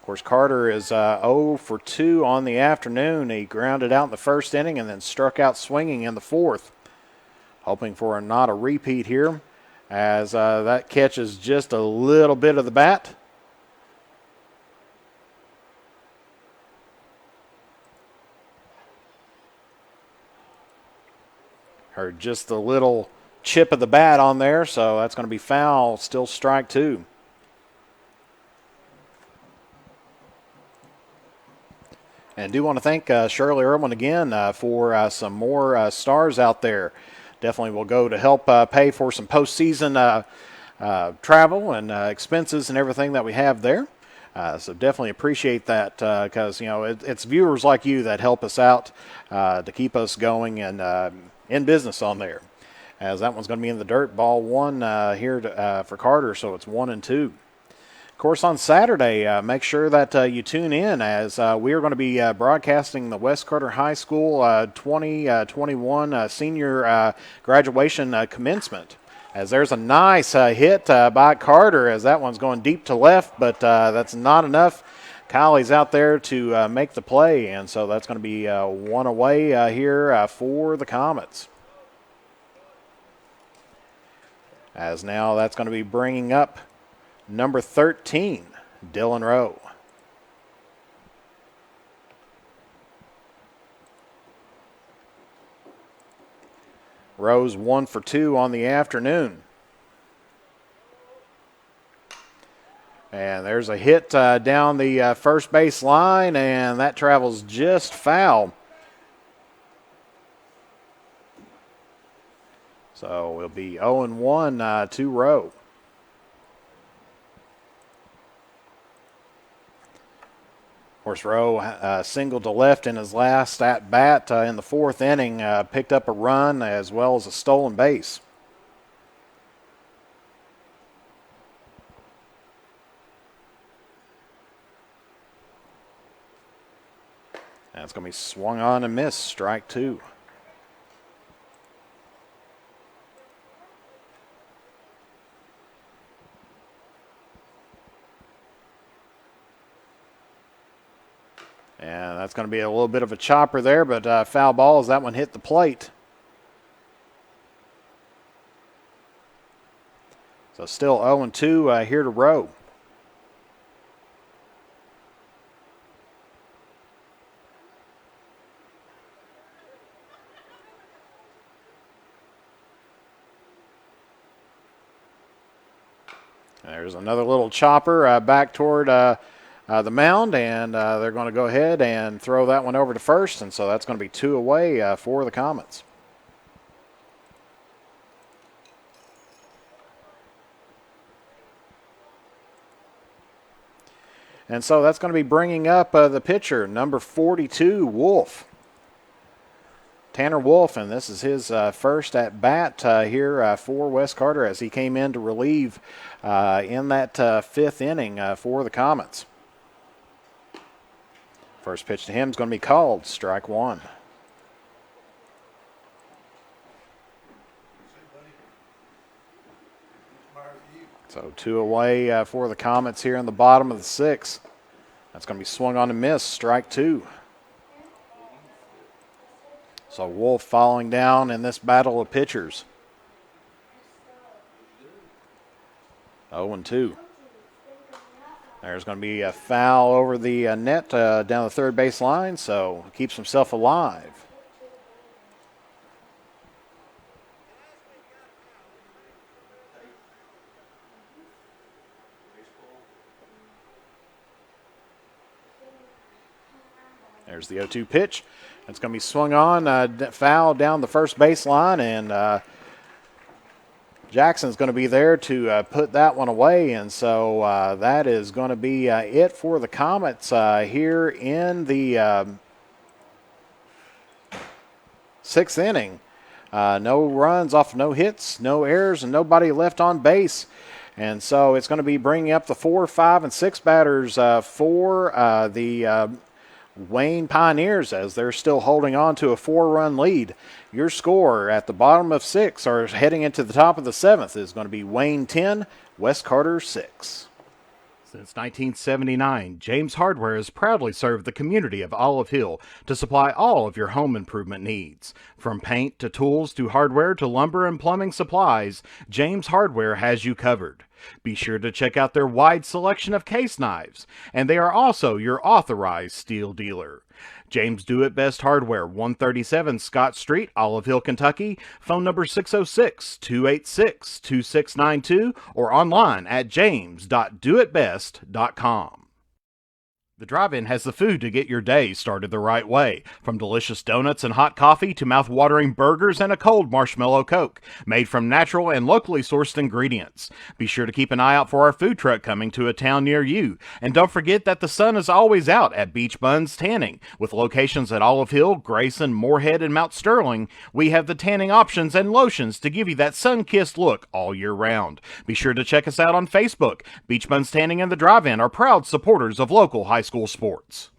Of course, Carter is 0 for 2 on the afternoon. He grounded out in the 1st inning and then struck out swinging in the 4th. Hoping for not a repeat here as that catches just a little bit of the bat. Heard just a little chip of the bat on there, so that's going to be foul, still strike 2. And do want to thank Shirley Irwin again for some more stars out there. Definitely will go to help pay for some postseason travel and expenses and everything that we have there. So definitely appreciate that because, you know, it's viewers like you that help us out to keep us going and in business on there. As that one's going to be in the dirt, ball 1 here for Carter, so it's 1-2. Of course, on Saturday, make sure that you tune in as we are going to be broadcasting the West Carter High School 2021 senior graduation commencement. As there's a nice hit by Carter as that one's going deep to left, but that's not enough. Kylie's out there to make the play, and so that's going to be 1 away here for the Comets. As now that's going to be bringing up number 13, Dylan Rowe. Rowe's 1 for 2 on the afternoon. And there's a hit down the first base line, and that travels just foul. So we'll be 0-1 to Rowe. course, Rowe singled to left in his last at-bat in the fourth inning, picked up a run as well as a stolen base. That's going to be swung on and missed, strike two. And that's going to be a little bit of a chopper there, but foul ball as that one hit the plate. So still 0-2 here to Rowe. There's another little chopper back toward the mound, and they're going to go ahead and throw that one over to first, and so that's going to be 2 away for the Comets. And so that's going to be bringing up the pitcher, number 42, Wolf. Tanner Wolf, and this is his first at-bat here for Wes Carter as he came in to relieve in that fifth inning for the Comets. First pitch to him is going to be called, strike one. So 2 away for the Comets here in the bottom of the sixth. That's going to be swung on and missed, strike two. So Wolf falling down in this battle of pitchers. 0-2. There's going to be a foul over the net down the third base line, so keeps himself alive. There's the 0-2 pitch. It's going to be swung on, foul down the first baseline, and Jackson's going to be there to put that one away. And so that is going to be it for the Comets here in the sixth inning. No runs off no hits, no errors, and nobody left on base. And so it's going to be bringing up the 4, 5, and 6 batters for the Wayne Pioneers as they're still holding on to a 4-run lead. Your score at the bottom of 6 or heading into the top of the 7th is going to be Wayne 10, Wes Carter 6. Since 1979, James Hardware has proudly served the community of Olive Hill to supply all of your home improvement needs. From paint to tools to hardware to lumber and plumbing supplies, James Hardware has you covered. Be sure to check out their wide selection of case knives, and they are also your authorized steel dealer. James Do It Best Hardware, 137 Scott Street, Olive Hill, Kentucky. Phone number 606-286-2692 or online at james.doitbest.com. The drive-in has the food to get your day started the right way. From delicious donuts and hot coffee to mouth-watering burgers and a cold marshmallow Coke, made from natural and locally sourced ingredients. Be sure to keep an eye out for our food truck coming to a town near you. And don't forget that the sun is always out at Beach Buns Tanning. With locations at Olive Hill, Grayson, Moorhead, and Mount Sterling, we have the tanning options and lotions to give you that sun-kissed look all year round. Be sure to check us out on Facebook. Beach Buns Tanning and the Drive-In are proud supporters of local high school sports.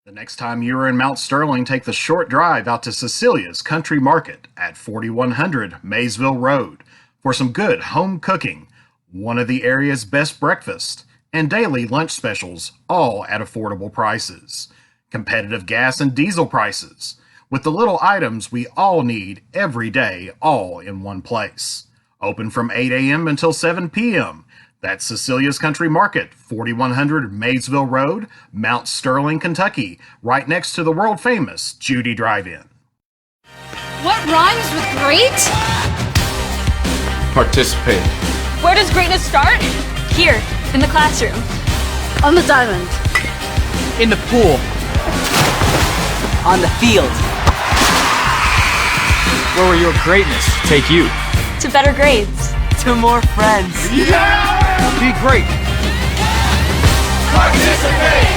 The next time you are in Mount Sterling, take the short drive out to Cecilia's Country Market at 4100 Maysville Road for some good home cooking, one of the area's best breakfasts, and daily lunch specials, all at affordable prices. Competitive gas and diesel prices, with the little items we all need every day, all in one place. Open from 8 a.m. until 7 p.m. That's Cecilia's Country Market, 4100 Maysville Road, Mount Sterling, Kentucky, right next to the world-famous Judy Drive-In. What rhymes with great? Participate. Where does greatness start? Here, in the classroom. On the diamond. In the pool. On the field. Where will your greatness take you? To better grades. To more friends. Be great. Participate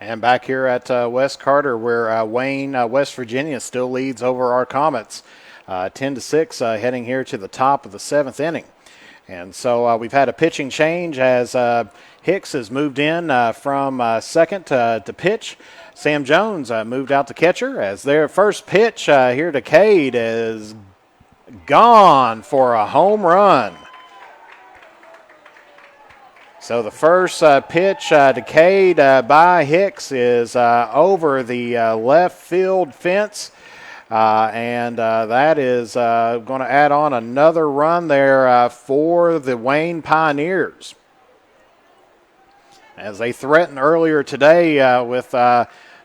And back here at West Carter, where Wayne, West Virginia, still leads over our Comets, 10-6, heading here to the top of the 7th inning. And so we've had a pitching change as Hicks has moved in from second to pitch. Sam Jones moved out to catcher as their first pitch here to Cade is gone for a home run. So the first pitch to Cade by Hicks is over the left field fence. And that is going to add on another run there for the Wayne Pioneers. As they threatened earlier today with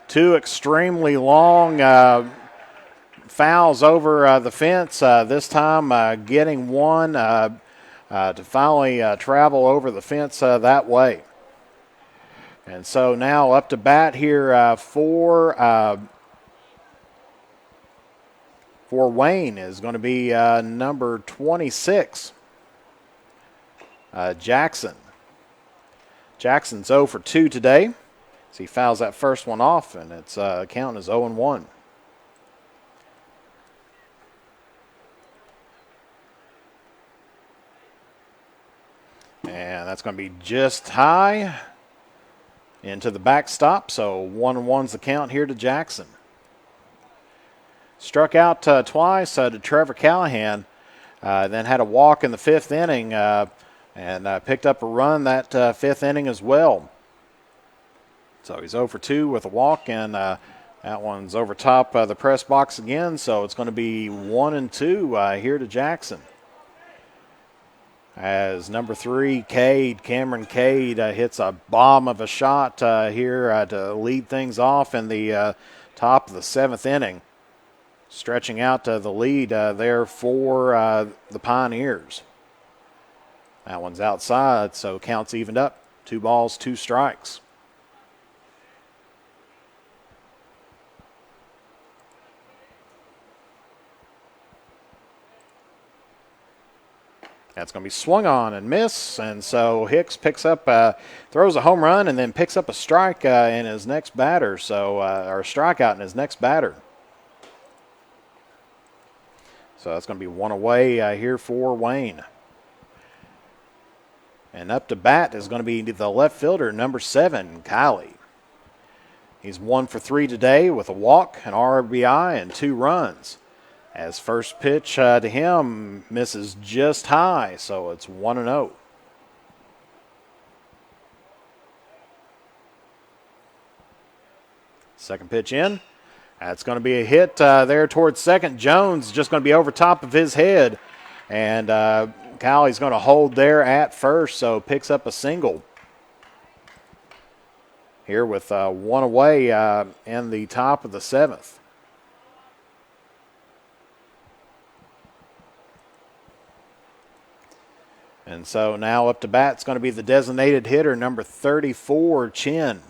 two extremely long fouls over the fence, this time getting one to finally travel over the fence that way. And so now up to bat here for Wayne is going to be number 26, Jackson. Jackson's 0 for 2 today. So he fouls that first one off, and its count is 0-1. And that's going to be just high into the backstop. So 1-1's the count here to Jackson. Struck out twice to Trevor Callahan, then had a walk in the 5th inning and picked up a run that 5th inning as well. So he's 0 for 2 with a walk, and that one's over top the press box again. So it's going to be 1-2 here to Jackson. As number 3, Cameron Cade, hits a bomb of a shot here to lead things off in the top of the 7th inning. Stretching out the lead there for the Pioneers. That one's outside, so counts evened up. 2 balls, 2 strikes. That's going to be swung on and miss, and so Hicks picks up, throws a home run, and then picks up a strike in his next batter, so or a strikeout in his next batter. So that's going to be one away here for Wayne. And up to bat is going to be the left fielder, number 7, Kylie. He's 1 for 3 today with a walk, an RBI, and 2 runs. As first pitch to him misses just high, so it's 1-0. Second pitch in. That's going to be a hit there towards second. Jones just going to be over top of his head. And Cowley's going to hold there at first, so picks up a single. Here with one away in the top of the 7th. And so now up to bat is going to be the designated hitter, number 34, Chin.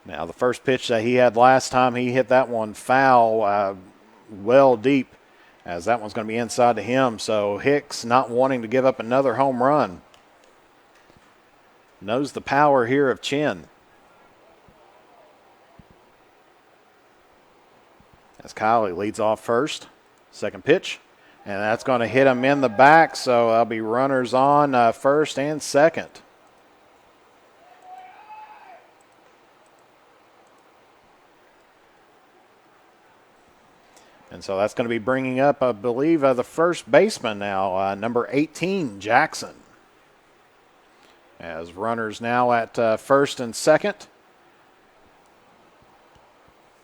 Now the first pitch that he had last time, he hit that one foul well deep, as that one's going to be inside to him. So Hicks not wanting to give up another home run. Knows the power here of Chin. As Kylie leads off first. Second pitch. And that's going to hit him in the back, so there'll be runners on first and second. And so that's going to be bringing up, I believe, the first baseman now, number 18, Jackson. As runners now at first and second.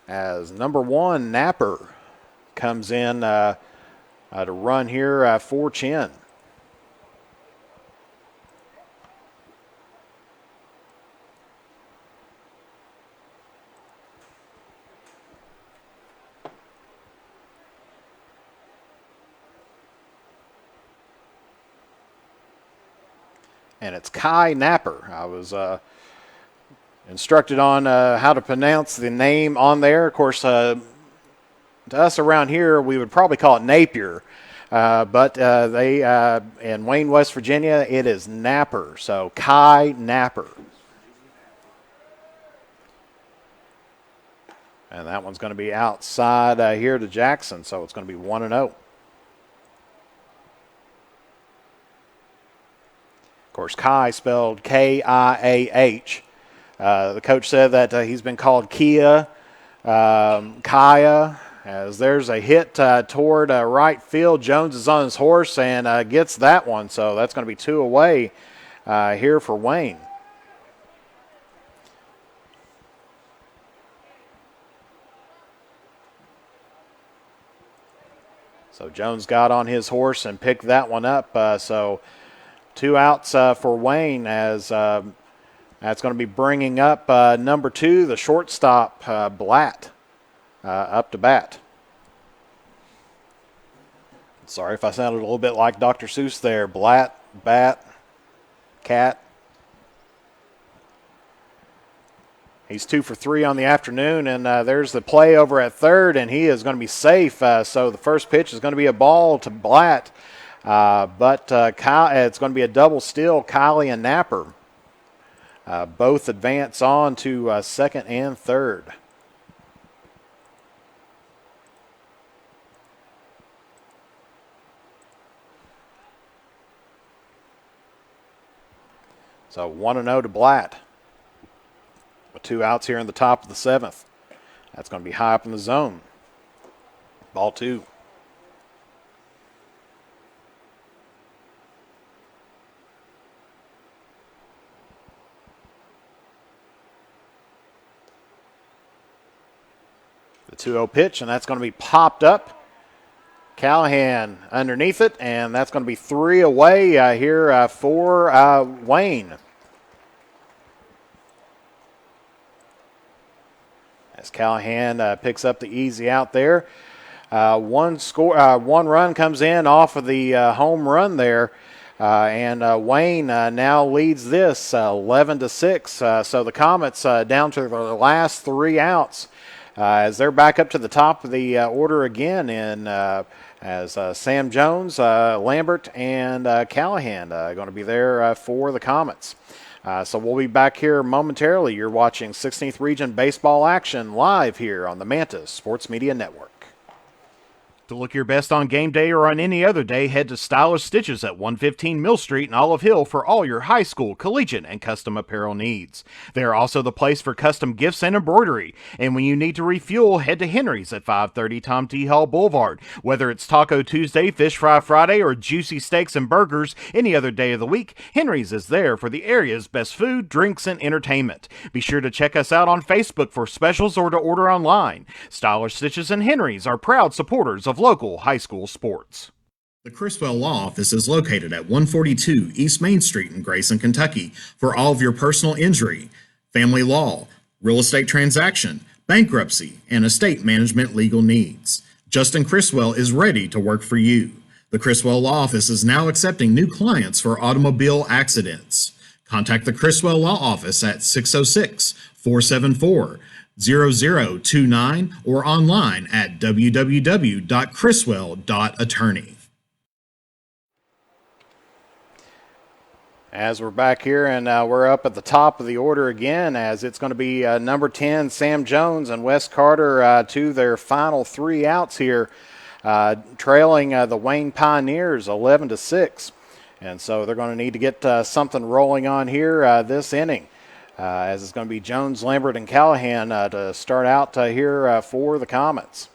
As number 1, Napper, comes in to run here for Chin. And it's Kai Napper. I was instructed on how to pronounce the name on there. Of course, to us around here, we would probably call it Napier. But in Wayne, West Virginia, it is Napper. So Kai Napper. And that one's going to be outside here to Jackson, so it's going to be 1-0. Of course, Kai spelled Kiah. The coach said that he's been called Kia, Kaya, as there's a hit toward right field. Jones is on his horse and gets that one, so that's going to be 2 away here for Wayne. So Jones got on his horse and picked that one up. So 2 outs for Wayne, as that's going to be bringing up number 2, the shortstop, Blatt, up to bat. Sorry if I sounded a little bit like Dr. Seuss there. Blatt, bat, cat. He's 2 for 3 on the afternoon, and there's the play over at third, and he is going to be safe. So the first pitch is going to be a ball to Blatt, but it's going to be a double steal. Kiley and Napper both advance on to second and third. So 1-0 to Blatt. With 2 outs here in the top of the 7th. That's going to be high up in the zone. Ball 2. The 2-0 pitch, and that's going to be popped up. Callahan underneath it, and that's going to be 3 away here for Wayne. As Callahan picks up the easy out there. One run comes in off of the home run there. And Wayne now leads this 11-6. So the Comets down to their last 3 outs as they're back up to the top of the order again as Sam Jones, Lambert, and Callahan going to be there for the Comets. So we'll be back here momentarily. You're watching 16th Region Baseball action live here on the Mantis Sports Media Network. To look your best on game day or on any other day, head to Stylish Stitches at 115 Mill Street in Olive Hill for all your high school, collegiate, and custom apparel needs. They are also the place for custom gifts and embroidery. And when you need to refuel, head to Henry's at 530 Tom T. Hall Boulevard. Whether it's Taco Tuesday, Fish Fry Friday, or juicy steaks and burgers any other day of the week, Henry's is there for the area's best food, drinks, and entertainment. Be sure to check us out on Facebook for specials or to order online. Stylish Stitches and Henry's are proud supporters of local high school sports. The Criswell Law Office is located at 142 East Main Street in Grayson, Kentucky for all of your personal injury, family law, real estate transaction, bankruptcy, and estate management legal needs. Justin Criswell is ready to work for you. The Criswell Law Office is now accepting new clients for automobile accidents. Contact the Criswell Law Office at 606-474-0029 or online at www.criswell.attorney. As we're back here and we're up at the top of the order again, as it's going to be number 10, Sam Jones, and Wes Carter to their final 3 outs here, trailing the Wayne Pioneers 11-6. And so they're going to need to get something rolling on here this inning. As it's going to be Jones, Lambert, and Callahan to start out here for the Comets.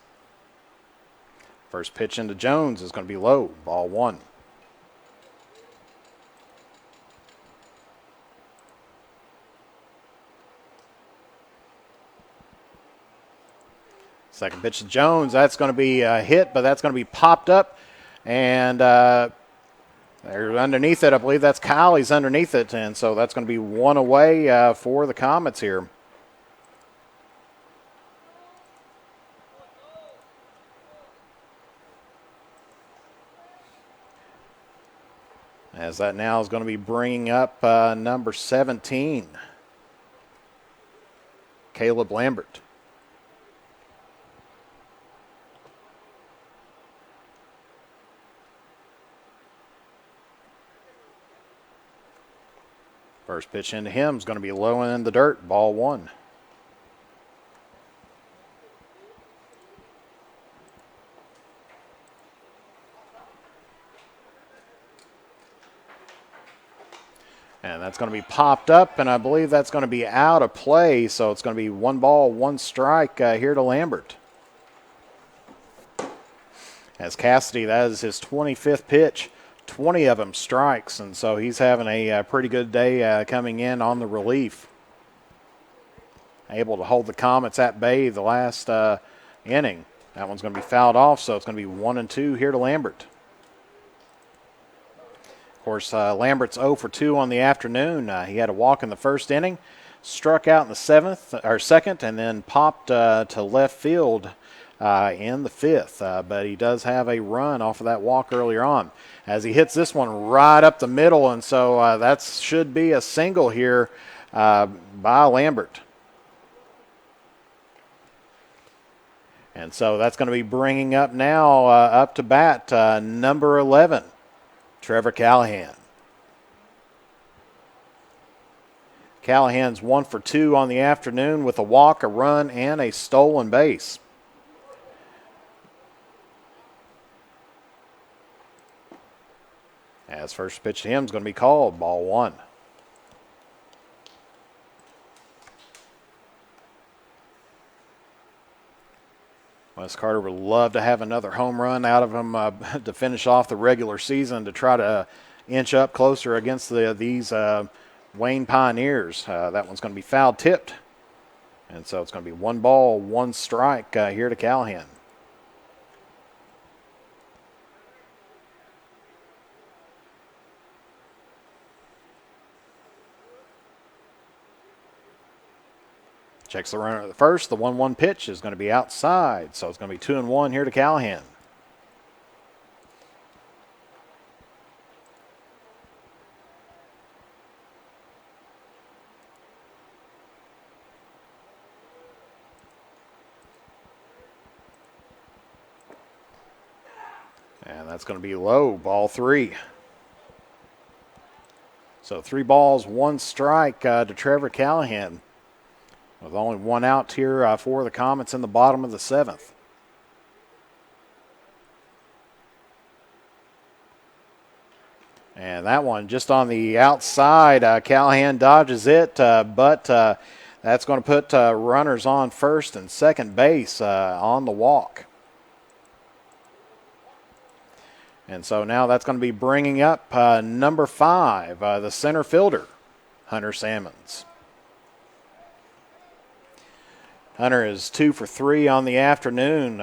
First pitch into Jones is going to be low, ball 1. Second pitch to Jones, that's going to be hit, but that's going to be popped up, and they're underneath it. I believe that's Kylie's underneath it, and so that's going to be 1 away for the Comets here. As that now is going to be bringing up number 17, Caleb Lambert. First pitch into him is going to be low and in the dirt, ball 1. And that's going to be popped up, and I believe that's going to be out of play, so it's going to be 1 ball, 1 strike here to Lambert. As Cassidy, that is his 25th pitch, 20 of them strikes, and so he's having a pretty good day coming in on the relief. Able to hold the Comets at bay the last inning. That one's going to be fouled off, so it's going to be 1-2 here to Lambert. Of course, Lambert's 0 for 2 on the afternoon. He had a walk in the first inning, struck out in the second, and then popped to left field in the 5th. But he does have a run off of that walk earlier on, as he hits this one right up the middle, and so that should be a single here by Lambert. And so that's going to be bringing up now up to bat number 11. Trevor Callahan. Callahan's 1 for 2 on the afternoon with a walk, a run, and a stolen base. As first pitch to him is going to be called, ball 1. Wes Carter would love to have another home run out of him to finish off the regular season to try to inch up closer against these Wayne Pioneers. That one's going to be foul tipped. And so it's going to be 1 ball, 1 strike here to Callahan. Checks the runner at the first. The 1-1 pitch is going to be outside, so it's going to be 2-1 here to Callahan. And that's going to be low, ball 3. So 3 balls, 1 strike to Trevor Callahan, with only 1 out here for the Comets in the bottom of the 7th. And that one just on the outside. Callahan dodges it, but that's going to put runners on first and second base on the walk. And so now that's going to be bringing up number 5, the center fielder, Hunter Sammons. Hunter is 2 for 3 on the afternoon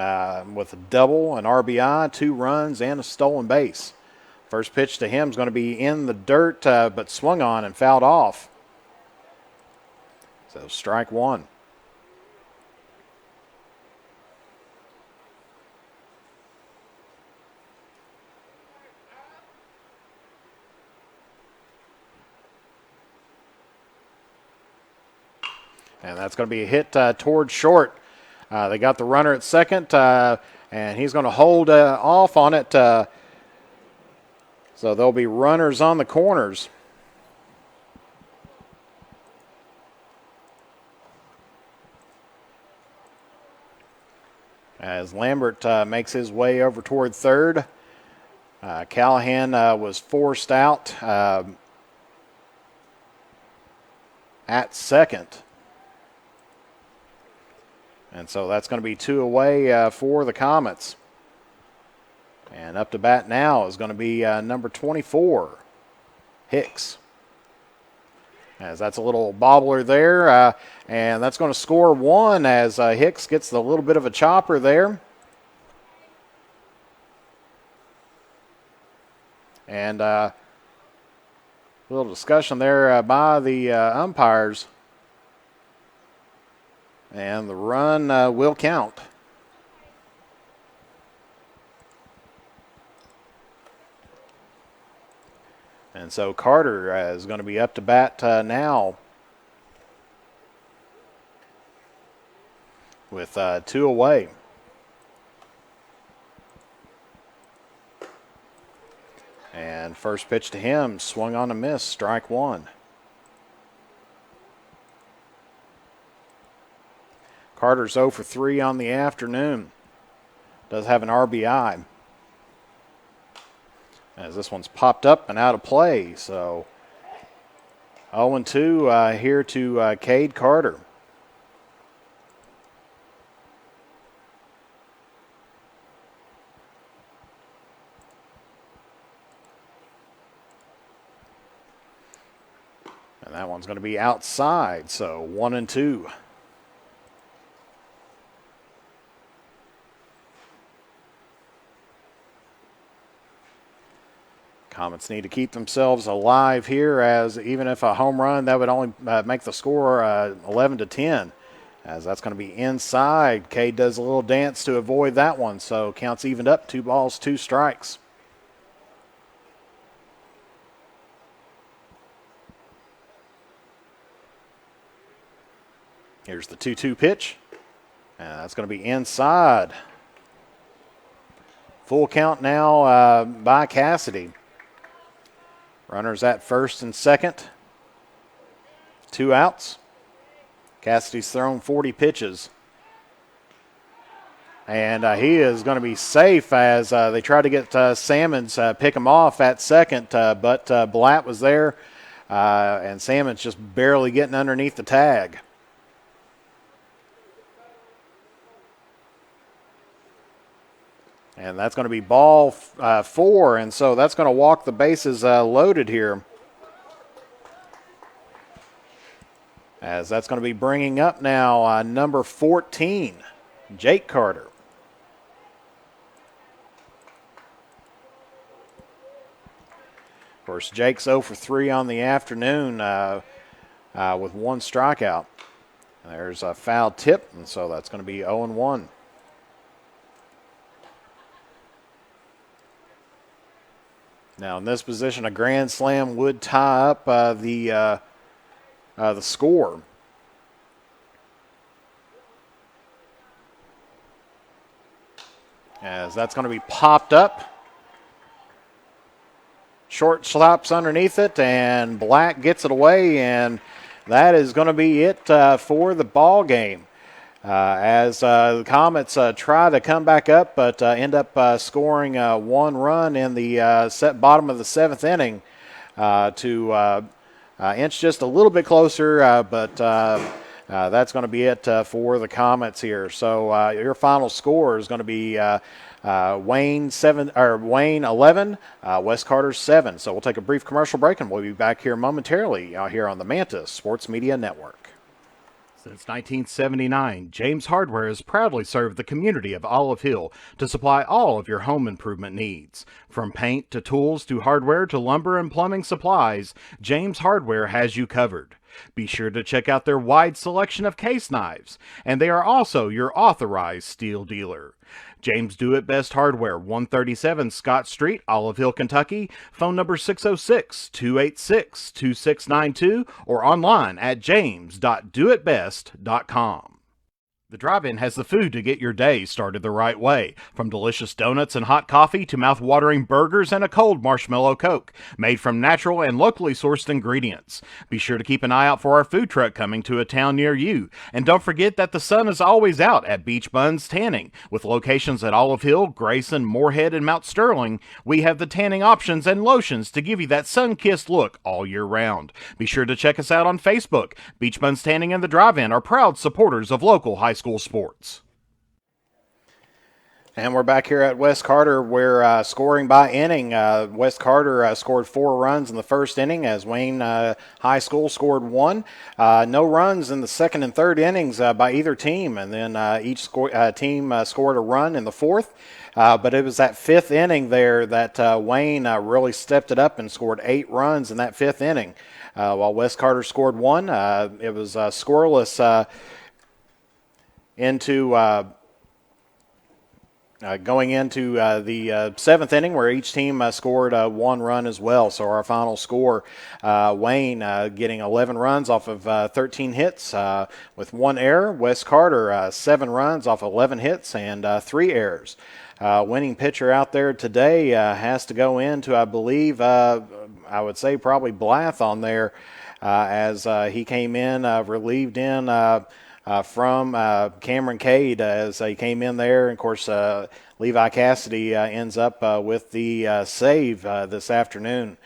with a double, an RBI, 2 runs, and a stolen base. First pitch to him is going to be in the dirt, but swung on and fouled off. So strike 1. And that's going to be a hit towards short. They got the runner at second, and he's going to hold off on it. So there'll be runners on the corners. As Lambert makes his way over toward third. Callahan was forced out at second. And so that's going to be 2 away for the Comets. And up to bat now is going to be number 24, Hicks. As that's a little bobbler there. And that's going to score 1 as Hicks gets a little bit of a chopper there. And a little discussion there by the umpires. And the run will count. And so Carter is going to be up to bat now with 2 away. And first pitch to him, swung on a miss, strike 1. Carter's 0 for 3 on the afternoon. Does have an RBI. As this one's popped up and out of play. So 0-2 here to Cade Carter. And that one's going to be outside, so 1-2. Comets need to keep themselves alive here, as even if a home run, that would only make the score 11-10, as that's going to be inside. Cade does a little dance to avoid that one, so counts evened up, 2 balls, 2 strikes. Here's the 2-2 pitch, and that's going to be inside. Full count now by Cassidy. Runners at first and second. 2 outs. Cassidy's thrown 40 pitches. And he is going to be safe, as they try to get Salmons, pick him off at second, but Blatt was there, and Salmons just barely getting underneath the tag. And that's going to be ball 4, and so that's going to walk the bases loaded here. As that's going to be bringing up now number 14, Jake Carter. Of course, Jake's 0 for 3 on the afternoon with 1 strikeout. There's a foul tip, and so that's going to be 0-1. Now, in this position, a grand slam would tie up the score. As that's going to be popped up. Short stops underneath it, and Black gets it away, and that is going to be it for the ball game. As the Comets try to come back up, but end up scoring 1 run in the bottom of the 7th inning to inch just a little bit closer, but that's going to be it for the Comets here. So your final score is going to be Wayne 11, West Carter 7. So we'll take a brief commercial break, and we'll be back here momentarily here on the Mantis Sports Media Network. Since 1979, James Hardware has proudly served the community of Olive Hill to supply all of your home improvement needs. From paint to tools to hardware to lumber and plumbing supplies, James Hardware has you covered. Be sure to check out their wide selection of case knives, and they are also your authorized steel dealer. James Do It Best Hardware, 137 Scott Street, Olive Hill, Kentucky. Phone number 606-286-2692 or online at james.doitbest.com. The Drive-In has the food to get your day started the right way. From delicious donuts and hot coffee to mouth-watering burgers and a cold marshmallow Coke, made from natural and locally sourced ingredients. Be sure to keep an eye out for our food truck coming to a town near you. And don't forget that the sun is always out at Beach Buns Tanning. With locations at Olive Hill, Grayson, Moorhead, and Mount Sterling, we have the tanning options and lotions to give you that sun-kissed look all year round. Be sure to check us out on Facebook. Beach Buns Tanning and the Drive-In are proud supporters of local high school sports. And we're back here at West Carter. We're scoring by inning. West Carter scored 4 runs in the first inning, as Wayne High School scored 1. No runs in the second and third innings by either team, and then each team scored a run in the fourth. But it was that 5th inning there that Wayne really stepped it up and scored 8 runs in that 5th inning. While West Carter scored 1, it was scoreless going into the 7th inning, where each team scored 1 run as well. So our final score, Wayne getting 11 runs off of 13 hits with 1 error. West Carter 7 runs off 11 hits and 3 errors. Winning pitcher out there today has to go into, I believe, I would say probably Blath on there, as he came in, relieved in from Cameron Cade as they came in there. And, of course, Levi Cassidy ends up with the save this afternoon.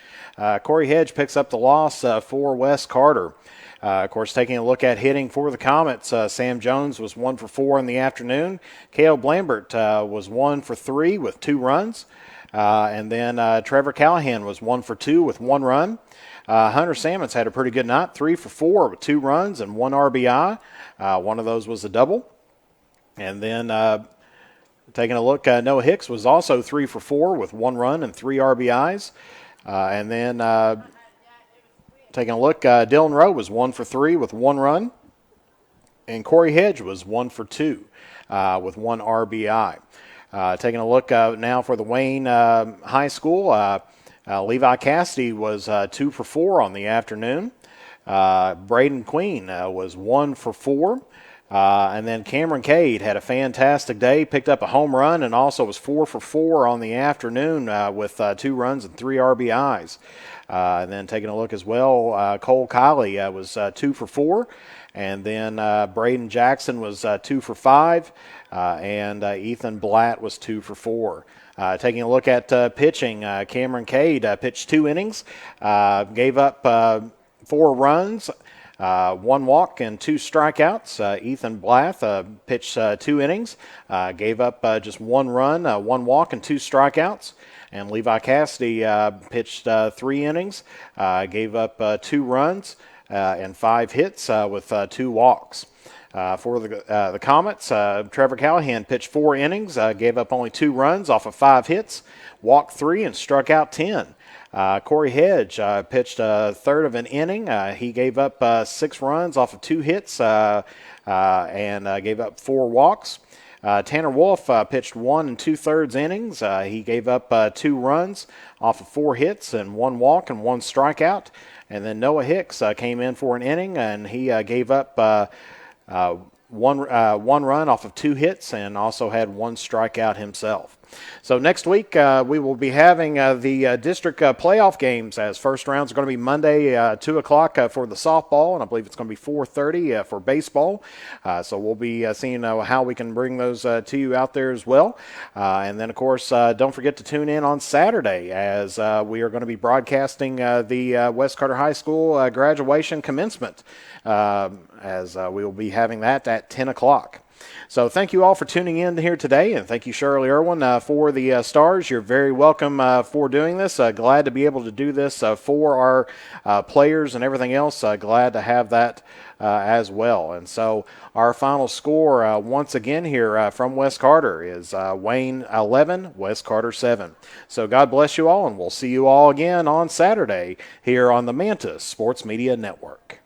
Corey Hedge picks up the loss for Wes Carter. Of course, taking a look at hitting for the Comets, Sam Jones was 1 for 4 in the afternoon. Caleb Lambert was 1 for 3 with 2 runs. And then Trevor Callahan was 1 for 2 with 1 run. Hunter Sammons had a pretty good night, 3 for 4 with 2 runs and 1 RBI. One of those was a double. And then taking a look, Noah Hicks was also 3 for 4 with 1 run and 3 RBIs. And then taking a look, Dylan Rowe was 1 for 3 with 1 run. And Corey Hedge was 1 for 2 with 1 RBI. Taking a look now for the Wayne High School, Levi Cassidy was 2 for 4 on the afternoon. Braden Queen was 1 for 4. And then Cameron Cade had a fantastic day, picked up a home run, and also was 4 for 4 on the afternoon with 2 runs and 3 RBIs. And then taking a look as well, Cole Kiley was 2 for 4. And then Braden Jackson was 2 for 5. And Ethan Blatt was 2 for 4. Taking a look at pitching, Cameron Cade pitched 2 innings, gave up 4 runs, 1 walk and 2 strikeouts. Ethan Blatt pitched 2 innings, gave up just 1 run, 1 walk and 2 strikeouts. And Levi Cassidy pitched 3 innings, gave up 2 runs and 5 hits with 2 walks. For the Comets, Trevor Callahan pitched 4 innings, gave up only 2 runs off of 5 hits, walked 3 and struck out 10. Corey Hedge pitched a third of an inning. He gave up 6 runs off of 2 hits and gave up 4 walks. Tanner Wolf pitched 1 2/3 innings. He gave up 2 runs off of 4 hits and 1 walk and 1 strikeout. And then Noah Hicks came in for an inning, and he gave up one run off of 2 hits and also had 1 strikeout himself. So next week we will be having the district playoff games, as first rounds are going to be Monday 2 o'clock for the softball, and I believe it's going to be 4:30 for baseball. So we'll be seeing how we can bring those to you out there as well. And then, of course, don't forget to tune in on Saturday, as we are going to be broadcasting the West Carter High School graduation commencement, as we will be having that at 10 o'clock. So thank you all for tuning in here today, and thank you, Shirley Irwin, for the stars. You're very welcome for doing this. Glad to be able to do this for our players and everything else. Glad to have that as well. And so our final score once again here from West Carter is Wayne 11, West Carter 7. So God bless you all, and we'll see you all again on Saturday here on the Mantis Sports Media Network.